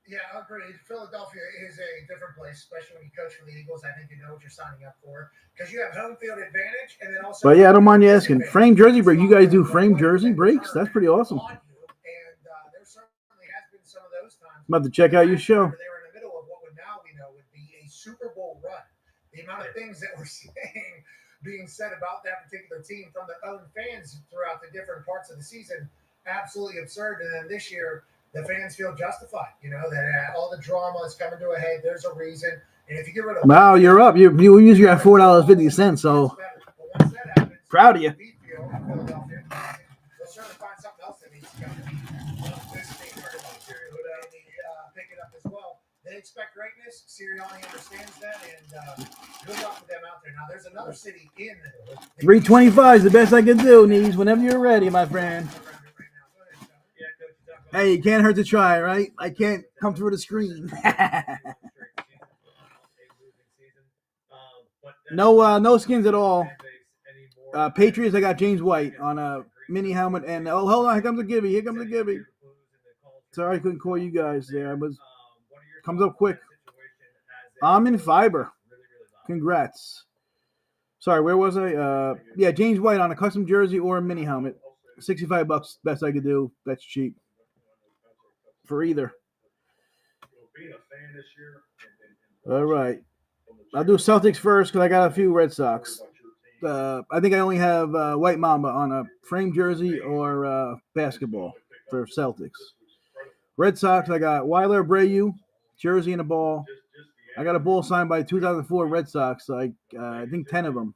Yeah, I agree. Philadelphia is a different place, especially when you coach for the Eagles. I think you know what you're signing up for because you have home field advantage, and then also. But yeah, I don't mind you asking. Frame jersey break. You guys do frame jersey breaks? That's pretty awesome. And there certainly has been some of those times. I'm about to check out your show. They were in the middle of what would now we know would be a Super Bowl run. The amount of things that we're seeing being said about that particular team from their own fans throughout the different parts of the season, absolutely absurd. And then this year, the fans feel justified, that all the drama is coming to a head. There's a reason. And if you get rid of Wow, you're up. You usually at $4.50, so but once that happens, proud of you. we feel in Philadelphia, they'll certainly find something else that needs to come. This team pick it up as well. They expect greatness. Sirianni understands that, and good luck with them out there. Now, there's another city in 325 is the best I can do, Nees. Whenever you're ready, my friend. Hey, it can't hurt to try, right? I can't come through the screen. No skins at all. Patriots, I got James White on a mini helmet, and hold on, here comes a Gibby. Sorry I couldn't call you guys there. Comes up quick. I'm in fiber. Congrats. Sorry, where was I? Yeah, James White on a custom jersey or a mini helmet. $65, best I could do. That's cheap. For either. All right. I'll do Celtics first because I got a few Red Sox. I think I only have White Mamba on a frame jersey or basketball for Celtics. Red Sox, I got Weiler Abreu, jersey and a ball. I got a ball signed by 2004 Red Sox. I think 10 of them.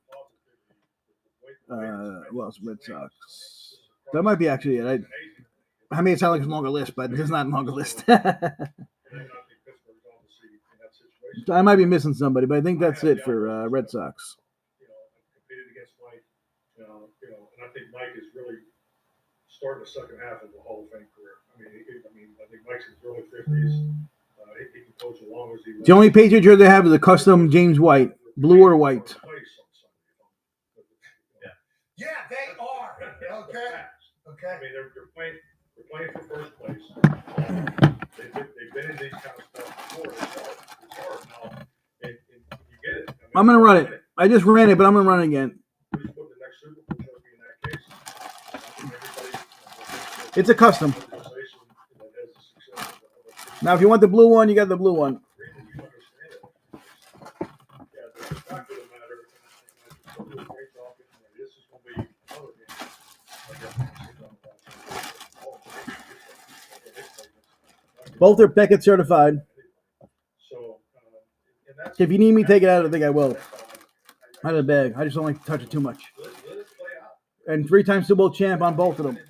What else? Red Sox. That might be actually it. I made it sound like it's a longer list, but it's not a longer list. I might be missing somebody, but I think that's it for Red Sox. Competed against Mike, and I think Mike is really starting the second half of the Hall of Fame career. I think Mike's in his early 50s. He can coach as long as he wants. The only Patriot jersey they have is a custom James White, blue or white. Yeah, they are. Okay. I mean, they're playing for first place. They've been in these kind of stuff before. It's hard now, and you get it. I'm gonna run it. I just ran it, but I'm gonna run it again. Who's putting the next Super Bowl trophy in that case? It's a custom. Now, if you want the blue one, you got the blue one. Both are Beckett certified. If you need me to take it out, I think I will. out of the bag. I just don't like to touch it too much. Let us play out. And 3-time Super Bowl champ on both of them. Yeah,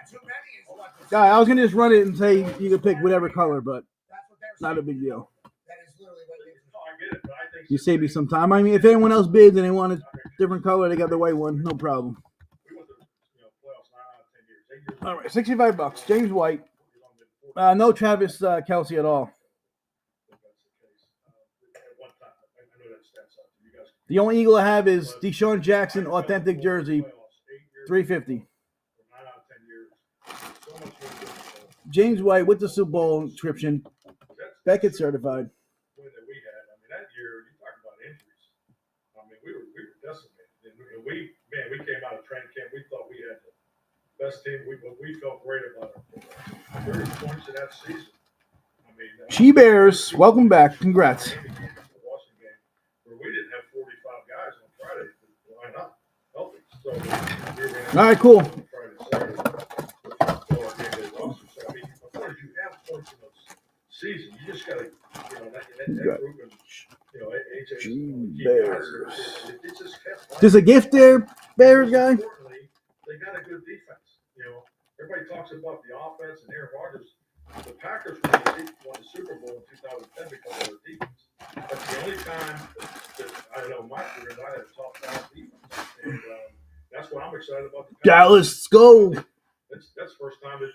too many is what they're Guy, I was gonna just run it and say you could pick whatever color, but That's what they're not a saying. big deal. That is literally what it is. No, I get it, but I think. You save me some time. I mean, if anyone else bids and they want a different color, they got the white one. No problem. We went to, playoffs 9 out of 10 years. 8 years. All right, $65. James White. No Travis Kelce at all. The only Eagle I have is Deshaun Jackson authentic jersey, $350. James White with the Super Bowl inscription, Beckett certified. Win that we had. I mean, that year, you talk about injuries. I mean, we were decimated. And we came out of training camp. We thought we had the best team. We felt great about it. 30 points in that season. I mean, She Bears, welcome back. Congrats. The Washington game where we didn't have 45 guys on Friday to line up healthy. So we were going All right, cool. Friday, Saturday. So our game day lost. So I mean, as far as you have points in those season, you just got to, that group and, AJ. Bears. It's just kept There's a gift there, Bears guy. Importantly, they got a good defense. Everybody talks about the offense and Aaron Rodgers. The Packers won the Super Bowl in 2010 because of their defense. That's the only time that I know my career that I had a top 5 defense, and that's what I'm excited about. The Packers. Dallas, let's go. That's the first time that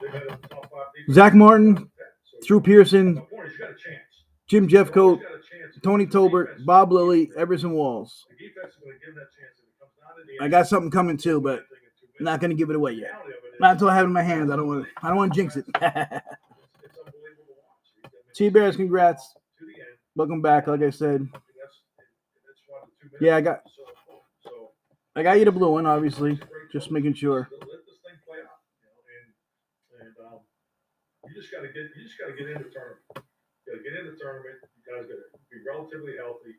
they've had a top 5 defense. Zach Martin, So Drew Pearson, the point is you got a chance. Jim You Jeffcoat, always got a chance. Tony The Tolbert, defense- Bob Lilly, Everson Walls. The defense is going to give them that chance, and it comes down to the I end. got something coming too, but I'm not gonna give it away yet. Not until I have it in my hands. I don't want to jinx it. It's unbelievable to watch. T Bears, congrats. To the end. Welcome back. Like I said, That's one of the 2 minutes. Yeah, I got- So I got you the blue one, obviously. Just making sure. Let this thing play out, and you just got to get in the tournament. You got to get in the tournament. You guys got to be relatively healthy,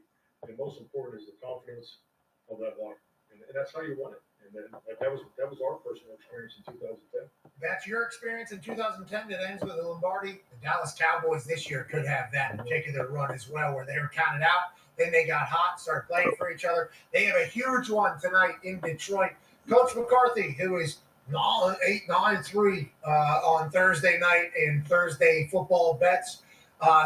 and most important is the confidence of that locker, and that's how you won it. And then that was our personal experience in 2010. That's your experience in 2010 that ends with the Lombardi. The Dallas Cowboys this year could have that particular run as well, where they were counted out. Then they got hot, started playing for each other. They have a huge one tonight in Detroit. Coach McCarthy, who is 8-9-3 on Thursday night in Thursday football bets,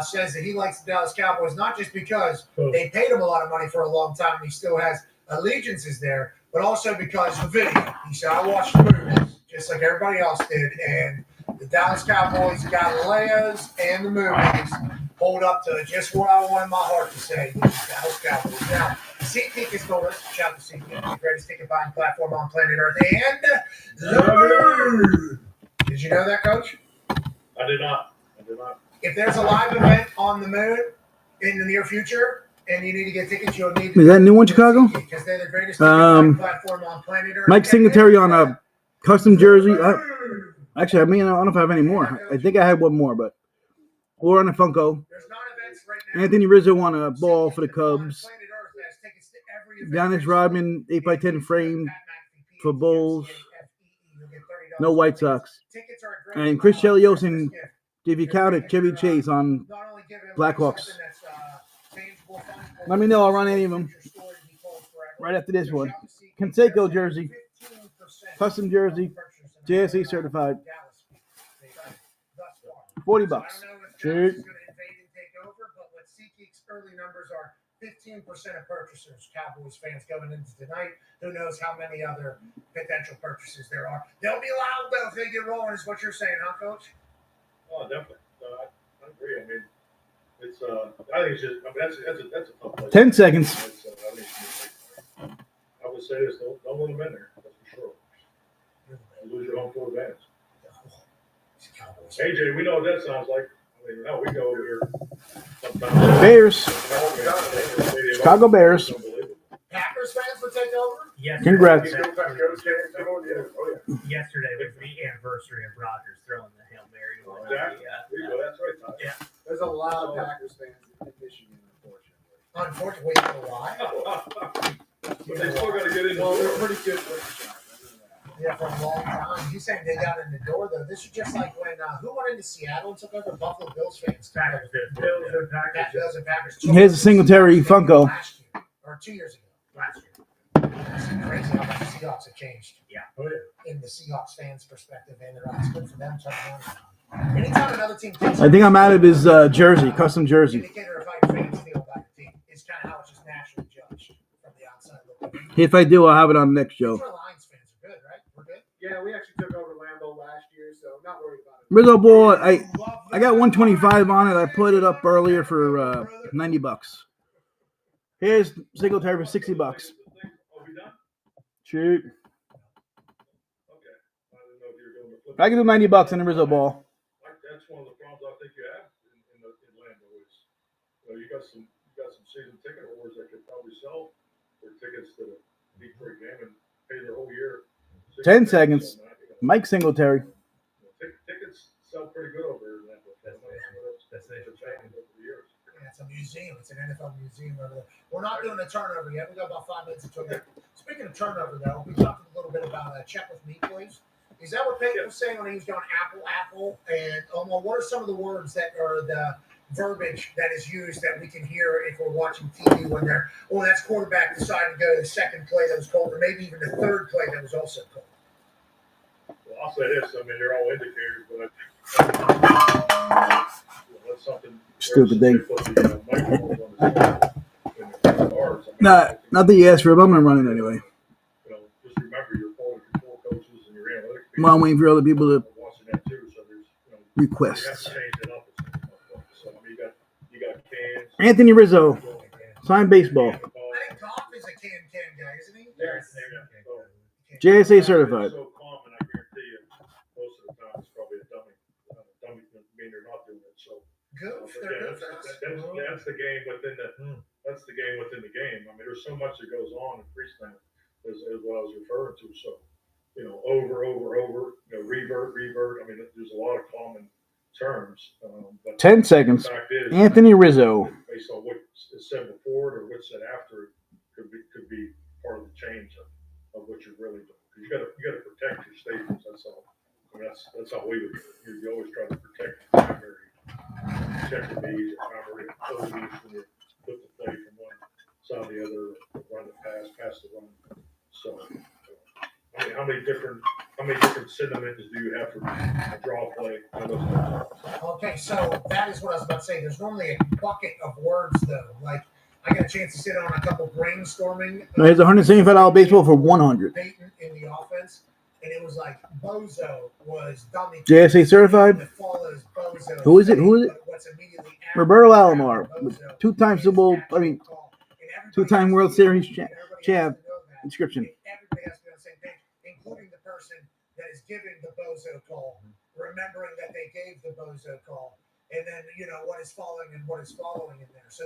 says that he likes the Dallas Cowboys, not just because they paid him a lot of money for a long time and he still has allegiances there, but also because of video. He said, I watched the movies just like everybody else did, and the Dallas Cowboys Galileos and the movies hold up to just what I wanted my heart to say, which is Dallas Cowboys. Now, SeatGeek has told us, shout out to SeatGeek, the greatest ticket buying platform on planet Earth, and the moon. Did you know that, Coach? I did not. If there's a live event on the moon in the near future, and you need to get tickets, you'll need to. Is that new one, Chicago? Because they're the greatest ticket buying platform on planet Earth. Mike Singletary on a custom jersey. Actually, I mean, I don't know if I have any more. I think I had one more, but or on a Funko. There's not events right now. Anthony Rizzo won a ball for the Cubs. Planet Earth has tickets to every event. Dennis Rodman 8x10 frame for Bulls. No White Sox. Tickets are a great And Chris Chelios and if you count it, Chevy Chase on not only give him Blackhawks. something that's, tangible, fungible, Let me know. I'll run any of them future story to be told forever. right after this one. Shout to SeatGeek. Conseco jersey, 15% custom jersey, JSE certified, $40. I don't know if Dallas Cheap. is going to invade and take over, but what SeatGeek's early numbers are 15% of purchasers, Cowboys fans going into tonight. Who knows how many other potential purchases there are. They'll be loud though if they get rolling, is what you're saying, huh, Coach? Oh, definitely. I agree. I mean, it's I think it's just. I mean, that's a tough place. 10 seconds. I would say this: don't let them in there. That's for sure. You lose your home field advantage. AJ, we know what that sounds like. I mean, no, we go over here sometimes. Bears. Chicago Bears. Packers fans would take over? Congrats. Yesterday was the anniversary of Rodgers throwing the Hail Mary to win Exactly. That's right, Todd. Yeah. There's a lot of Packers fans in Michigan, unfortunately. Unfortunately, you know why? But they still got to get in. Well, they're pretty good with the job. Yeah, for a long time. He's saying they got in the door though. This is just like when who went into Seattle and took over Buffalo Bills fans. Packers did. Bills and Packers. Bills and Packers. Here's a Singletary Funko. Last year, or 2 years ago. Last year. It's crazy how much the Seahawks have changed. Yeah. Oh, yeah. In the Seahawks fans' perspective, and it's good for them. Anytime another team takes I think I'm out of his jersey, custom jersey. indicator of how fans feel about your team. It's kind of how it's just naturally judged from the outside looking in. If I do, I'll have it on the next show. Detroit Lions fans are good, right? We're good. Yeah, we actually took over Lambeau last year, so not worried about it. Rizzo Ball, I got 125 on it. I put it up earlier for $90. Here's Singletary for $60. Are we done? Shoot. Okay. I didn't know if you were doing the flip. I can do $90 on the Rizzo Ball. That's one of the problems I think you have in Lambeau is, you got some season ticket holders that could probably sell their tickets to the Detroit game and pay their whole year. 10 seconds. Mike Singletary. Tickets sell pretty good over there in Lambeau. That's It's happened over the years. Yeah, it's a museum. It's an NFL museum over there. We're not doing a turnover yet. We got about 5 minutes until that. Speaking of turnover, though, we talked a little bit about check with me, please. Is that what Peyton was saying when he was going apple? And Omar, what are some of the words that are the verbiage that is used that we can hear if we're watching TV when they're, that's quarterback decided to go to the second play that was called, or maybe even the third play that was also called? Well, I'll say this. I mean, they're all indicators, but I think that's something. Stupid thing. Nah, Not that you asked for it, but I'm going to run it anyway. Just remember your quality control coaches and your analytics. Well, I'm waiting for other people to Watching that too, so there's, request. you have to change it up. So I mean, you got cans. Anthony Rizzo, signed baseball. I think Goff is a can guy, isn't he? Yes. JSA certified. So common, I guarantee you, most of the time it's probably a dummy. Dummy doesn't mean they're not doing it. So Goof. but They're yeah, good for us. that's the game within the. That's the game within the game. I mean, there's so much that goes on in freestyle, as what I was referring to. So, over, revert. I mean, there's a lot of common terms. But 10 seconds. The fact is, Anthony Rizzo. based on what is said before it or what's said after it, could be part of the change of what you're really doing. Because you got to protect your statements. That's all. I mean, that's how we would. You always try to protect your primary check the bees or primary close when you put the play from one side to the other, run the pass the run. So, I mean, how many different sentiments do you have for a draw play? Okay, so that is what I was about to say. There's normally a bucket of words, though. Like, I got a chance to sit on a couple brainstorming. No, here's $175 baseball for $100. Peyton in the offense, and it was like Bozo was dummy. JSA certified. That follows Bozo. Who is it? What's immediately after Roberto Alomar, Bozo two-time Super Bowl, is actually called. And everybody two-time has World to- Series everybody has champ. to know that. Inscription. Everybody has to be on the same page, including the person that is giving the Bozo call, remembering that they gave the Bozo call, and then what is following and what is following in there. So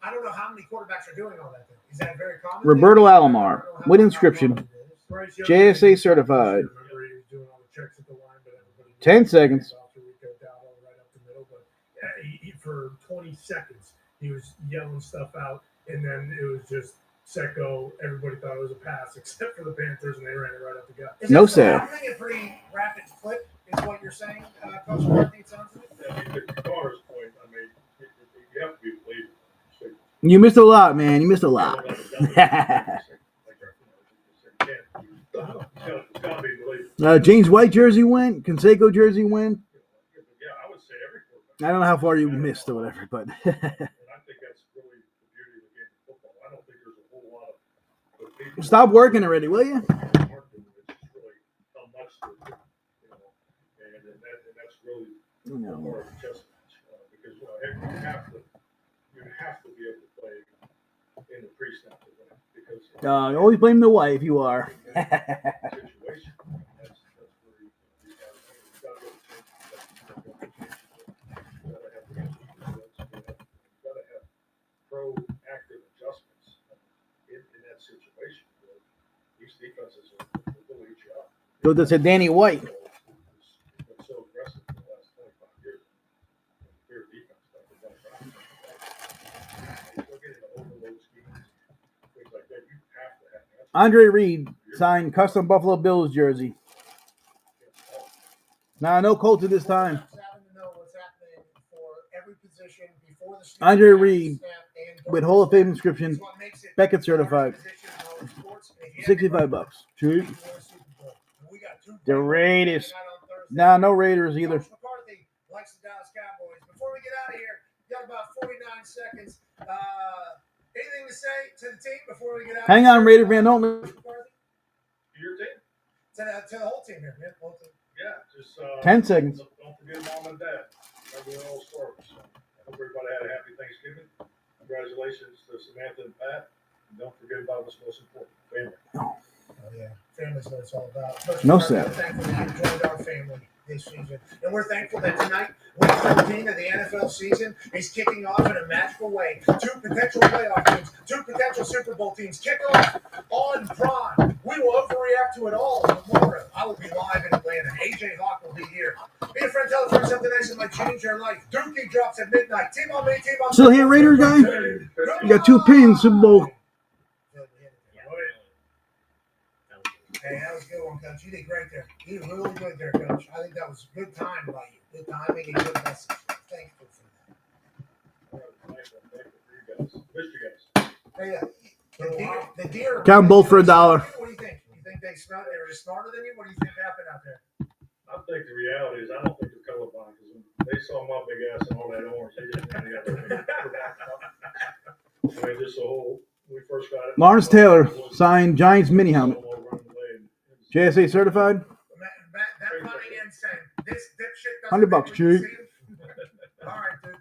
I don't know how many quarterbacks are doing all that. Though. Is that very common? Roberto I Alomar, don't know how with common inscription. it is. Bryce Young JSA did- certified. Remember he was doing all the checks at the line, but everybody 10 seconds. right up the middle, but for 20 seconds he was yelling stuff out, and then it was just set go. Everybody thought it was a pass, except for the Panthers, and they ran it right up the gut. Is No it sale. happening a pretty rapid clip? Is what you're saying, Coach Martin? It sounds like. I mean, to Connor's point, I mean, you have to be a believer. So, You missed a lot, man. You missed a lot. James White jersey went. Conseco jersey went. Yeah, I would say every quarterback. I don't know how far you missed or whatever, but And I think that's really the beauty of the game of football. I don't think there's a whole lot of people stop working already, will you? aren't doing it. It's just really how much they do, and that's really No. part of the chess match because you have to be able to play in the pre-snap to win because You always blame the wife. You are. situation. That's where you got to go got to have proactive adjustments in that situation. These defenses will eat you up. So that's a Danny White. It's been so aggressive for the last 25 years. Their defense, still getting the overload schemes, things like that. You have to have answers. Andre Reed Signed custom Buffalo Bills jersey. Nah, no Colts at this time. Having to know what's happening for every position before the snap, Andre after the Reed snap, and with during Hall of the Fame snap. inscription. It's what makes it Beckett the certified. hardest position in all of sports. And if you have to $65. Cheap. you win a Super Bowl. And we got two The great Raiders. games tonight on Thursday. Nah, no Raiders either. Coach McCarthy likes the Dallas Cowboys. Before we get out of here, you got about 49 seconds. Anything to say to the team before we get out? Hang on, Raider Van Nolan. Coach McCarthy? Your team? To the whole team here, man. Whole team. Yeah, just, 10 seconds. Don't forget mom and dad. Remember it all starts. So I hope everybody had a happy Thanksgiving. Congratulations to Samantha and Pat. And don't forget about what's most important, family. Oh, yeah. Family's what it's all about. Coach No McCarthy, sir. we're thankful that you joined our family this season. And we're thankful that tonight, week 13 of the NFL season is kicking off in a magical way. Two potential playoff teams, two potential Super Bowl teams kick off on Prime. We will overreact to it all tomorrow. I will be live in Atlanta. AJ Hawk will be here. Be a friend, tell a friend something nice that might change their life. Dookie drops at midnight. Team on me, team on Still here, Raider guy? You got 2 pins, Super Bowl. Hey, that was a good one, Coach. You did great there. You did really good there, Coach. I think that was good time by you. Good timing and good message. Thankful for Thankful for you guys. Missed you guys. that. Hey, the deer. Count both for $1. What do you think? You think they were smarter than you? What do you think happened out there? I think the reality is I don't think they're colorblind because when they saw my big ass and all that orange, they didn't know any other. I mean, just the whole, we first got it. Lawrence Taylor signed Giants mini helmet. JSA certified. That punting end saying, this dipshit $100, doesn't think we can cheap. see him. All right, dude.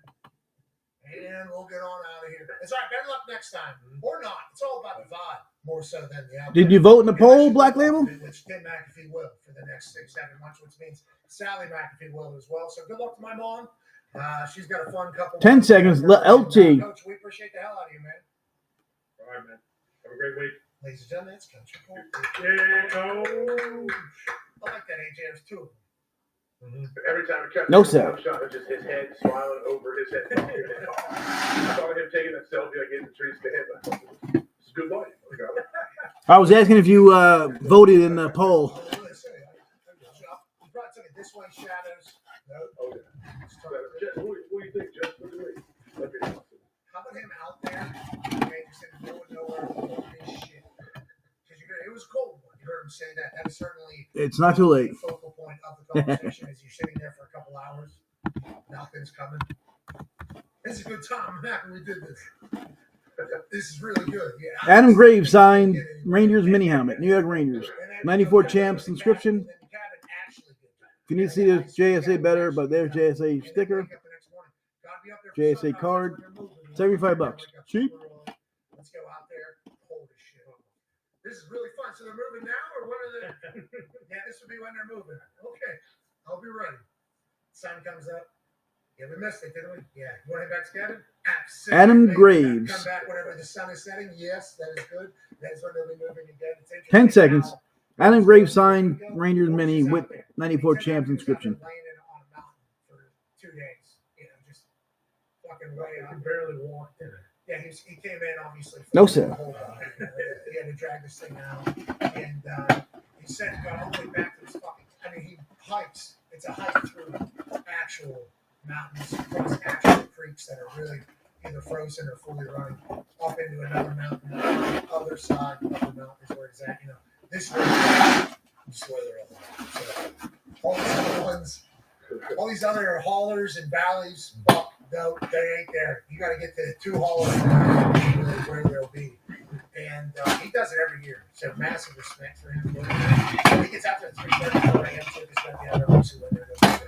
And we'll get on out of here. It's all right. Better luck next time. Or not. It's all about the vibe more so than the outcome. Did you vote in the poll, Black Label? Which Tim McAfee will for the next 6-7 months, which means Sally McAfee will as well. So good luck to my mom. She's got a fun couple. 10 seconds, LT. Coach, we appreciate the hell out of you, man. All right, man. Have a great week. Ladies and gentlemen, it's Coach Cole. Yeah, I like that, AJ. There's 2 of them. Every time he catches No, a sir. shot, it's just his head smiling over his head. I saw him taking a selfie, like getting the trees to him. It's a good boy. I was asking if you voted in the poll. You probably took it this way, shadows. No. Okay. Jeff, what do you think, Jeff? What do you think? How about him out there? Okay, just in the middle of nowhere, holding his shit. Because it was a cold one. You heard him say that. That is certainly It's not too late. the focal point of the conversation as you're sitting there for a couple hours. Nothing's coming. This is a good time. I'm happy we did this. This is really good. Yeah. Adam Graves signed Rangers mini helmet. New York Rangers. 94 champs inscription. If you need to see the JSA better, but there's JSA sticker. JSA card. $75. Cheap. Let's go out there. Holy shit. This is really fun. So they're moving now, or when are they? Yeah, this will be when they're moving. Okay. I'll be ready. Sun comes up. Yeah, we missed it, didn't we? Yeah. You want to head back to Kevin? Absolutely. Adam Graves. Come back whenever the sun is setting. Yes, that is good. That is when they'll be moving again. It's 10 interesting seconds. how- Adam Graves signed Rangers mini with 94 champs inscription. Landed on a mountain for 2 days. You know, just fucking way I up. barely walked in it. Yeah, he came in obviously. No, sir. He had to drag this thing out, and he said he got all the way back to this fucking. I mean, he hikes. It's a hike through actual mountains, across actual creeks that are really either frozen or fully running up into another mountain. On the other side of the mountain is where it's at. You know, this is where they're at. So, all these other ones, all these other haulers and valleys, fuck, no, they ain't there. You got to get to 2 haulers and really where they'll be. And he does it every year. So massive respect for him. He gets out there at 3:30, 4 a.m. So he's going to be out there obviously when they're going to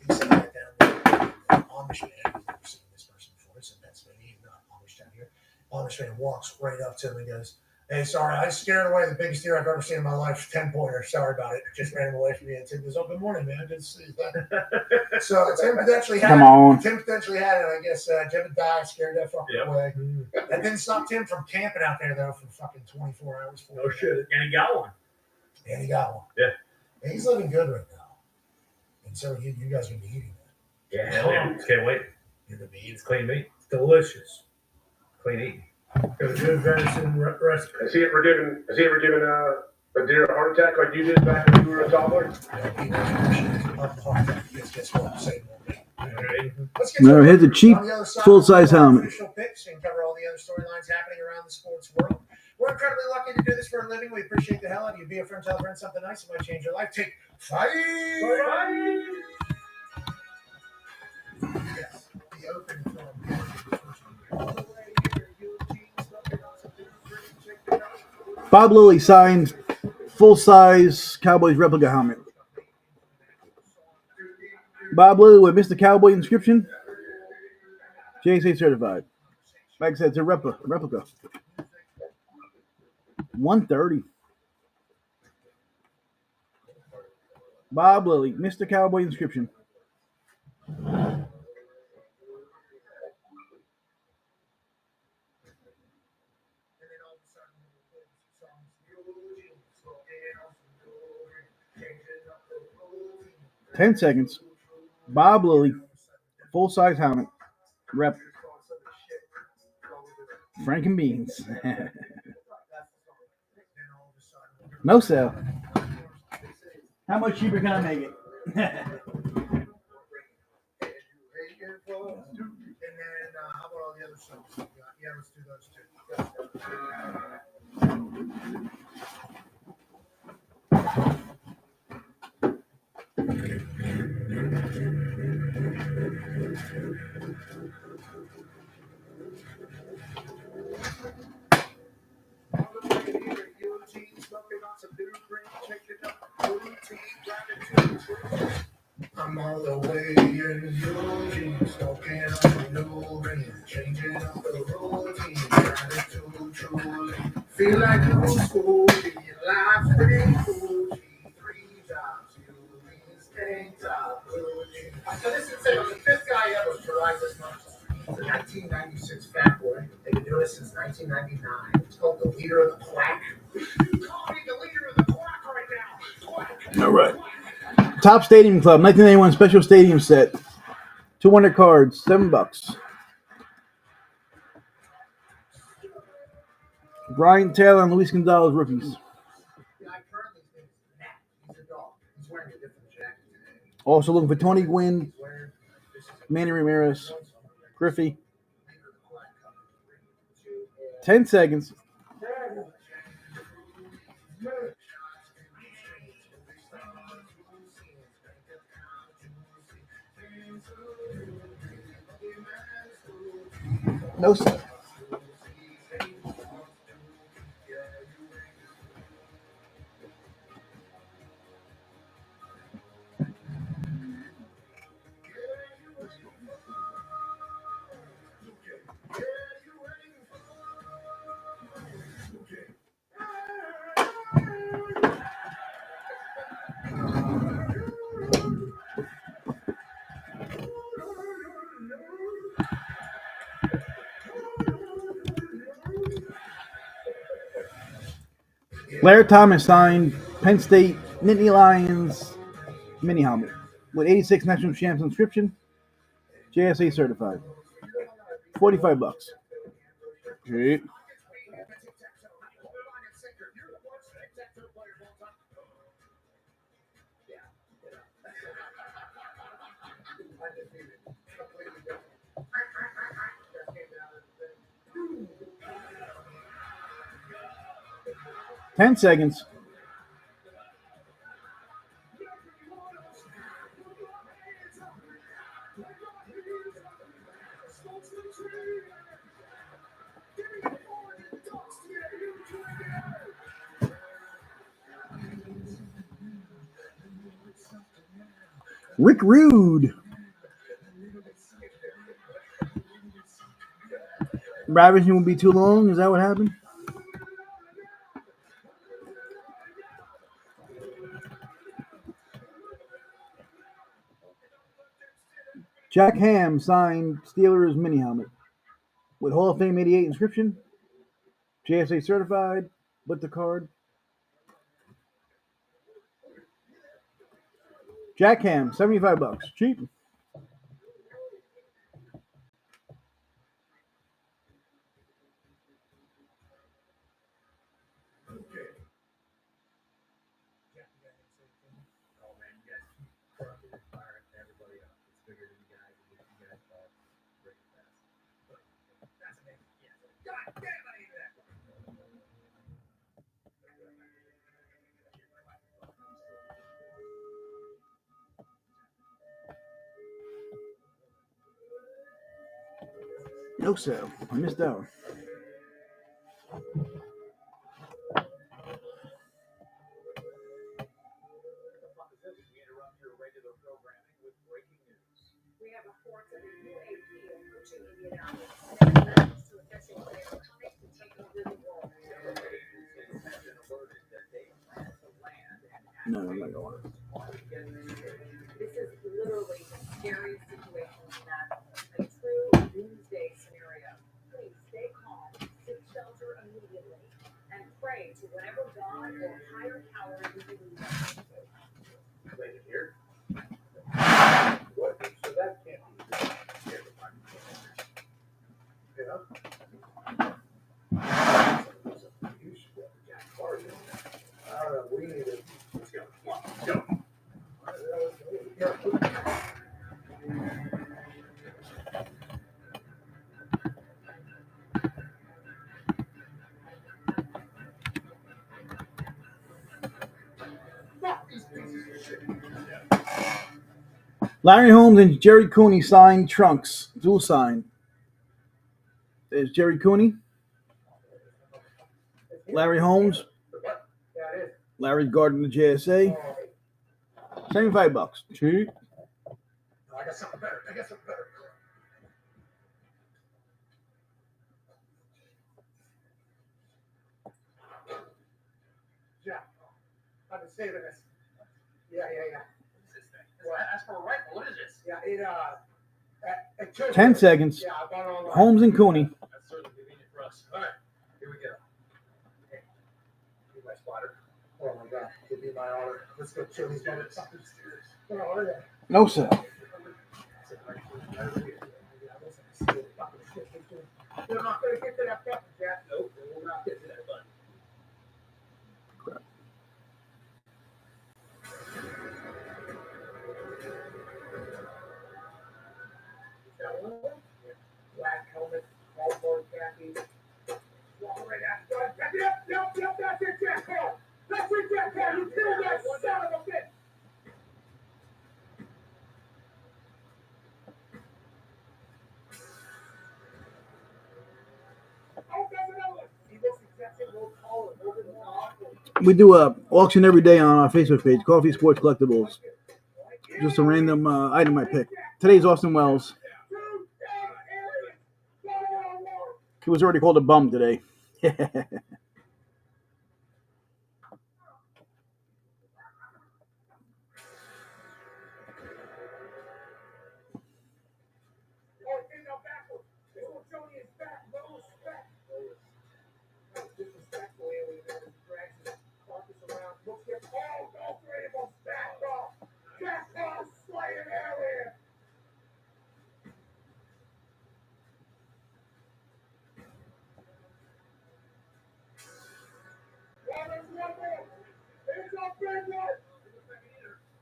he said that down there. Amish man, he's never seen this person before. He said, Pennsylvania, he's not Amish down here. Amish man walks right up to him and goes, "Hey, sorry, I scared away the biggest deer I've ever seen in my life. 10-pointer. Sorry about it. Just ran him away from me." And Tim goes, "Oh, good morning, man. Good to see you." So Tim potentially had Come on. Tim potentially had it. I guess Jebediah scared that fucker away. That didn't stop Tim from camping out there though for fucking 24 hours. No shit. And he got one. And he got one. Yeah. And he's living good right now. And so you guys are gonna be eating that. Yeah, can't wait. You're gonna be eating. It's clean meat. It's delicious. Clean eating. It was good venison recipe. Has he ever given a deer heart attack like you did back when you were a toddler? Guess what? Same old thing. Let's get No, to here's a cheap on the other side, full-size we'll helmet. Official picks and cover all the other storylines happening around the sports world. We're incredibly lucky to do this for a living. We appreciate the hell out of you. Be a friend, tell a friend something nice. It might change your life. Take 5. Yes, the open Bob Lilly signed full-size Cowboys replica helmet. Bob Lilly with Mr. Cowboy inscription. JSA certified. Like I said, it's a replica. 130. Bob Lilly, Mr. Cowboy inscription. Ten seconds. Bob Lilly, full size helmet, rep. Frank and Beans. No sale. How much cheaper can I make it? And then how about all the other songs? Yeah, let's do those I'm all the way in your jeans, smoking on the new ring, changing up the routine, gratitude truly. Feel like old school, your life's pretty cool. 3 jobs, you stay top. So this is the 5th guy ever to rise this much. It's a 1996 Fat Boy. They've been doing it since 1999. It's called The Leader of the Quack. You call me the Leader of the Quack right now. Quack. All right. Top Stadium Club, 1991 special stadium set. 200 cards, $7. Brian Taylor and Luis Gonzalez rookies. Also looking for Tony Gwynn, Manny Ramirez, Griffey. 10 seconds. No sir. Blair Thomas signed Penn State Nittany Lions mini helmet with 86 national champs inscription. JSA certified. $45. Okay. Ten seconds. Rick Rude. Ravishing will be too long. Is that what happened? Jack Ham signed Steelers mini helmet with Hall of Fame 88 inscription. JSA certified with the card. Jack Ham, $75. Cheap. bigger than you guys, and you guys all break fast. But that's amazing. Yeah. God damn, I hate that. No sale. I missed out. We have reports of a UAP approaching Indianapolis to officials they are coming to take over the world. No, I'm not going. This is literally the scariest situation we've had. A true doomsday scenario. Please stay calm, seek shelter immediately, and pray to whatever God or higher power you believe in. Like here? What? So that can't be. Yeah. You should go to Jack Carter. I don't know. We need to. Let's go. Let's go. Larry Holmes and Jerry Cooney signed trunks. Dual sign. There's Jerry Cooney. Larry Holmes. Yeah, it is. Larry's guarding the JSA. $75. Cheap. I got something better. Yeah. I've been saving this. Yeah. Ask for a rifle. What is this? Yeah, it took 10 seconds. Yeah, I got all Holmes and Cooney. That's certainly convenient for us. All right, here we go. Hey, be my spotter. Oh my God, it'd be my honor. Let's go chill these bullets. What are they? No sale. They're not gonna get to that button, Jack. Nope, we'll not get to that button. Black helmet, all khaki. Wall right after. Yep, that's it, Jack Paul. That's it, Jack Paul. You killed that son of a bitch. Oh, there's another one. He looks exactly more taller, a little bit more awkward. We do a auction every day on our Facebook page, Coffee Sports Collectibles. Just a random item I picked. Today's Austin Wells. He was already called a bum today.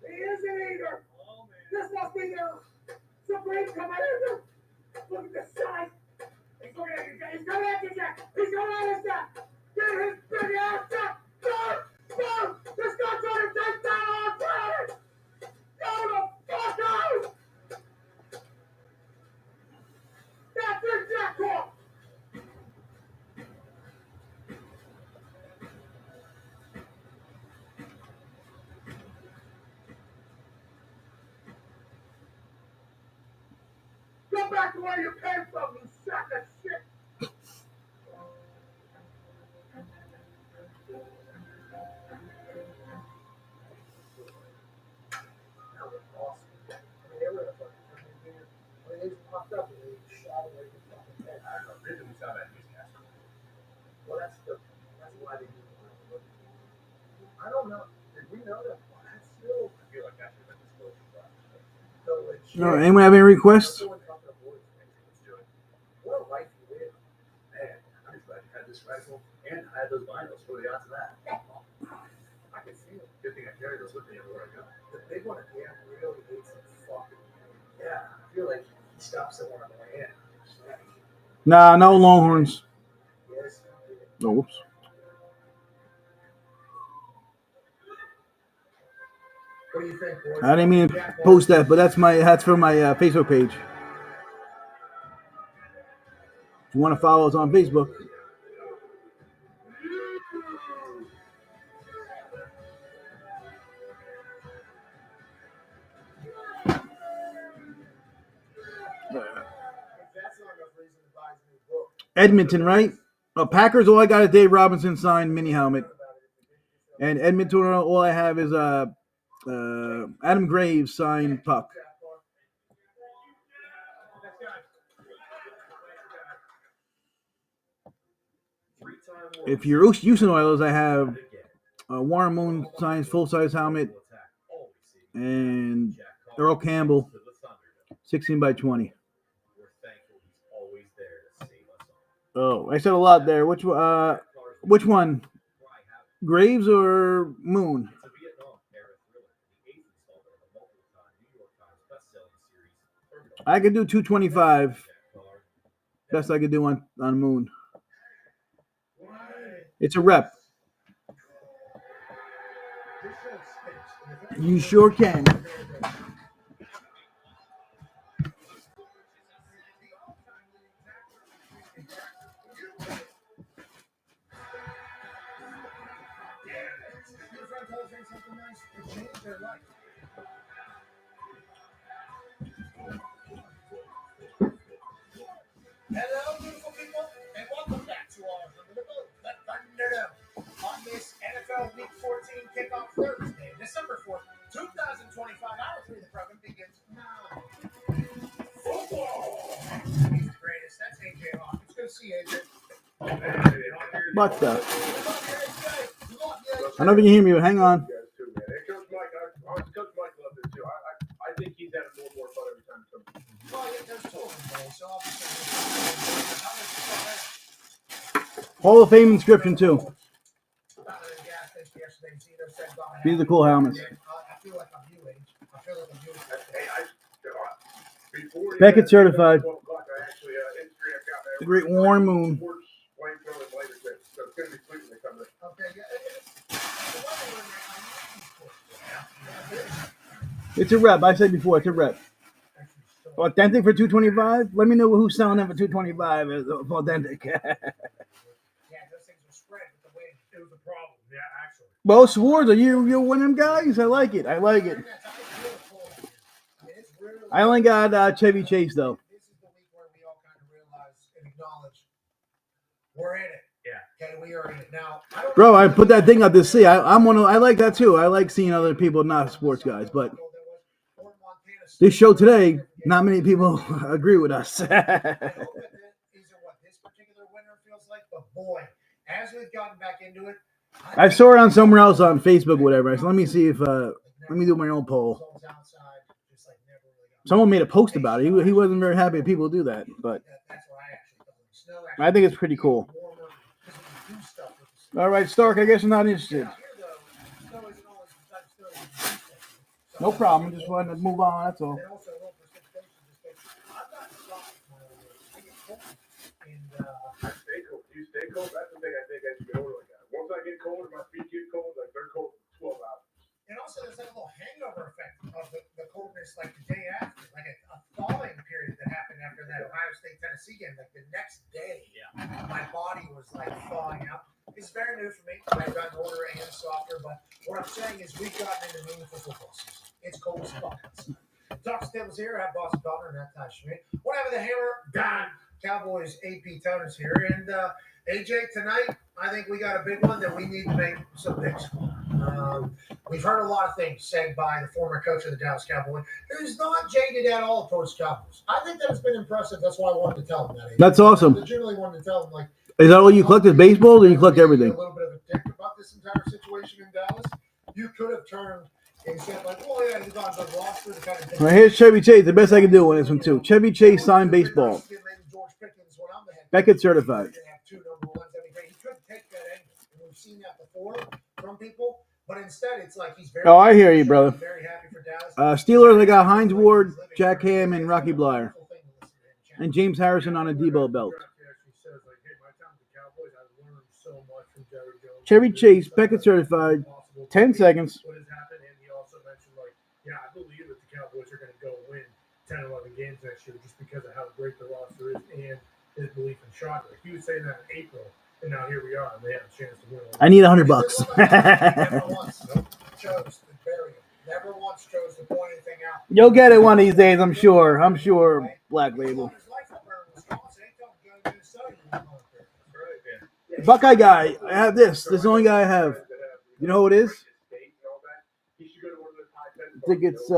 He is an eater. This must be the Supreme Commander. Look at the size. He's looking at you, Jack. He's coming at you, Jack. He's coming at us, Jack. Get his big ass up. Go! This guy's trying to take down our planet. Go the fuck out! That's it, Jack. Paul. Go back to where you came from, you sack of shit! That was awesome. I mean, they were when they just popped up and they shot away the fucking head. I don't know. Really, we saw that newscaster. Well, that's why they do it. I don't know. Did we know that? Well, that's still. I feel like that should have been disclosed. All right, anyone have any requests? What a life you live. Man, I'm just glad you had this rifle and I had those vinyls. What are the odds of that? I can see them. Good thing I carry those with me everywhere I go. The big one at the end really needs some fucking. Yeah, I feel like he stops someone on the way in. Nah, no Longhorns. Yes. Oh, whoops. What do you think, boys? I didn't mean to post that, but that's for my Facebook page. If you want to follow us on Facebook. Edmonton, right? Packers, all I got is Dave Robinson signed mini helmet. And Edmonton, all I have is Adam Graves signed puck. If you're Houston Oilers, I have Warren Moon signs full-size helmet. And Earl Campbell, 16x20. Oh, I said a lot there. Which one? Graves or Moon? I could do 225. Best I could do on Moon. It's a rep. You sure can. Hello, beautiful people, and welcome back to our The Thunderdome on this NFL Week 14 kickoff Thursday, December 4th, 2025. Hour 3 of the program begins now. Football! He's the greatest. That's AJ Hawkins. Good to see you, AJ. What the? I don't know if you can hear me, but hang on. Coach Mike loves it too. I think he's having more fun every time he comes. Well, yeah, there's two of them, though, so obviously. Hall of Fame inscription, too. These are cool helmets. I feel like I'm new age. I feel like I'm new age. Beckett certified. I actually, Instagram got The great Warren Moon. It's a rep. I said before, it's a rep. Authentic for 225? Let me know who's selling them for 225 as authentic. Yeah, those things are spread with the wind. It was a problem. Yeah, actually. Well, Swords, are you one of them guys? I like it. I like it. I only got Chevy Chase, though. This is the week where we all kind of realize and acknowledge we're in it. Yeah. Okay, we are in it. Now, I don't Bro, I put that thing up to see. I like that, too. I like seeing other people, not sports guys, but this show today, not many people agree with us. I hope that isn't what this particular winner feels like, but boy, as we've gotten back into it, I saw it on somewhere else on Facebook, whatever. So let me see if let me do my own poll. Someone made a post about it. He wasn't very happy that people do that, but I think it's pretty cool. All right, Stark, I guess you're not interested. No problem. Just wanted to move on. That's all. You stay cold. That's the thing I think as you get older like that. Once I get cold, my feet get cold, like they're cold for 12 hours. And also there's that little hangover effect of the coldness like the day after, like a thawing period that happened after that Ohio State-Tennessee game. Like the next day, my body was like thawing out. It's very new for me. I've gotten older and softer, but what I'm saying is we've gotten into meaningful football season. It's cold as fuck. Dr. Stables here. I have Boston Donner and that Ty Schmidt. Whatever the hammer, Don Cowboys AP Toners here. And AJ, tonight, I think we got a big one that we need to make some picks for. We've heard a lot of things said by the former coach of the Dallas Cowboys, who's not jaded at all towards Cowboys. I think that's been impressive. That's why I wanted to tell him that. AJ. That's awesome. I legitimately wanted to tell him, like, Is that all you collected, baseball, or you collect everything? A little bit of a dick about this entire situation in Dallas. You could have turned and said, like, oh, yeah, he's on the roster. The kind of thing. All right, here's Chevy Chase. The best I can do on this one, too. Chevy Chase signed baseball. Beckett certified. He could take that angle. And we've seen that before from people. But instead, it's like he's very. Oh, I hear you, brother. Very happy for Dallas. Steelers, I got Hines Ward, Jack Ham, and Rocky Blyer. And James Harrison on a Debo belt. Chevy Chase, Beckett certified, 10 seconds. What has happened, and he also mentioned, like, yeah, I believe that the Cowboys are going to go win 10, 11 games next year just because of how great the roster is and his belief in Shotgun. He was saying that in April, and now here we are, and they have a chance to win. I need $100. Never once chose to point anything out. You'll get it one of these days, I'm sure. I'm sure, Black Label. Buckeye guy, I have this. This is the only guy I have. You know who it is? I think it's is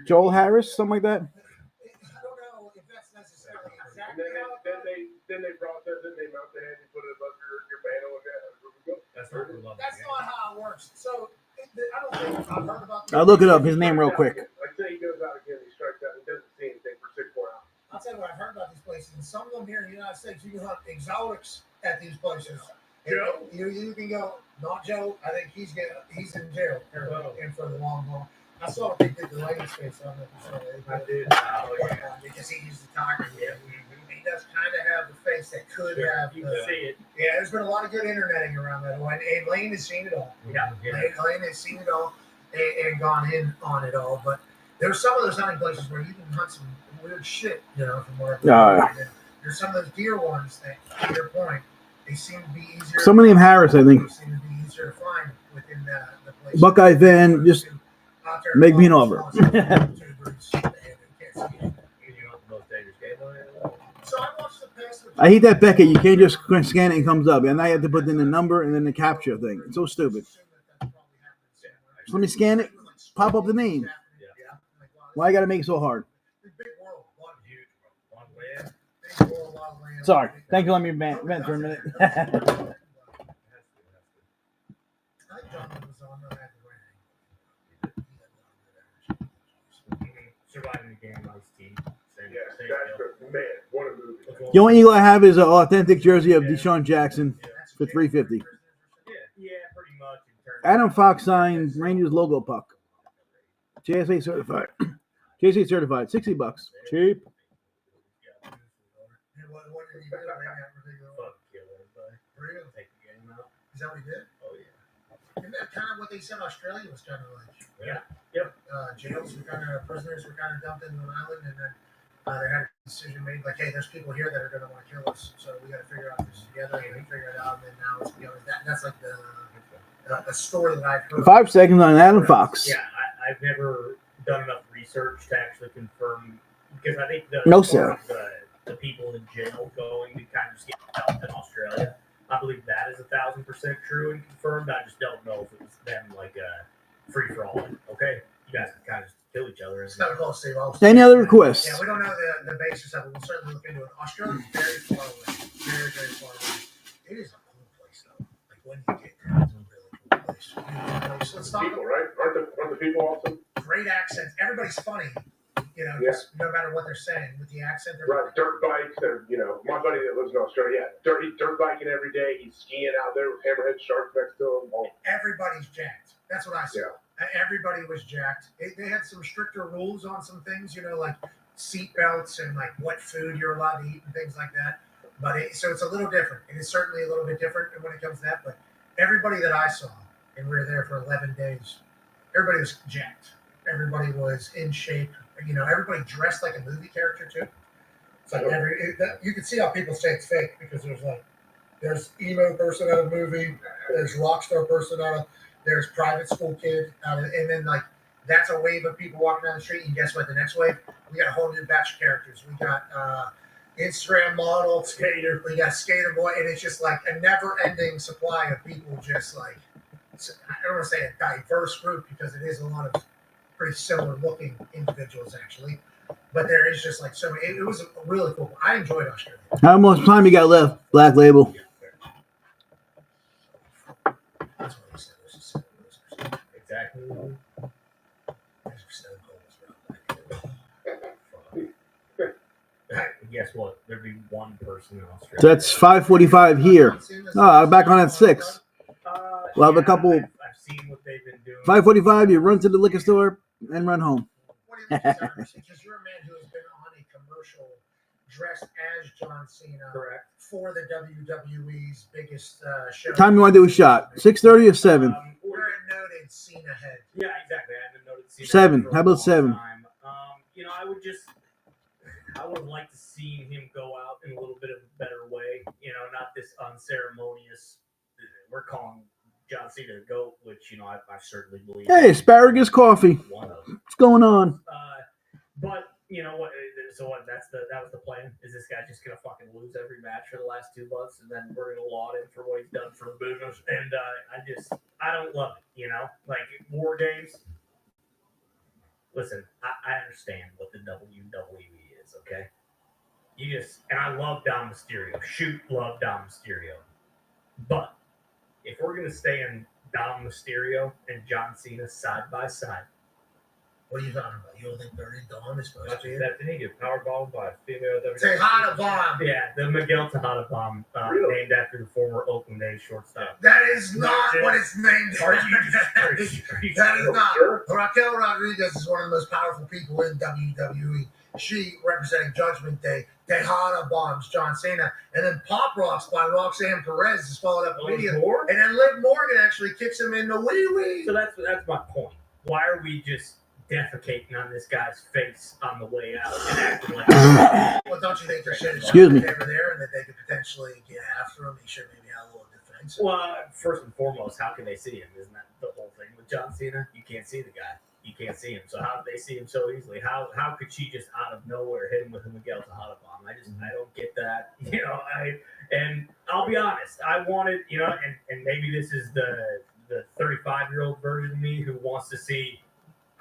it Joel Harris, something like that. I don't know if that's necessarily exactly Then they brought that, then they mount the head and put it above your banner and That's not what we love. That's not how it works. So I don't think I've heard about. I'll look it up. His name real quick. Like say he goes out again, he strikes out, he doesn't see anything for 6 more hours. I'll tell you what I've heard about these places. And some of them here in the United States, you can hunt exotics at these places. Joe? You can go. Not Joe. I think he's in jail and for the long haul. I saw what they did to Lane's face. I don't know if you saw that. I did. Because he used the tiger. Yeah. He does kind of have the face that could have. You can see it. Yeah, there's been a lot of good interneting around that one. And Lane has seen it all. Yeah. Lane has seen it all and gone in on it all. But there's some of those hunting places where you can hunt some weird shit, from where there's some of those deer ones that, to your point, they seem to be easier. Somebody named Harris, I think. They seem to be easier to find within the place. Buckeye fan, just make me an offer. I hate that Beckett. You can't just scan it and it comes up. And I have to put in the number and then the capture thing. It's so stupid. Just let me scan it, pop up the name. Why I got to make it so hard? Sorry. Thank you for letting me vent for a minute. Surviving the game, nice team. Man, what a movie. The only eagle I have is an authentic jersey of Deshaun Jackson for $350. Yeah, pretty much. Adam Fox signed Rangers logo puck. JSA certified. JSA certified. $60. Cheap. Is that what he did? Oh, yeah. Isn't that kind of what they said Australia was kind of like? Yeah. Yep. Jails were prisoners were kind of dumped into an island, and then they had a decision made like, hey, there's people here that are going to want to kill us, so we got to figure out this together. And we figured it out, and then now it's that's like the story that I've heard. 5 seconds on Adam Fox. Yeah, I've never done enough research to actually confirm, because I think the people in jail going to kind of get dumped in Australia, I believe that is 1,000% true and confirmed. I just don't know if it was them like free for all. Okay, you guys can kind of just kill each other. It's kind of close, Steve. Any other requests? Yeah, we don't know the basis of it. We'll certainly look into it. Australia's very far away. Very, very far away. It is a cool place, though. Like, when you get there, it's a really cool place. Let's talk People, right? Aren't the people awesome? Great accents. Everybody's funny. Just no matter what they're saying with the accent. Right, dirt bikes. My buddy that lives in Australia, he's dirt biking every day. He's skiing out there with hammerhead sharks next to him. Everybody's jacked. That's what I saw. Yeah. Everybody was jacked. They had some stricter rules on some things, like seat belts and like what food you're allowed to eat and things like that. But so it's a little different. It is certainly a little bit different when it comes to that. But everybody that I saw, and we were there for 11 days, everybody was jacked. Everybody was in shape. Everybody dressed like a movie character too. It's like you can see how people say it's fake because there's emo person out of the movie, there's rock star person there's private school kid and then like that's a wave of people walking down the street. And guess what? The next wave, we got a whole new batch of characters. We got Instagram model, skater, we got skater boy, and it's just like a never-ending supply of people. Just like I don't want to say a diverse group because it is a lot of pretty similar looking individuals actually, but there is just like so many. It was really cool. I enjoyed Australia. How much time you got left, Black Label? That's what he said. Exactly. Guess what? There'd be one person in Australia. So that's 5:45 here. I'm back on at 6. We'll have a couple. I've seen what they've been doing. 5:45. You run to the liquor store and run home. What do you think is that? Because you're a man who has been on a commercial dressed as John Cena Correct. for the WWE's biggest show. Time you want to do a shot? 6:30 or 7? We're a noted Cena head. Yeah, exactly. I haven't noted Cena 7. for a How about long 7? time. I would like to see him go out in a little bit of a better way. Not this unceremonious. We're calling John Cena the GOAT, which I certainly believe. Hey, asparagus coffee. One of them. What's going on? But you know what? So what? That was the plan. Is this guy just gonna fucking lose every match for the last 2 months, and then we're gonna laud him for what he's done for the business? And I don't love it. Like War Games. Listen, I understand what the WWE is. Okay, and I love Dom Mysterio. Love Dom Mysterio. But if we're gonna stay in Dom Mysterio and John Cena side by side. What are you talking about? You don't think Dirty Dawn is supposed to be? That didn't he get powerbombed by a female WWE? Tejada Bomb. Yeah, the Miguel Tejada bomb, named after the former Oakland A's shortstop. That is not what it's named after. That is not. Raquel Rodriguez is one of the most powerful people in WWE. She, representing Judgment Day, Tejada bombs John Cena, and then Pop Rocks by Roxanne Perez is followed up immediately. And then Liv Morgan actually kicks him in the wee-wee. So that's my point. Why are we just defecating on this guy's face on the way out and acting like Well, don't you think there should Excuse me. over there and that they could potentially get after him? He should maybe have a little defense. Well, first and foremost, how can they see him? Isn't that the whole thing with John Cena? You can't see the guy. You can't see him. So how did they see him so easily? How could she just out of nowhere hit him with a Miguel Tejada bomb? I don't get that. And I'll be honest, I wanted, and maybe this is the 35-year-old version of me who wants to see.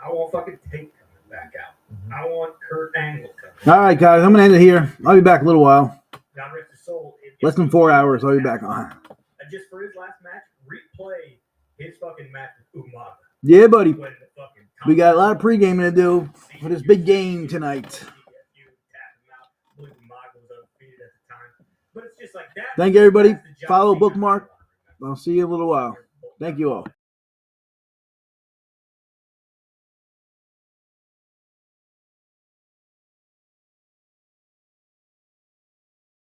I want fucking Tate coming back out. I want Kurt Angle coming. All right, guys. I'm going to end it here. I'll be back in a little while. God rest his soul. Less than 4 hours. I'll be back on. Just for his last match, replay his fucking match with Umaga. Yeah, buddy. When the fucking We got a lot of pre-gaming to do for this big game tonight. Thank you, everybody. Follow, bookmark. I'll see you in a little while. Thank you all.